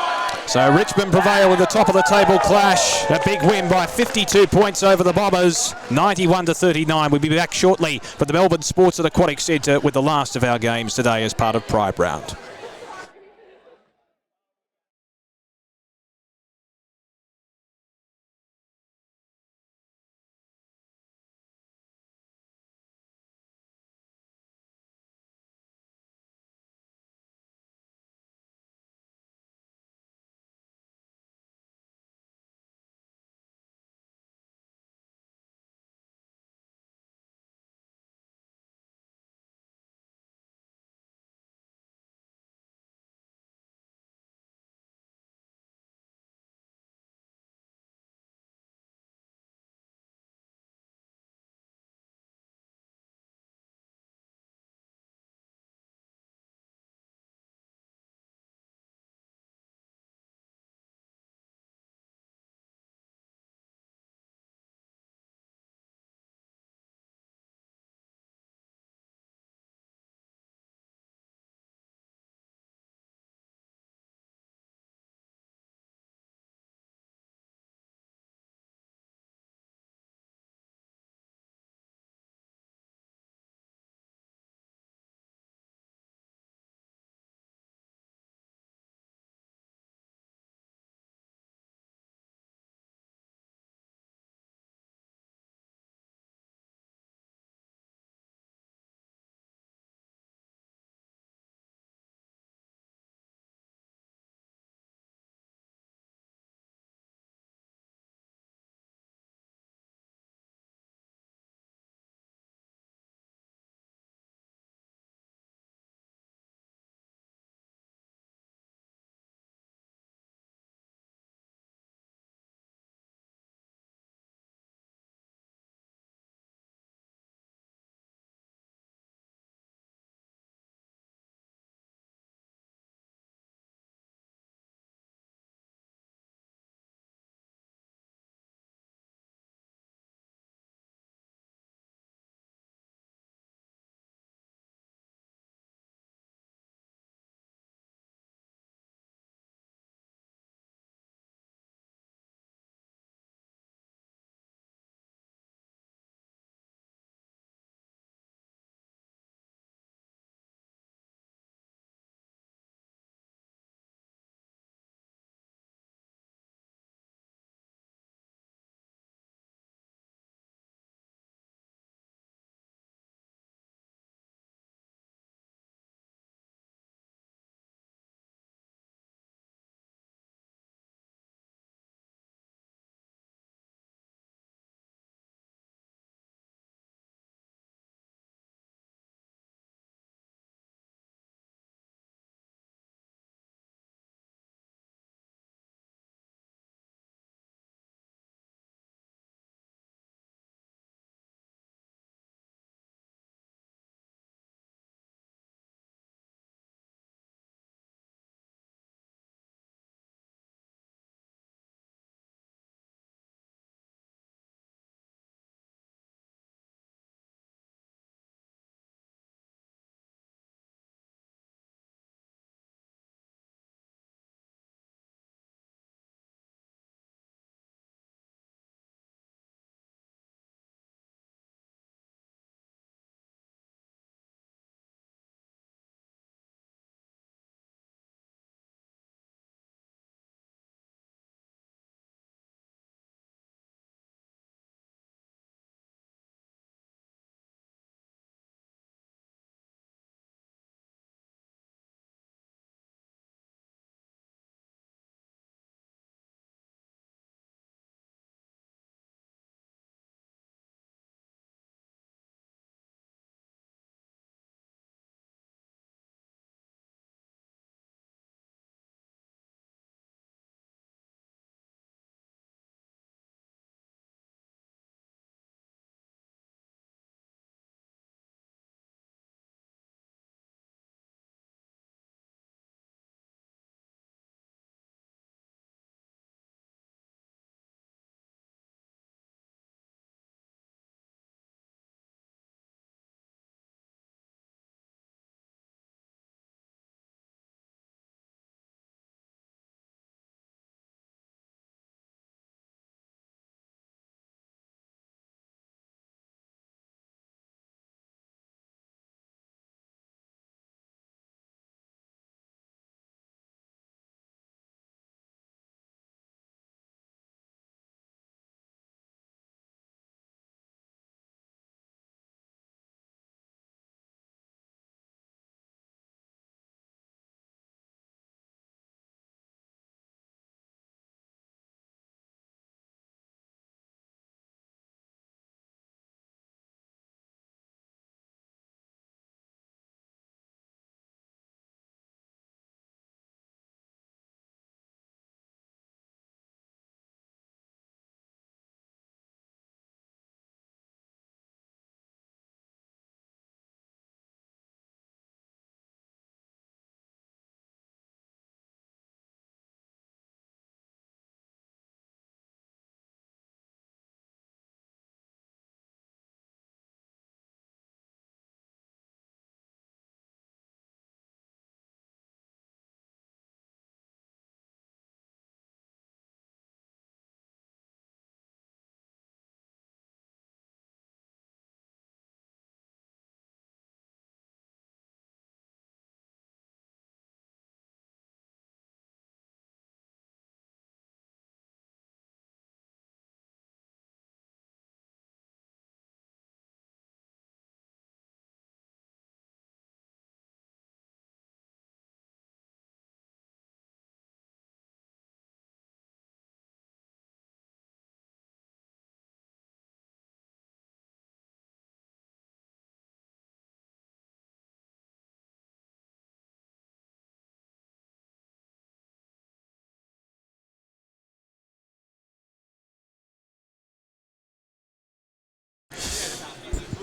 So Richmond prevail with the top of the table clash. A big win by 52 points over the Bombers, 91-39. We'll be back shortly for the Melbourne Sports and Aquatic Centre with the last of our games today as part of Pride Round.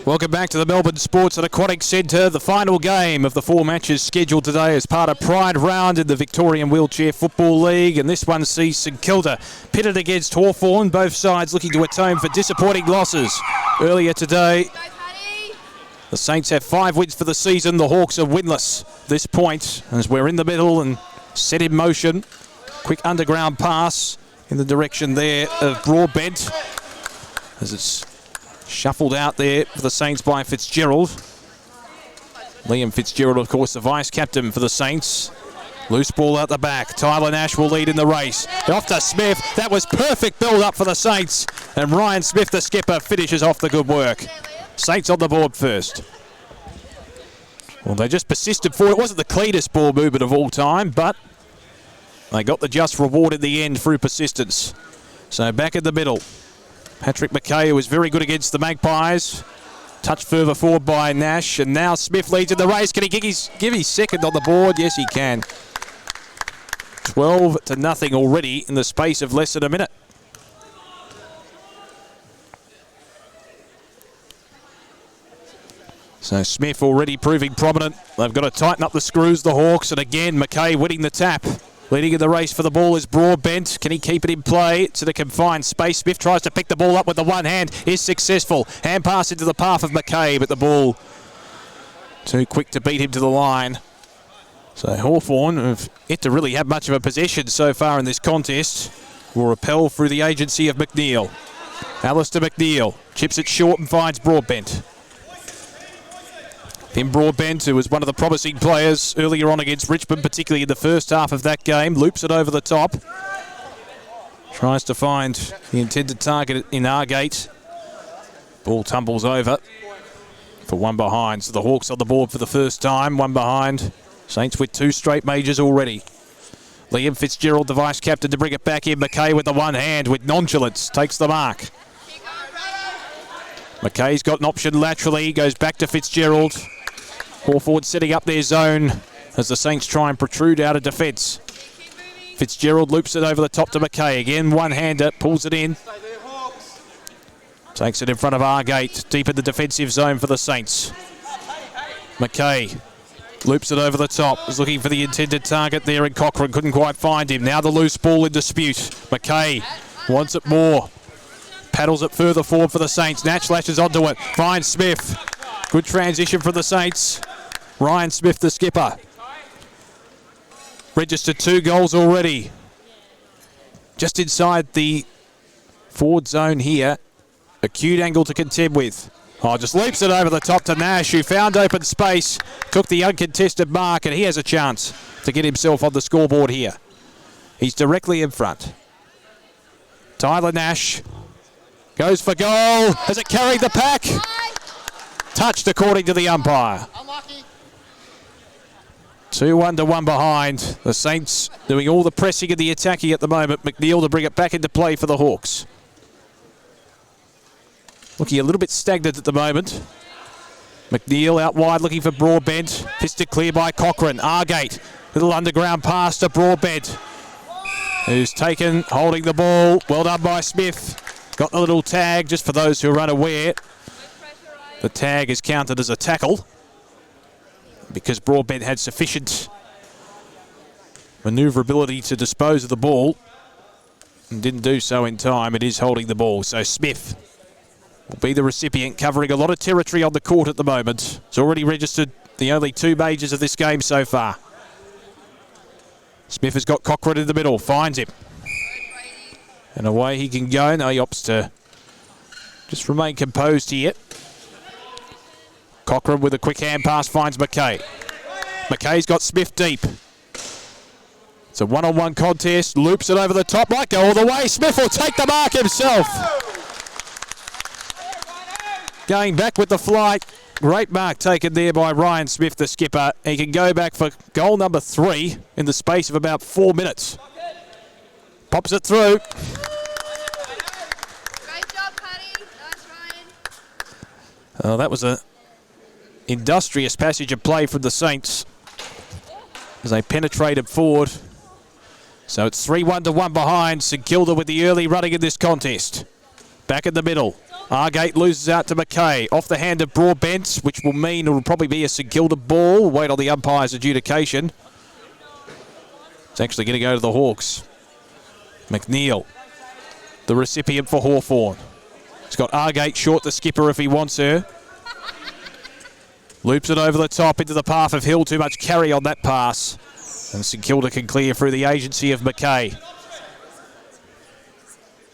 Welcome back to the Melbourne Sports and Aquatic Centre. The final game of the 4 matches scheduled today as part of Pride Round in the Victorian Wheelchair Football League. And this one sees St Kilda pitted against Hawthorn. Both sides looking to atone for disappointing losses earlier today. The Saints have 5 wins for the season. The Hawks are winless at this point as we're in the middle and set in motion. Quick underground pass in the direction there of Broadbent as it's shuffled out there for the Saints by Fitzgerald. Liam Fitzgerald, of course, the vice-captain for the Saints. Loose ball out the back. Tyler Nash will lead in the race. Off to Smith. That was perfect build-up for the Saints. And Ryan Smith, the skipper, finishes off the good work. Saints on the board first. Well, they just persisted for it. It wasn't the cleanest ball movement of all time, but they got the just reward in the end through persistence. So back in the middle. Patrick McKay, who was very good against the Magpies. Touched further forward by Nash, and now Smith leads in the race. Can he give his second on the board? Yes, he can. 12-0 already in the space of less than a minute. So Smith already proving prominent. They've got to tighten up the screws, the Hawks, and again McKay winning the tap. Leading in the race for the ball is Broadbent. Can he keep it in play to the confined space? Smith tries to pick the ball up with the one hand. Is successful. Hand pass into the path of McKay, but the ball too quick to beat him to the line. So Hawthorn have yet to really have much of a possession so far in this contest. Will repel through the agency of McNeil. Alistair McNeil chips it short and finds Broadbent. Tim Broadbent, who was one of the promising players earlier on against Richmond, particularly in the first half of that game, loops it over the top. Tries to find the intended target in Argate. Ball tumbles over for one behind. So the Hawks on the board for the first time, one behind. Saints with 2 straight majors already. Liam Fitzgerald, the vice-captain, to bring it back in. McKay with the one hand with nonchalance takes the mark. McKay's got an option laterally, goes back to Fitzgerald. Hawthorn setting up their zone as the Saints try and protrude out of defence. Fitzgerald loops it over the top to McKay. Again, one-hander, pulls it in. Takes it in front of Argate, deep in the defensive zone for the Saints. McKay loops it over the top. Was looking for the intended target there in Cochrane. Couldn't quite find him. Now the loose ball in dispute. McKay wants it more. Paddles it further forward for the Saints. Natch lashes onto it. Finds Smith. Good transition from the Saints. Ryan Smith, the skipper. Registered 2 goals already. Just inside the forward zone here. Acute angle to contend with. Oh, just leaps it over the top to Nash, who found open space. Took the uncontested mark, and he has a chance to get himself on the scoreboard here. He's directly in front. Tyler Nash goes for goal. Has it carried the pack? Touched according to the umpire. 2-1 to 1 behind. The Saints doing all the pressing and the attacking at the moment. McNeil to bring it back into play for the Hawks. Looking a little bit stagnant at the moment. McNeil out wide looking for Broadbent. Fisted clear by Cochrane. Argate. Little underground pass to Broadbent, who's taken, holding the ball. Well done by Smith. Got the little tag, just for those who are unaware. The tag is counted as a tackle because Broadbent had sufficient manoeuvrability to dispose of the ball and didn't do so in time. It is holding the ball. So Smith will be the recipient, covering a lot of territory on the court at the moment. It's already registered the only 2 majors of this game so far. Smith has got Cochrane in the middle, finds him. And away he can go. No, he opts to just remain composed here. Cochrane with a quick hand pass finds McKay. McKay's got Smith deep. It's a one-on-one contest. Loops it over the top. Might go all the way. Smith will take the mark himself. Going back with the flight. Great mark taken there by Ryan Smith, the skipper. He can go back for goal number 3 in the space of about 4 minutes. Pops it through. Great job, Paddy. Nice, Ryan. Oh, that was a industrious passage of play from the Saints as they penetrated forward. So it's 3-1 to 1 behind. St Kilda with the early running in this contest. Back in the middle. Argate loses out to McKay. Off the hand of Broadbent, which will mean it will probably be a St Kilda ball. We'll wait on the umpire's adjudication. It's actually going to go to the Hawks. McNeil, the recipient for Hawthorn. He's got Argate short the skipper if he wants her. Loops it over the top into the path of Hill. Too much carry on that pass. And St Kilda can clear through the agency of McKay.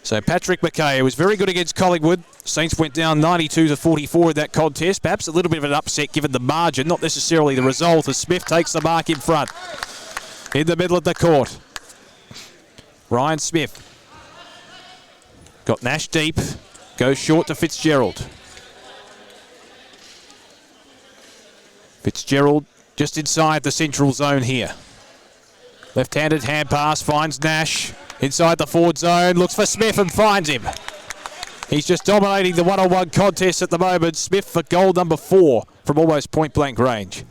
So Patrick McKay was very good against Collingwood. Saints went down 92-44 in that contest. Perhaps a little bit of an upset given the margin, not necessarily the result, as Smith takes the mark in front. In the middle of the court. Ryan Smith. Got Nash deep. Goes short to Fitzgerald. Fitzgerald just inside the central zone here. Left-handed hand pass finds Nash. Inside the forward zone, looks for Smith and finds him. He's just dominating the one-on-one contest at the moment. Smith for goal number 4 from almost point-blank range.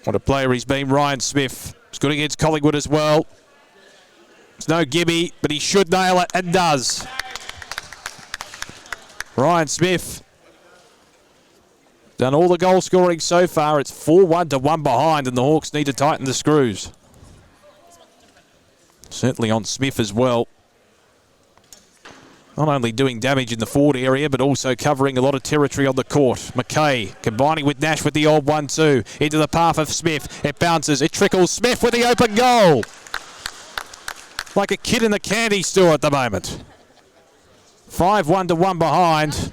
What a player he's been, Ryan Smith. He's good against Collingwood as well. It's no gimme, but he should nail it and does. Ryan Smith done all the goal scoring so far. It's 4-1 to 1 behind, and the Hawks need to tighten the screws. Certainly on Smith as well. Not only doing damage in the forward area, but also covering a lot of territory on the court. McKay combining with Nash with the old 1-2. Into the path of Smith. It bounces. It trickles. Smith with the open goal. Like a kid in the candy store at the moment. 5-1 to 1 behind.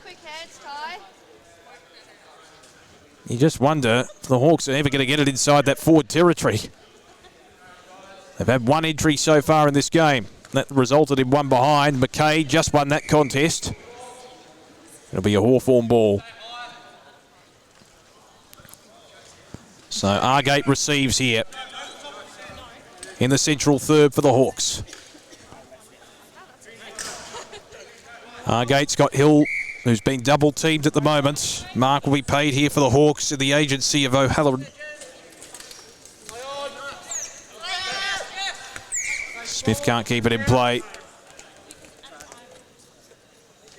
You just wonder if the Hawks are ever going to get it inside that forward territory. They've had one entry so far in this game. That resulted in 1 behind. McKay just won that contest. It'll be a Hawthorn ball. So Argate receives here. In the central third for the Hawks. Argate's got Hill, who's been double teamed at the moment. Mark will be paid here for the Hawks in the agency of O'Halloran. Smith can't keep it in play.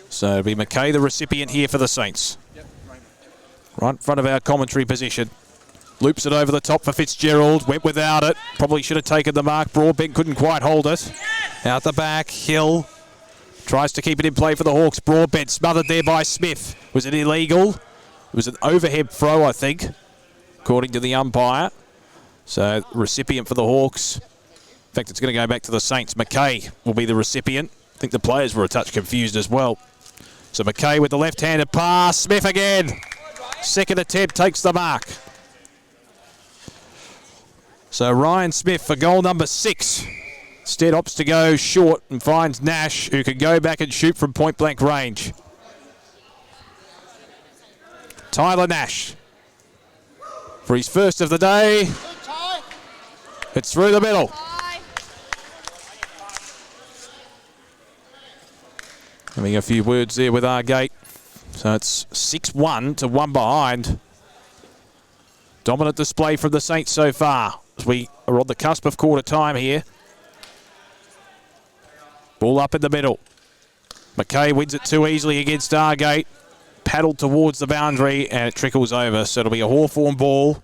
So it'll be McKay, the recipient here for the Saints. Right in front of our commentary position. Loops it over the top for Fitzgerald. Went without it. Probably should have taken the mark. Broadbent couldn't quite hold it. Out the back, Hill tries to keep it in play for the Hawks. Broadbent smothered there by Smith. Was it illegal? It was an overhead throw, I think, according to the umpire. So recipient for the Hawks. In fact, it's going to go back to the Saints. McKay will be the recipient. I think the players were a touch confused as well. So McKay with the left-handed pass. Smith again. Second attempt takes the mark. So Ryan Smith for goal number 6. Instead opts to go short and finds Nash, who can go back and shoot from point-blank range. Tyler Nash for his first of the day. It's through the middle. Having a few words there with Argate. So it's 6-1 to 1 behind. Dominant display from the Saints so far, as we are on the cusp of quarter time here. Ball up in the middle. McKay wins it too easily against Argate. Paddled towards the boundary and it trickles over. So it'll be a Hawthorn ball.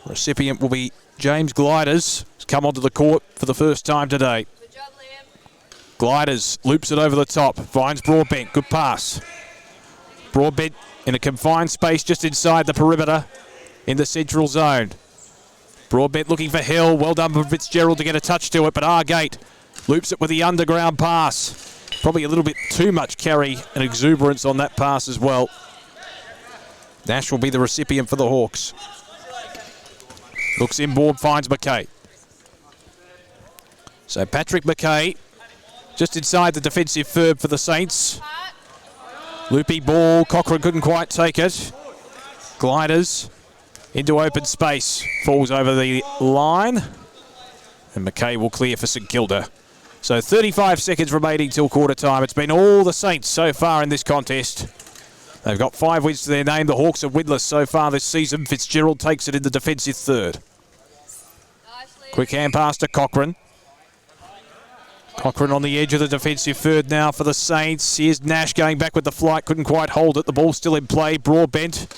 Recipient will be James Gliders. He's come onto the court for the first time today. Gliders loops it over the top. Finds Broadbent. Good pass. Broadbent in a confined space just inside the perimeter in the central zone. Broadbent looking for Hill. Well done for Fitzgerald to get a touch to it, but Argate loops it with the underground pass. Probably a little bit too much carry and exuberance on that pass as well. Nash will be the recipient for the Hawks. Looks inboard, finds McKay. So Patrick McKay just inside the defensive third for the Saints. Loopy ball, Cochrane couldn't quite take it. Gliders into open space, falls over the line. And McKay will clear for St Kilda. So 35 seconds remaining till quarter time. It's been all the Saints so far in this contest. They've got 5 wins to their name. The Hawks are winless so far this season. Fitzgerald takes it in the defensive third. Quick hand pass to Cochrane. Cochrane on the edge of the defensive third now for the Saints. Here's Nash going back with the flight. Couldn't quite hold it. The ball's still in play. Broadbent.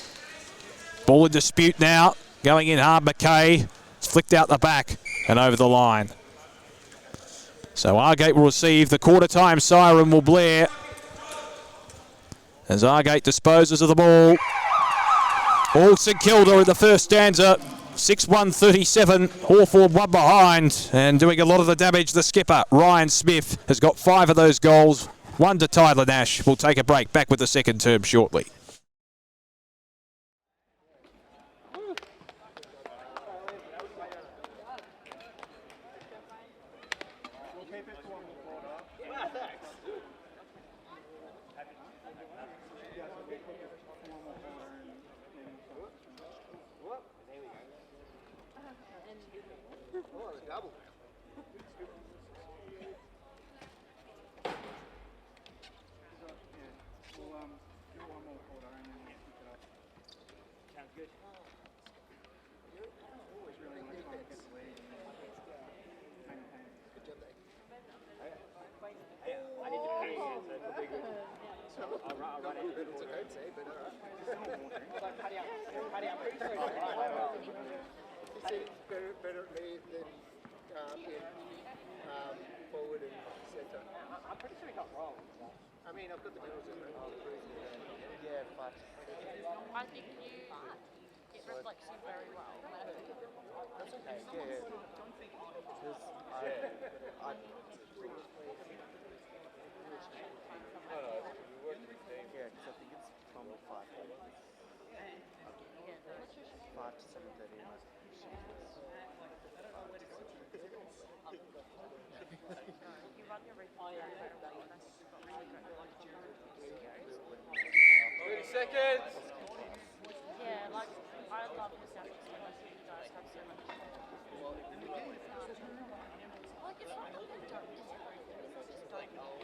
Ball in dispute now. Going in hard. McKay. It's flicked out the back and over the line. So Argate will receive. The quarter-time siren will blare as Argate disposes of the ball. All St Kilda in the first stanza. 6-1-37. Hawthorn one behind and doing a lot of the damage. The skipper, Ryan Smith, has got 5 of those goals. 1 to Tyler Nash. We'll take a break. Back with the second term shortly. Better at me than forward and centre. I'm pretty sure he got wrong. I mean, I've got the middle just yeah, but I think it reflects you very well. that's okay. Yeah. Because I previously. Yeah, because I think it's from 5 to 7:30. You run your replay very well, and I think you've got really great 30 seconds! Yeah, like, I love the sound so much. You guys have so much. Like, it's not that they don't do everything, it's just don't know.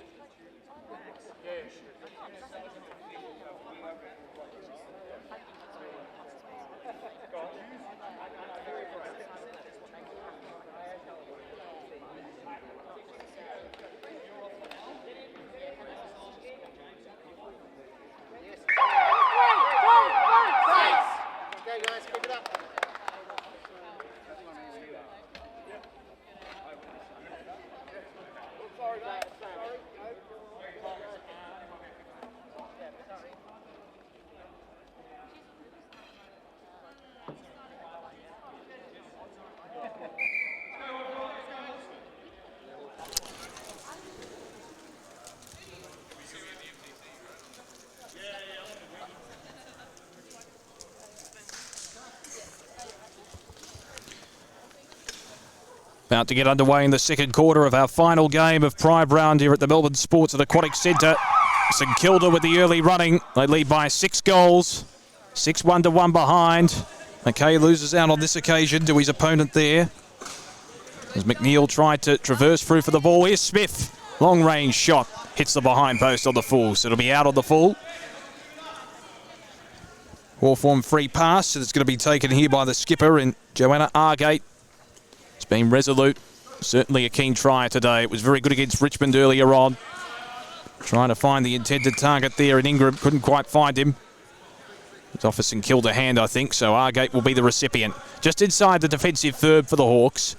Okay, guys, pick it up. Sorry, guys. Sorry. About to get underway in the second quarter of our final game of Pride Round here at the Melbourne Sports and Aquatic Centre. St Kilda with the early running. They lead by 6 goals. 6-1 to 1 behind. McKay loses out on this occasion to his opponent there. As McNeil tried to traverse through for the ball. Here's Smith. Long range shot. Hits the behind post on the full. So it'll be out on the full. Hawthorn free pass. And it's going to be taken here by the skipper and Joanna Argate. It's been resolute. Certainly a keen try today. It was very good against Richmond earlier on. Trying to find the intended target there, and Ingram couldn't quite find him. It's off a St Kilda hand, I think, so Argate will be the recipient. Just inside the defensive third for the Hawks.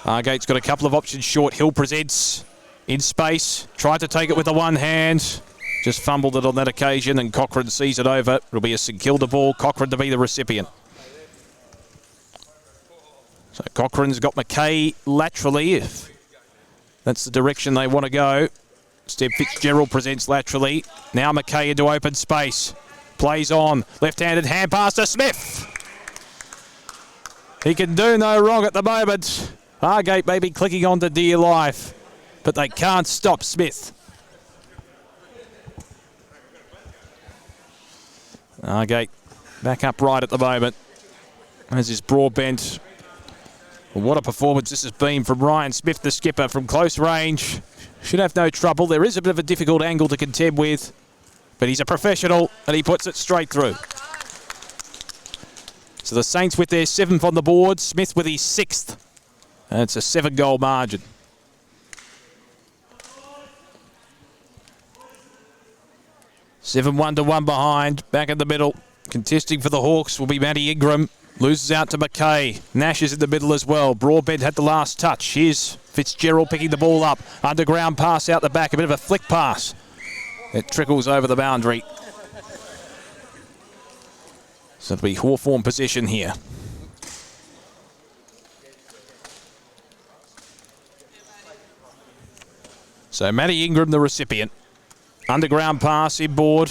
Argate's got a couple of options short. Hill presents in space. Tried to take it with the one hand. Just fumbled it on that occasion, and Cochrane sees it over. It'll be a St Kilda ball. Cochrane to be the recipient. So Cochrane's got McKay laterally, if that's the direction they want to go. Steve Fitzgerald presents laterally. Now McKay into open space. Plays on. Left-handed hand pass to Smith. He can do no wrong at the moment. Argate may be clicking on to dear life, but they can't stop Smith. Argate back upright at the moment. As his Broadbent. Well, what a performance this has been from Ryan Smith, the skipper, from close range. Should have no trouble. There is a bit of a difficult angle to contend with, but he's a professional and he puts it straight through. So the Saints with their 7th on the board, Smith with his 6th. And it's a 7-goal margin. Seven 1 behind, back in the middle. Contesting for the Hawks will be Matty Ingram. Loses out to McKay. Nash is in the middle as well. Broadbent had the last touch. Here's Fitzgerald picking the ball up. Underground pass out the back. A bit of a flick pass. It trickles over the boundary. So it'll be Hawthorn possession here. So Matty Ingram, the recipient. Underground pass inboard.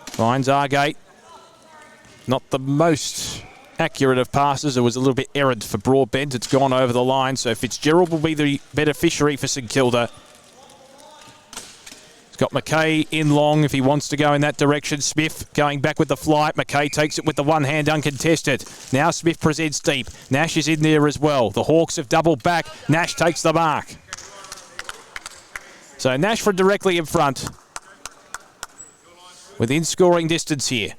Finds Argate. Not the most accurate of passes. It was a little bit errant for Broadbent. It's gone over the line, so Fitzgerald will be the beneficiary for St Kilda. He's got McKay in long if he wants to go in that direction. Smith going back with the flight. McKay takes it with the one hand uncontested. Now Smith presents deep. Nash is in there as well. The Hawks have doubled back. Nash takes the mark. So Nash from directly in front. Within scoring distance here.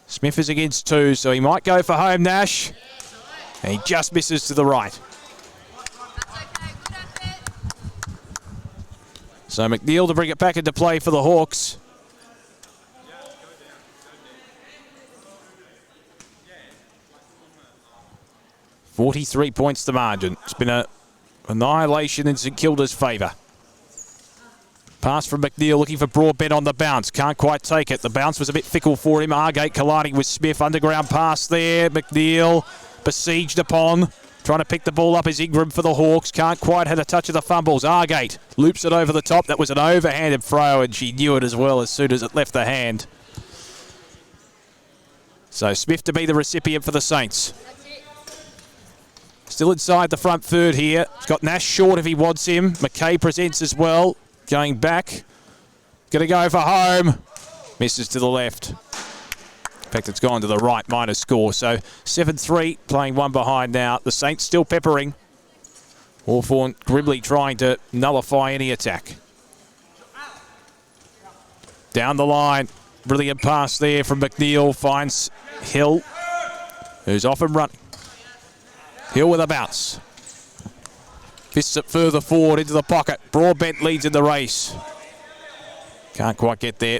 Smith is against 2, so he might go for home, Nash. And he just misses to the right. So McNeil to bring it back into play for the Hawks. $43 points the margin. It's been an annihilation in St Kilda's favour. Pass from McNeil, looking for Broadbent on the bounce. Can't quite take it. The bounce was a bit fickle for him. Argate colliding with Smith. Underground pass there. McNeil besieged upon. Trying to pick the ball up is Ingram for the Hawks. Can't quite have a touch of the fumbles. Argate loops it over the top. That was an overhanded throw, and she knew it as well as soon as it left the hand. So Smith to be the recipient for the Saints. Still inside the front third here. He's got Nash short if he wants him. McKay presents as well. Going back. Going to go for home. Misses to the left. In fact, it's gone to the right, minus score. So 7-3, playing one behind now. The Saints still peppering. Hawthorn grimly trying to nullify any attack. Down the line. Brilliant pass there from McNeil. Finds Hill, who's off and running. Hill with a bounce. Fists it further forward into the pocket. Broadbent leads in the race. Can't quite get there.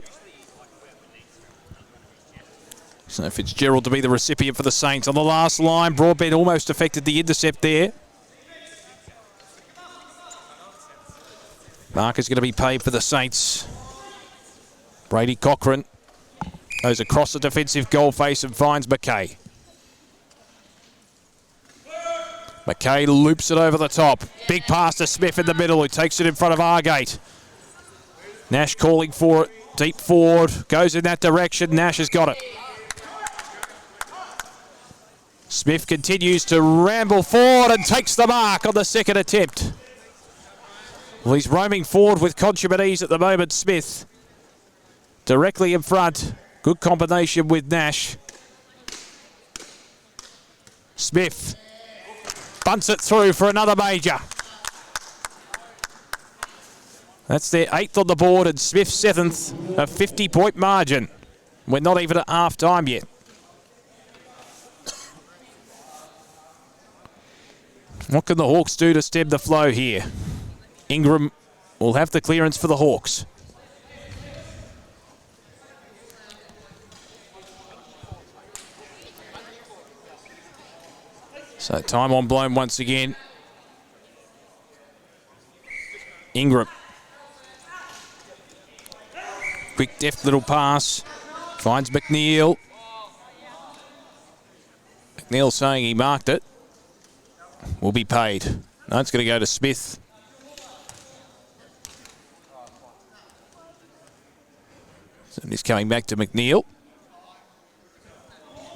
So Fitzgerald to be the recipient for the Saints. On the last line, Broadbent almost affected the intercept there. Mark is going to be paid for the Saints. Brady Cochrane goes across the defensive goal face and finds McKay. McKay loops it over the top. Big pass to Smith in the middle, who takes it in front of Argate. Nash calling for it. Deep forward. Goes in that direction. Nash has got it. Smith continues to ramble forward and takes the mark on the second attempt. Well, he's roaming forward with consummate ease at the moment, Smith. Directly in front. Good combination with Nash. Smith bunts it through for another major. That's their 8th on the board and Smith's 7th, a 50-point margin. We're not even at half-time yet. What can the Hawks do to stem the flow here? Ingram will have the clearance for the Hawks. So time on blown once again. Ingram. Quick, deft little pass. Finds McNeil. McNeil saying he marked it. Will be paid. No, it's going to go to Smith. So he's coming back to McNeil.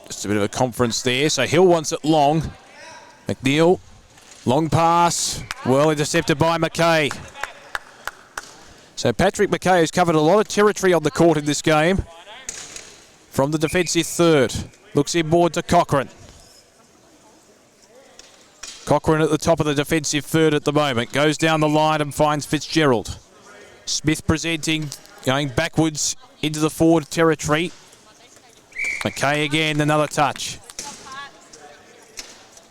Just a bit of a conference there. So Hill wants it long. McNeil, long pass, well intercepted by McKay. So Patrick McKay has covered a lot of territory on the court in this game. From the defensive third, looks inboard to Cochrane. Cochrane at the top of the defensive third at the moment. Goes down the line and finds Fitzgerald. Smith presenting, going backwards into the forward territory. McKay again, another touch.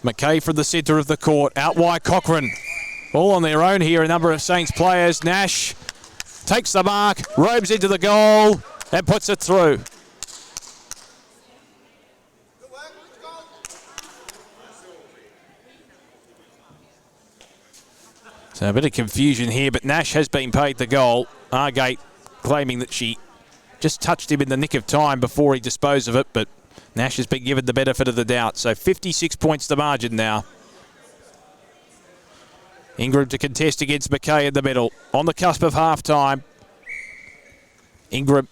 McKay from the centre of the court. Out wide, Cochrane. All on their own here, a number of Saints players. Nash takes the mark, robes into the goal and puts it through. So a bit of confusion here, but Nash has been paid the goal. Argate claiming that she just touched him in the nick of time before he disposed of it, but Nash has been given the benefit of the doubt. So 56 points the margin now. Ingram to contest against McKay in the middle. On the cusp of half-time. Ingram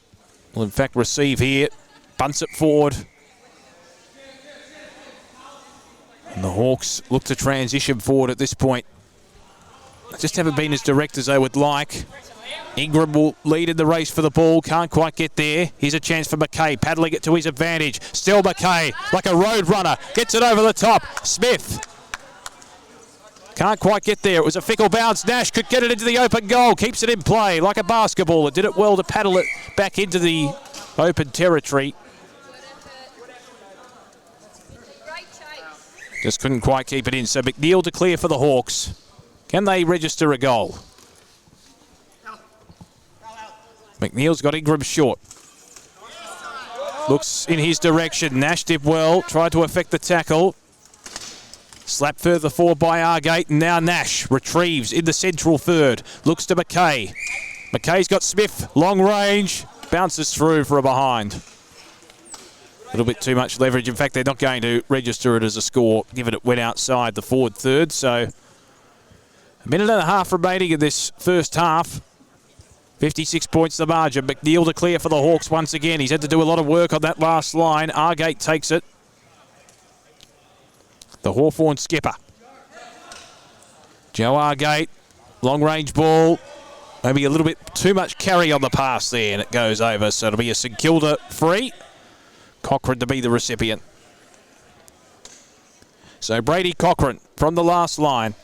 will in fact receive here. Bunts it forward. And the Hawks look to transition forward at this point. Just haven't been as direct as they would like. Ingram will lead in the race for the ball. Can't quite get there. Here's a chance for McKay. Paddling it to his advantage. Still McKay, like a road runner. Gets it over the top. Smith. Can't quite get there. It was a fickle bounce. Nash could get it into the open goal. Keeps it in play like a basketball. It did it well to paddle it back into the open territory. Just couldn't quite keep it in. So McNeil to clear for the Hawks. Can they register a goal? McNeil's got Ingram short. Looks in his direction. Nash did well. Tried to affect the tackle. Slapped further forward by Argate. And now Nash retrieves in the central third. Looks to McKay. McKay's got Smith. Long range. Bounces through for a behind. A little bit too much leverage. In fact, they're not going to register it as a score, given it went outside the forward third. So a minute and a half remaining in this first half. 56 points the margin. McNeil to clear for the Hawks once again. He's had to do a lot of work on that last line. Argate takes it. The Hawthorn skipper. Joe Argate. Long range ball. Maybe a little bit too much carry on the pass there and it goes over. So it'll be a St Kilda free. Cochrane to be the recipient. So Brady Cochrane from the last line.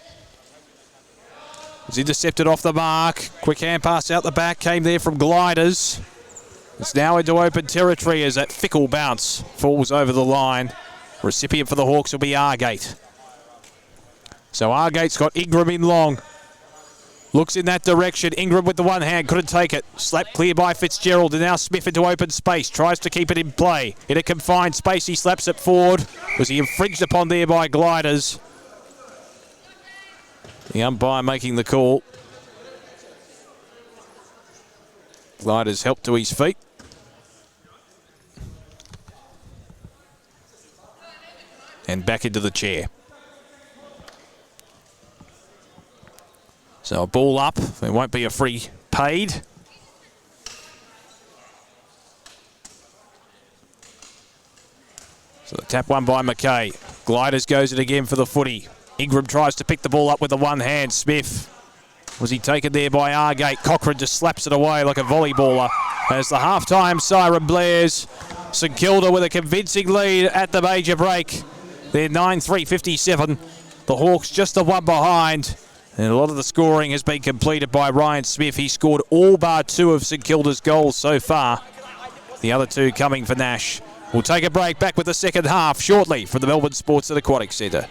Was intercepted off the mark. Quick hand pass out the back. Came there from Gliders. It's now into open territory as that fickle bounce falls over the line. Recipient for the Hawks will be Argate. So Argate's got Ingram in long. Looks in that direction. Ingram with the one hand. Couldn't take it. Slapped clear by Fitzgerald. And now Smith into open space. Tries to keep it in play. In a confined space, he slaps it forward. Was he infringed upon there by Gliders? The umpire making the call. Gliders helped to his feet. And back into the chair. So a ball up. There won't be a free paid. So the tap won by McKay. Gliders goes it again for the footy. Ingram tries to pick the ball up with the one hand. Smith. Was he taken there by Argate? Cochrane just slaps it away like a volleyballer. As the halftime siren blares. St Kilda with a convincing lead at the major break. They're 9-3-57. The Hawks just the one behind. And a lot of the scoring has been completed by Ryan Smith. He scored all bar two of St Kilda's goals so far. The other two coming for Nash. We'll take a break. Back with the second half shortly from the Melbourne Sports and Aquatic Centre.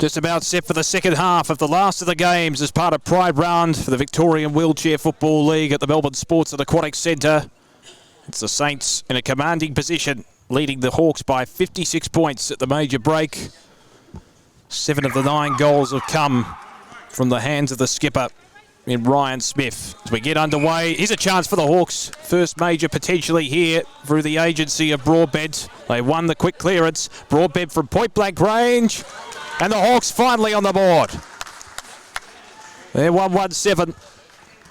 Just about set for the second half of the last of the games as part of Pride Round for the Victorian Wheelchair Football League at the Melbourne Sports and Aquatic Centre. It's the Saints in a commanding position, leading the Hawks by 56 points at the major break. 7 of the 9 goals have come from the hands of the skipper in Ryan Smith. As we get underway, here's a chance for the Hawks. First major potentially here through the agency of Broadbent. They won the quick clearance. Broadbent from point blank range. And the Hawks finally on the board. They're 1-1-7.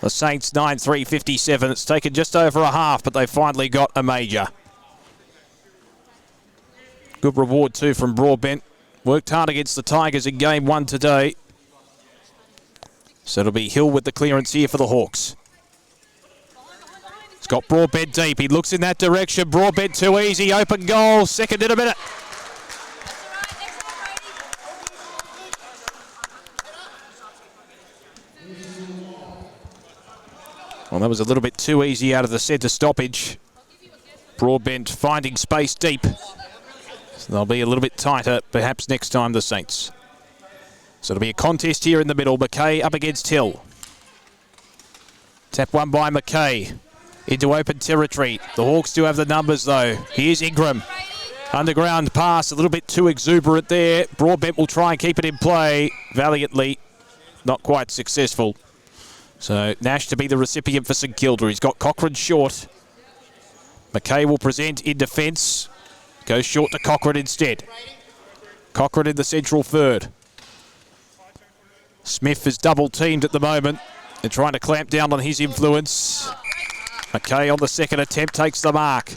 The Saints 9-3-57. It's taken just over a half, but they finally got a major. Good reward too from Broadbent. Worked hard against the Tigers in game 1 today. So it'll be Hill with the clearance here for the Hawks. It's got Broadbent deep. He looks in that direction. Broadbent too easy. Open goal. Second in a minute. Well, that was a little bit too easy out of the centre stoppage. Broadbent finding space deep. So they'll be a little bit tighter, perhaps next time, the Saints. So it'll be a contest here in the middle. McKay up against Hill. Tap one by McKay. Into open territory. The Hawks do have the numbers, though. Here's Ingram. Underground pass, a little bit too exuberant there. Broadbent will try and keep it in play valiantly. Not quite successful. So Nash to be the recipient for St Kilda. He's got Cochrane short. McKay will present in defence. Goes short to Cochrane instead. Cochrane in the central third. Smith is double teamed at the moment. They're trying to clamp down on his influence. McKay on the second attempt takes the mark.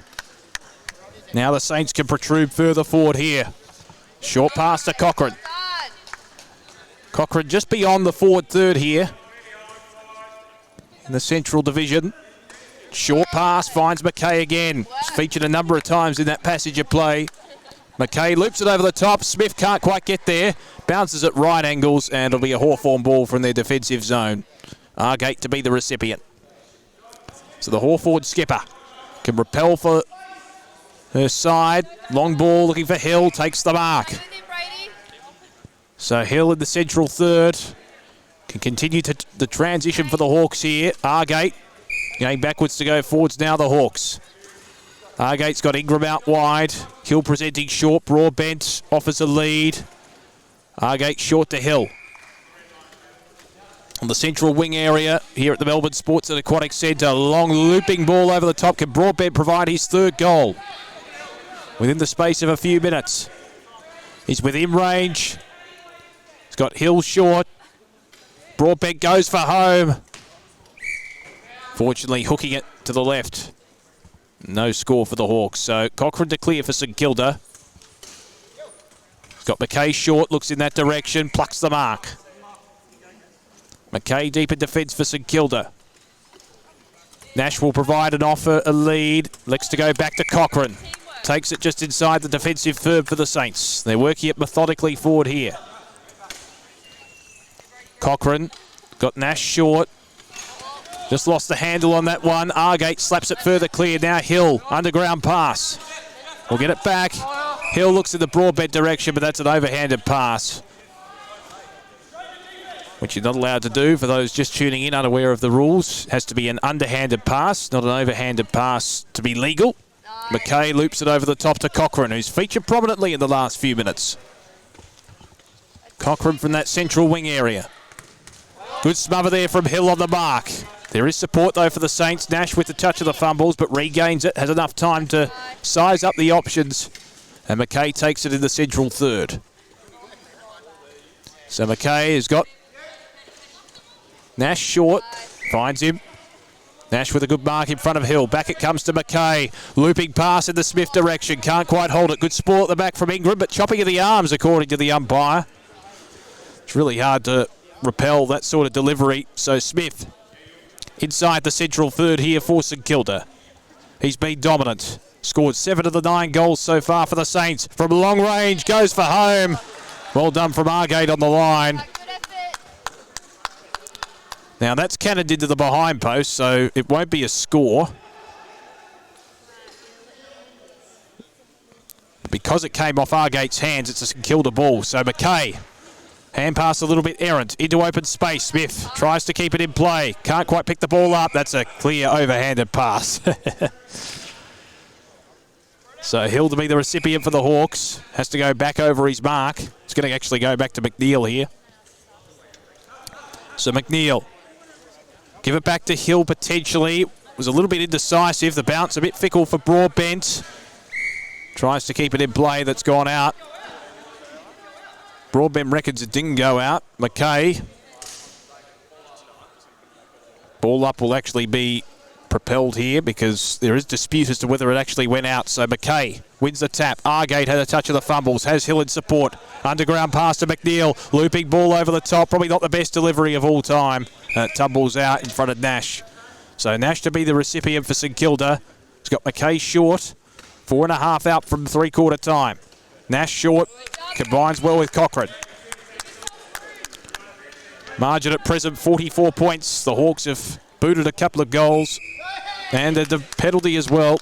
Now the Saints can protrude further forward here. Short pass to Cochrane. Cochrane just beyond the forward third here in the Central Division. Short pass finds McKay again. It's featured a number of times in that passage of play. McKay loops it over the top. Smith can't quite get there. Bounces at right angles, and it'll be a Hawthorn ball from their defensive zone. Argate to be the recipient. So the Hawthorn skipper can repel for her side. Long ball looking for Hill. Takes the mark. So Hill in the central third. Can continue to the transition for the Hawks here. Argate going backwards to go forwards now, the Hawks. Argate's got Ingram out wide. Hill presenting short. Broadbent offers a lead. Argate short to Hill. On the central wing area here at the Melbourne Sports and Aquatic Centre. Long looping ball over the top. Can Broadbent provide his third goal within the space of a few minutes? He's within range. He's got Hill short. Broadbent goes for home. Fortunately, hooking it to the left. No score for the Hawks. So Cochrane to clear for St Kilda. He's got McKay short, looks in that direction, plucks the mark. McKay deep in defence for St Kilda. Nash will provide an offer, a lead. Looks to go back to Cochrane. Takes it just inside the defensive third for the Saints. They're working it methodically forward here. Cochrane got Nash short. Just lost the handle on that one. Argate slaps it further clear. Now Hill, underground pass. We'll get it back. Hill looks in the Broadbent direction, but that's an overhanded pass, which you're not allowed to do. For those just tuning in, unaware of the rules, has to be an underhanded pass, not an overhanded pass to be legal. McKay loops it over the top to Cochrane, who's featured prominently in the last few minutes. Cochrane from that central wing area. Good smother there from Hill on the mark. There is support, though, for the Saints. Nash with the touch of the fumbles, but regains it. Has enough time to size up the options. And McKay takes it in the central third. So McKay has got Nash short. Finds him. Nash with a good mark in front of Hill. Back it comes to McKay. Looping pass in the Smith direction. Can't quite hold it. Good sport at the back from Ingram, but chopping of the arms, according to the umpire. It's really hard to repel that sort of delivery. So Smith inside the central third here for St Kilda. He's been dominant. Scored 7 of the 9 goals so far for the Saints. From long range, goes for home. Well done from Argate on the line. Now that's cannoned into the behind post, so it won't be a score. Because it came off Argate's hands, it's a St Kilda ball. So McKay Hand pass a little bit errant. Into open space. Smith tries to keep it in play. Can't quite pick the ball up. That's a clear overhanded pass. So Hill to be the recipient for the Hawks. Has to go back over his mark. It's going to actually go back to McNeil here. So McNeil. Give it back to Hill potentially. Was a little bit indecisive. The bounce a bit fickle for Broadbent. Tries to keep it in play. That's gone out. Broadbent reckons it didn't go out. McKay. Ball up will actually be propelled here because there is dispute as to whether it actually went out. So McKay wins the tap. Argate had a touch of the fumbles. Has Hill in support. Underground pass to McNeil. Looping ball over the top. Probably not the best delivery of all time. It tumbles out in front of Nash. So Nash to be the recipient for St Kilda. He's got McKay short. 4.5 out from three-quarter time. Nash short. Combines well with Cochrane. Margin at present 44 points. The Hawks have booted a couple of goals and a penalty as well.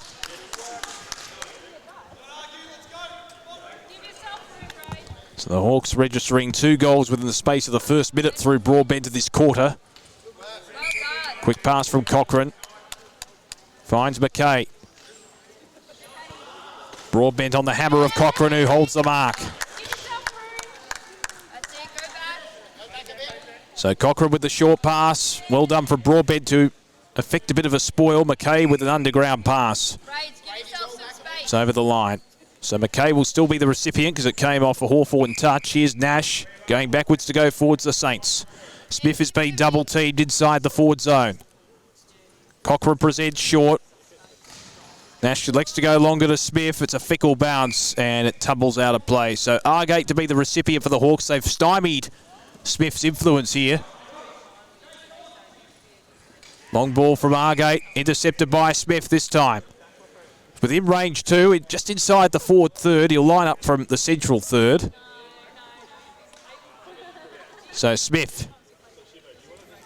So the Hawks registering 2 goals within the space of the first minute through Broadbent of this quarter. Quick pass from Cochrane. Finds McKay. Broadbent on the hammer of Cochrane, who holds the mark. So Cochrane with the short pass. Well done for Broadbent to effect a bit of a spoil. McKay with an underground pass. It's over the line. So McKay will still be the recipient because it came off a Hawthorn touch. Here's Nash going backwards to go forwards the Saints. Smith has been double teamed inside the forward zone. Cochrane presents short. Nash elects to go longer to Smith. It's a fickle bounce and it tumbles out of play. So Argate to be the recipient for the Hawks. They've stymied Smith's influence here. Long ball from Argate, intercepted by Smith this time. Within range 2, just inside the forward third. He'll line up from the central third. So Smith.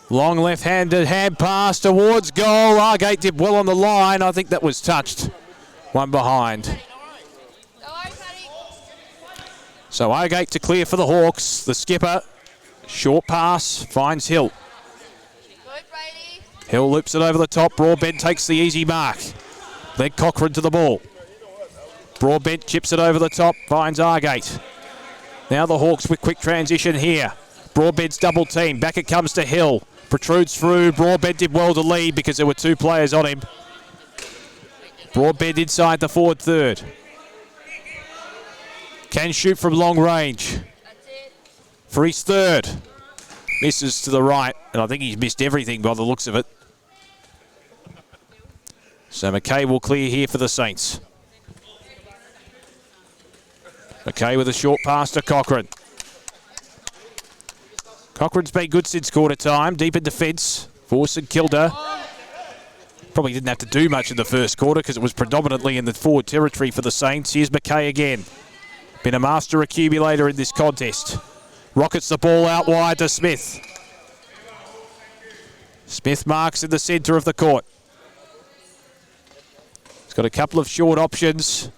Long left-handed hand pass towards goal. Argate did well on the line. I think that was touched. One behind. So Argate to clear for the Hawks. The skipper, short pass, finds Hill. Hill loops it over the top. Broadbent takes the easy mark. Then Cochrane to the ball. Broadbent chips it over the top, finds Argate. Now the Hawks with quick transition here. Broadbent's double team. Back it comes to Hill. Protrudes through. Broadbent did well to lead because there were 2 players on him. Broadbent inside the forward third. Can shoot from long range. For his third. Misses to the right, and I think he's missed everything by the looks of it. So McKay will clear here for the Saints. McKay with a short pass to Cochrane. Cochrane's been good since quarter time. Deep in defence for St Kilda. Probably didn't have to do much in the first quarter because it was predominantly in the forward territory for the Saints. Here's McKay again. Been a master accumulator in this contest. Rockets the ball out wide to Smith. Smith marks in the centre of the court. He's got a couple of short options.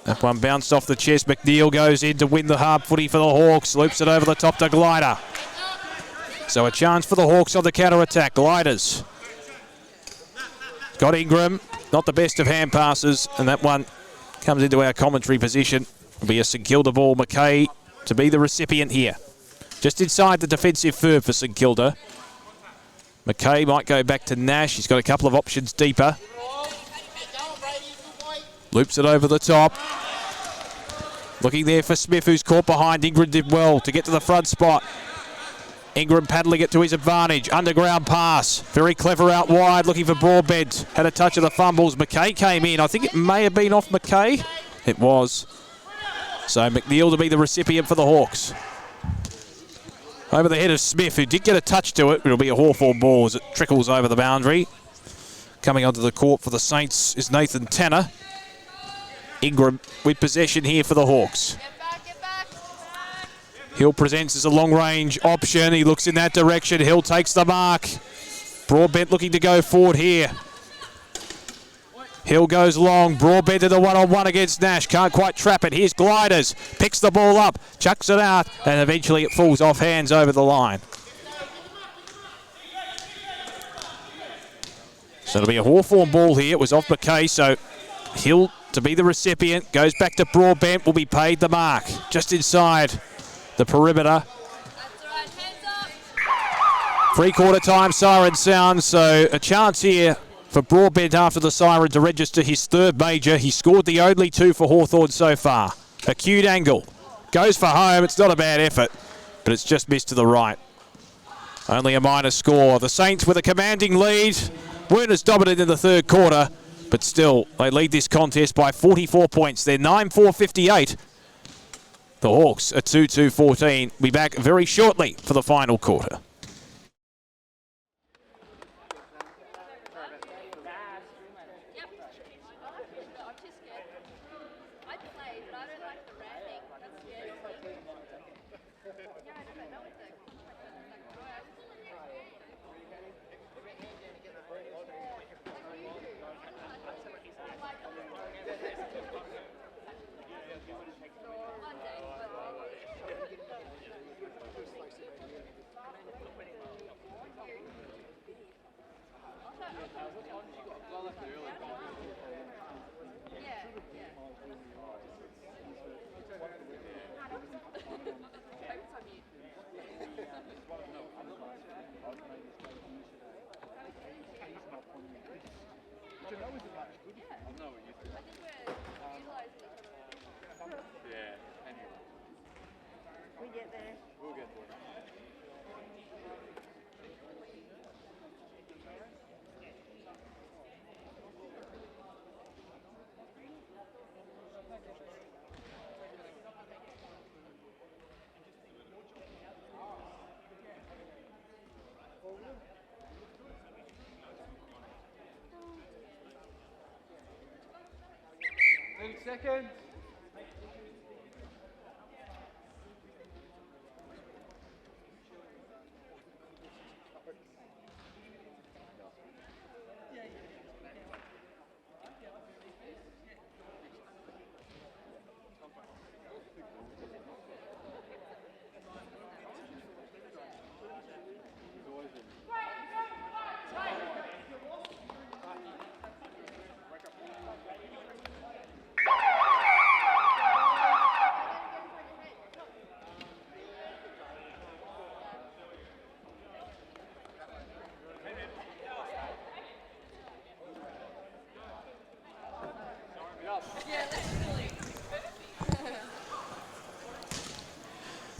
That one bounced off the chest. McNeil goes in to win the hard footy for the Hawks. Loops it over the top to Glider. So a chance for the Hawks on the counter-attack. Gliders. Got Ingram. Not the best of hand passes. And that one comes into our commentary position. It'll be a St Kilda ball. McKay to be the recipient here. Just inside the defensive third for St Kilda. McKay might go back to Nash. He's got a couple of options deeper. Loops it over the top. Looking there for Smith, who's caught behind. Ingram did well to get to the front spot. Ingram paddling it to his advantage. Underground pass. Very clever out wide, looking for Broadbent. Had a touch of the fumbles. McKay came in. I think it may have been off McKay. It was. So McNeil to be the recipient for the Hawks. Over the head of Smith, who did get a touch to it. It'll be a Hawthorn ball as it trickles over the boundary. Coming onto the court for the Saints is Nathan Tanner. Ingram with possession here for the Hawks. Hill presents as a long-range option. He looks in that direction. Hill takes the mark. Broadbent looking to go forward here. Hill goes long, Broadbent to the one-on-one against Nash. Can't quite trap it. Here's Gliders. Picks the ball up, chucks it out, and eventually it falls off hands over the line. So it'll be a Hawthorn ball here. It was off McKay, so Hill to be the recipient. Goes back to Broadbent, will be paid the mark. Just inside the perimeter. Three-quarter time siren sound, so a chance here for Broadbent after the siren to register his third major. He scored the only two for Hawthorn so far. Acute angle. Goes for home. It's not a bad effort, but it's just missed to the right. Only a minor score. The Saints with a commanding lead. Weren't as dominant in the third quarter, but still, they lead this contest by 44 points. They're 9-4-58. The Hawks at 2-2-14. Be back very shortly for the final quarter. Seconds.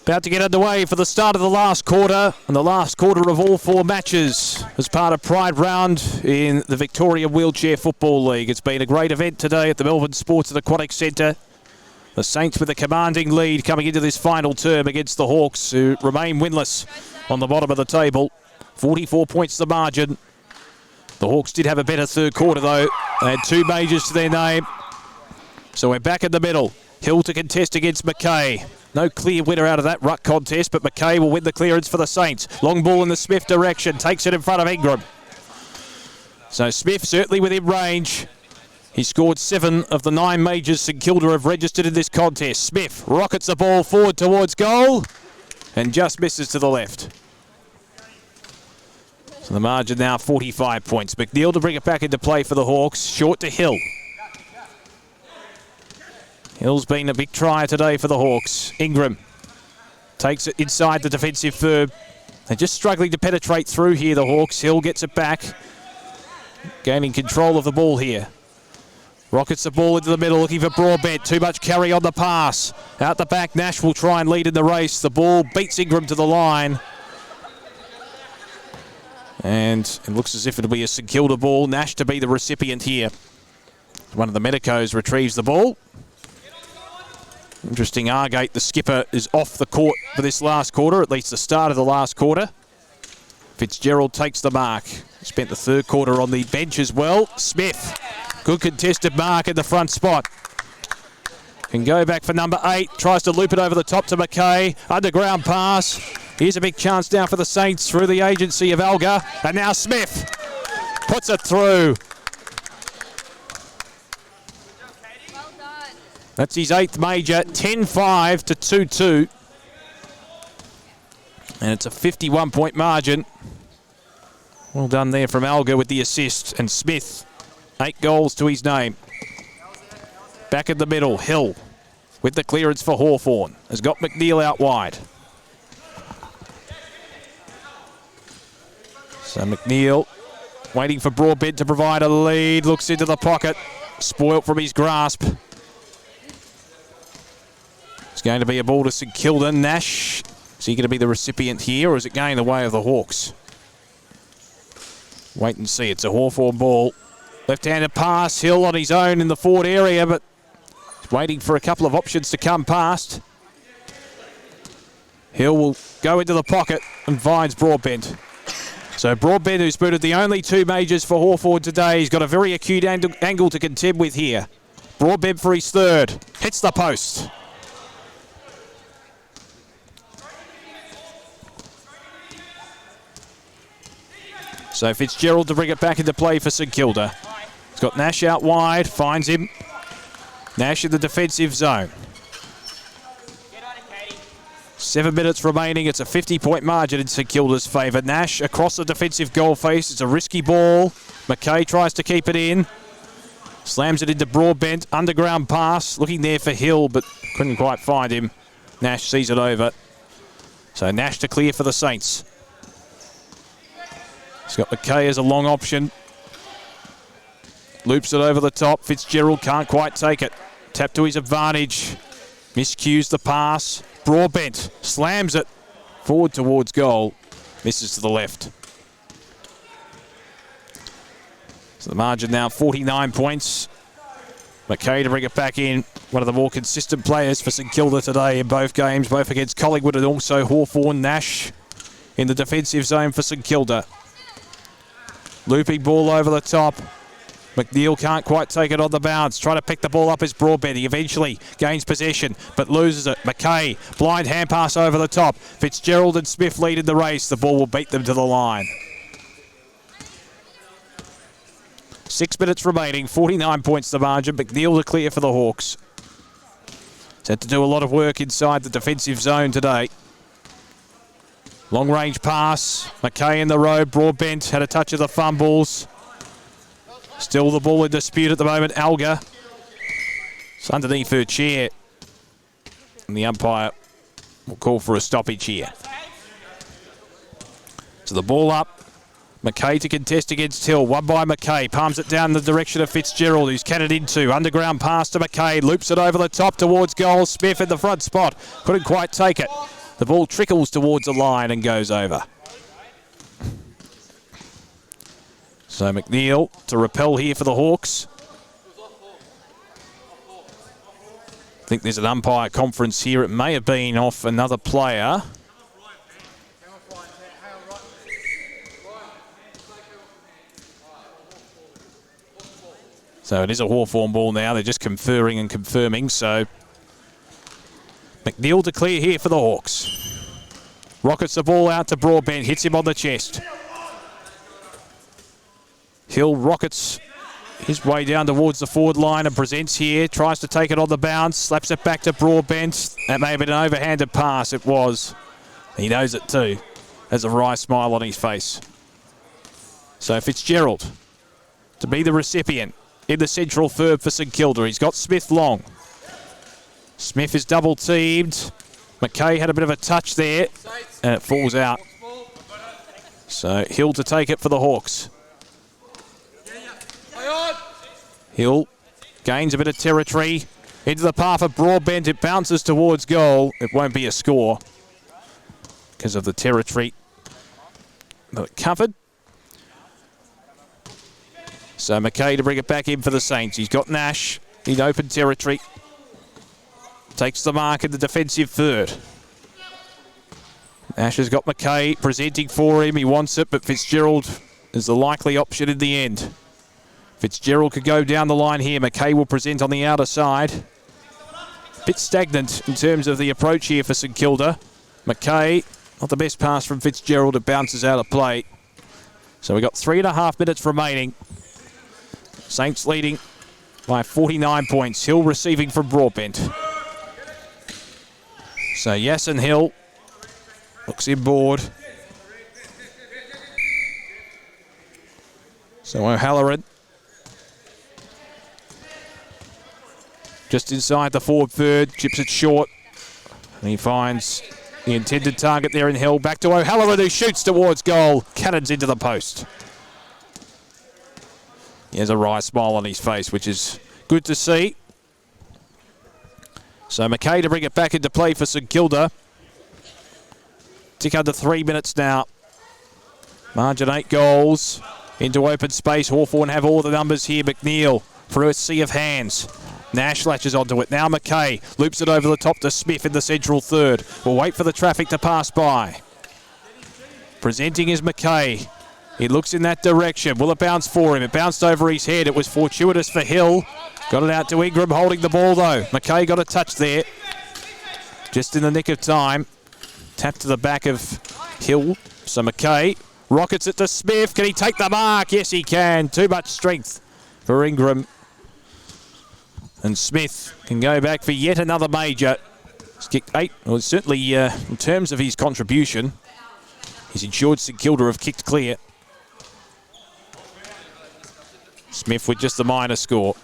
About to get underway for the start of the last quarter, and the last quarter of all four matches as part of Pride Round in the Victoria Wheelchair Football League. It's been a great event today at the Melbourne Sports and Aquatic Centre. The Saints with a commanding lead coming into this final term against the Hawks, who remain winless on the bottom of the table. 44 points the margin. The Hawks did have a better third quarter though. They had two majors to their name. So we're back in the middle. Hill to contest against McKay. No clear winner out of that ruck contest, but McKay will win the clearance for the Saints. Long ball in the Smith direction, takes it in front of Ingram. So Smith certainly within range. He scored 7 of the 9 majors St Kilda have registered in this contest. Smith rockets the ball forward towards goal and just misses to the left. So the margin now 45 points. McNeil to bring it back into play for the Hawks. Short to Hill. Hill's been a big try today for the Hawks. Ingram takes it inside the defensive third. They're just struggling to penetrate through here, the Hawks. Hill gets it back. Gaining control of the ball here. Rockets the ball into the middle, looking for Broadbent. Too much carry on the pass. Out the back, Nash will try and lead in the race. The ball beats Ingram to the line. And it looks as if it'll be a St Kilda ball. Nash to be the recipient here. One of the Medicos retrieves the ball. Interesting, Argate, the skipper, is off the court for this last quarter, at least the start of the last quarter. Fitzgerald takes the mark. Spent the third quarter on the bench as well. Smith, good contested mark in the front spot. Can go back for number 8, tries to loop it over the top to McKay. Underground pass. Here's a big chance now for the Saints through the agency of Alga. And now Smith puts it through. That's his 8th major, 10-5 to 2-2. And it's a 51-point margin. Well done there from Alga with the assist. And Smith, 8 goals to his name. Back in the middle, Hill with the clearance for Hawthorn. Has got McNeil out wide. So McNeil waiting for Broadbent to provide a lead. Looks into the pocket. Spoilt from his grasp. It's going to be a ball to St Kilda. Nash, is he going to be the recipient here, or is it going the way of the Hawks? Wait and see. It's a Hawthorn ball. Left-handed pass. Hill on his own in the forward area, but waiting for a couple of options to come past. Hill will go into the pocket and finds Broadbent. So Broadbent, who's booted the only 2 majors for Hawthorn today, he's got a very acute angle to contend with here. Broadbent for his 3rd. Hits the post. So Fitzgerald to bring it back into play for St Kilda. He's got Nash out wide, finds him. Nash in the defensive zone. 7 minutes remaining. It's a 50-point margin in St Kilda's favour. Nash across the defensive goal face. It's a risky ball. McKay tries to keep it in. Slams it into Broadbent. Underground pass. Looking there for Hill, but couldn't quite find him. Nash sees it over. So Nash to clear for the Saints. He's got McKay as a long option. Loops it over the top. Fitzgerald can't quite take it. Tap to his advantage. Miscues the pass. Broadbent slams it forward towards goal. Misses to the left. So the margin now 49 points. McKay to bring it back in. One of the more consistent players for St Kilda today in both games, both against Collingwood and also Hawthorn. Nash in the defensive zone for St Kilda. Looping ball over the top. McNeil can't quite take it on the bounce. Trying to pick the ball up as Broadbent. He eventually gains possession, but loses it. McKay, blind hand pass over the top. Fitzgerald and Smith lead in the race. The ball will beat them to the line. 6 minutes remaining, 49 points the margin. McNeil to clear for the Hawks. He's had to do a lot of work inside the defensive zone today. Long range pass. McKay in the road. Broadbent had a touch of the fumbles. Still the ball in dispute at the moment. Alga. It's underneath her chair. And the umpire will call for a stoppage here. So the ball up. McKay to contest against Hill. Won by McKay. Palms it down in the direction of Fitzgerald, who's cannoned into. Underground pass to McKay. Loops it over the top towards goal. Smith in the front spot. Couldn't quite take it. The ball trickles towards the line and goes over. So McNeil to repel here for the Hawks. I think there's an umpire conference here. It may have been off another player. So it is a Hawthorn ball now. They're just conferring and confirming. So McNeil to clear here for the Hawks. Rockets the ball out to Broadbent. Hits him on the chest. Hill rockets his way down towards the forward line and presents here. Tries to take it on the bounce. Slaps it back to Broadbent. That may have been an overhanded pass. It was. He knows it too. Has a wry smile on his face. So Fitzgerald to be the recipient in the central third for St Kilda. He's got Smith long. Smith is double teamed. McKay had a bit of a touch there and it falls out. So Hill to take it for the Hawks. Hill gains a bit of territory into the path of Broadbent. It bounces towards goal. It won't be a score because of the territory that it covered. So McKay to bring it back in for the Saints. He's got Nash in open territory. Takes the mark in the defensive third. Nash has got McKay presenting for him. He wants it, but Fitzgerald is the likely option in the end. Fitzgerald could go down the line here. McKay will present on the outer side. Bit stagnant in terms of the approach here for St Kilda. McKay, not the best pass from Fitzgerald. It bounces out of play. So we've got 3.5 minutes remaining. Saints leading by 49 points. Hill receiving from Broadbent. So Yasin Hill looks inboard. So O'Halloran just inside the forward third, chips it short. And he finds the intended target there in Hill. Back to O'Halloran, who shoots towards goal. Cannons into the post. He has a wry smile on his face, which is good to see. So McKay to bring it back into play for St Kilda. Tick under 3 minutes now. Margin 8 goals. Into open space. Hawthorn have all the numbers here. McNeil through a sea of hands. Nash latches onto it. Now McKay loops it over the top to Smith in the central third. We'll wait for the traffic to pass by. Presenting is McKay. He looks in that direction. Will it bounce for him? It bounced over his head. It was fortuitous for Hill. Got it out to Ingram holding the ball though. McKay got a touch there. Just in the nick of time. Tap to the back of Hill. So McKay rockets it to Smith. Can he take the mark? Yes, he can. Too much strength for Ingram. And Smith can go back for yet another major. He's kicked 8. Well, certainly in terms of his contribution, he's ensured St Kilda have kicked clear. Smith with just the minor score.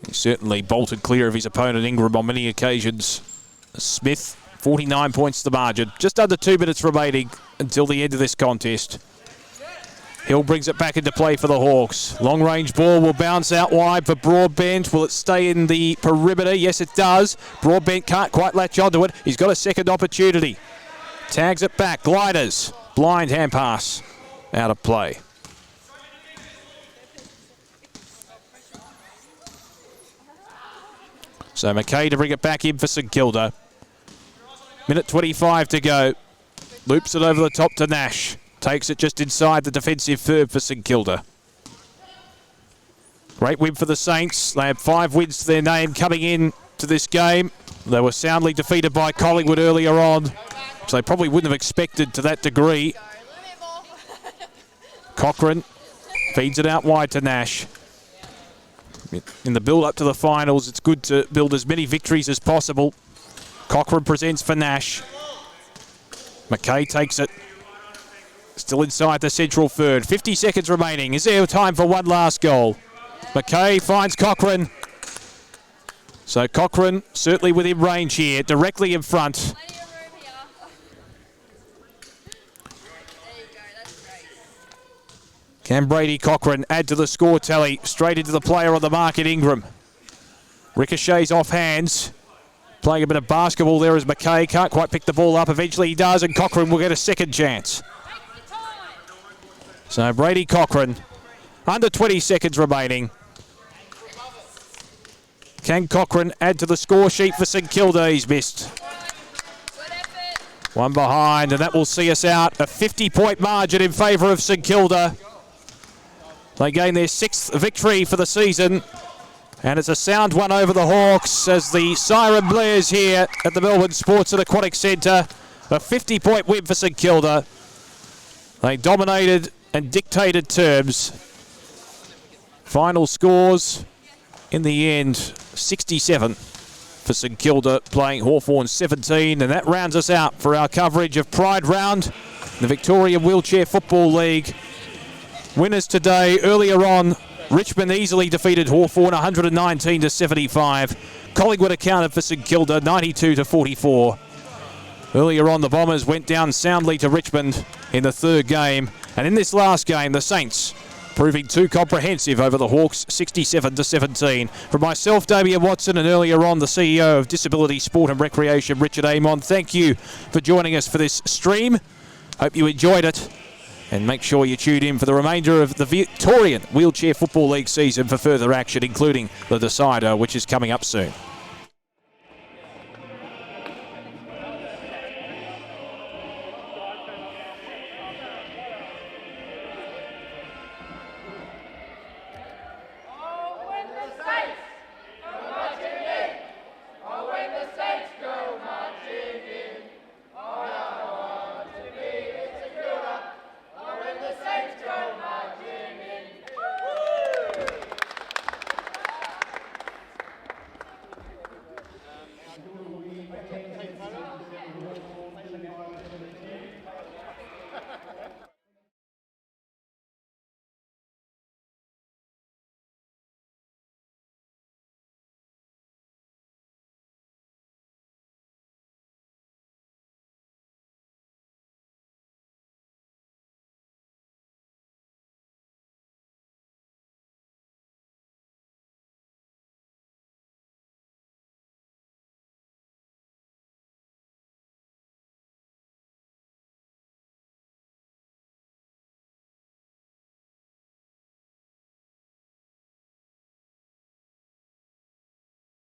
He certainly bolted clear of his opponent Ingram on many occasions. Smith, 49 points to the margin. Just under 2 minutes remaining until the end of this contest. Hill brings it back into play for the Hawks. Long range ball will bounce out wide for Broadbent. Will it stay in the perimeter? Yes, it does. Broadbent can't quite latch onto it. He's got a second opportunity. Tags it back. Gliders. Blind hand pass. Out of play. So McKay to bring it back in for St Kilda. Minute 25 to go. Loops it over the top to Nash. Takes it just inside the defensive third for St Kilda. Great win for the Saints. They have 5 wins to their name coming in to this game. They were soundly defeated by Collingwood earlier on, which they probably wouldn't have expected to that degree. Cochrane feeds it out wide to Nash. In the build-up to the finals, it's good to build as many victories as possible. Cochrane presents for Nash. McKay takes it. Still inside the central third. 50 seconds remaining. Is there time for one last goal? McKay finds Cochrane. So Cochrane certainly within range here, directly in front. Can Brady Cochrane add to the score tally? Straight into the player on the market, Ingram. Ricochets off hands. Playing a bit of basketball there as McKay can't quite pick the ball up. Eventually he does, and Cochrane will get a second chance. So Brady Cochrane, under 20 seconds remaining. Can Cochrane add to the score sheet for St Kilda? He's missed. One behind, and that will see us out. A 50-point margin in favour of St Kilda. They gain their 6th victory for the season. And it's a sound one over the Hawks as the siren blares here at the Melbourne Sports and Aquatic Centre. A 50-point win for St Kilda. They dominated and dictated terms. Final scores in the end, 67 for St Kilda, playing Hawthorn 17, and that rounds us out for our coverage of Pride Round, the Victoria Wheelchair Football League. Winners today, earlier on, Richmond easily defeated Hawthorn 119-75. Collingwood accounted for St Kilda 92-44. Earlier on, the Bombers went down soundly to Richmond in the third game. And in this last game, the Saints proving too comprehensive over the Hawks, 67-17. From myself, Damien Watson, and earlier on, the CEO of Disability Sport and Recreation, Richard Amon. Thank you for joining us for this stream. Hope you enjoyed it. And make sure you tune in for the remainder of the Victorian Wheelchair Football League season for further action, including the decider, which is coming up soon.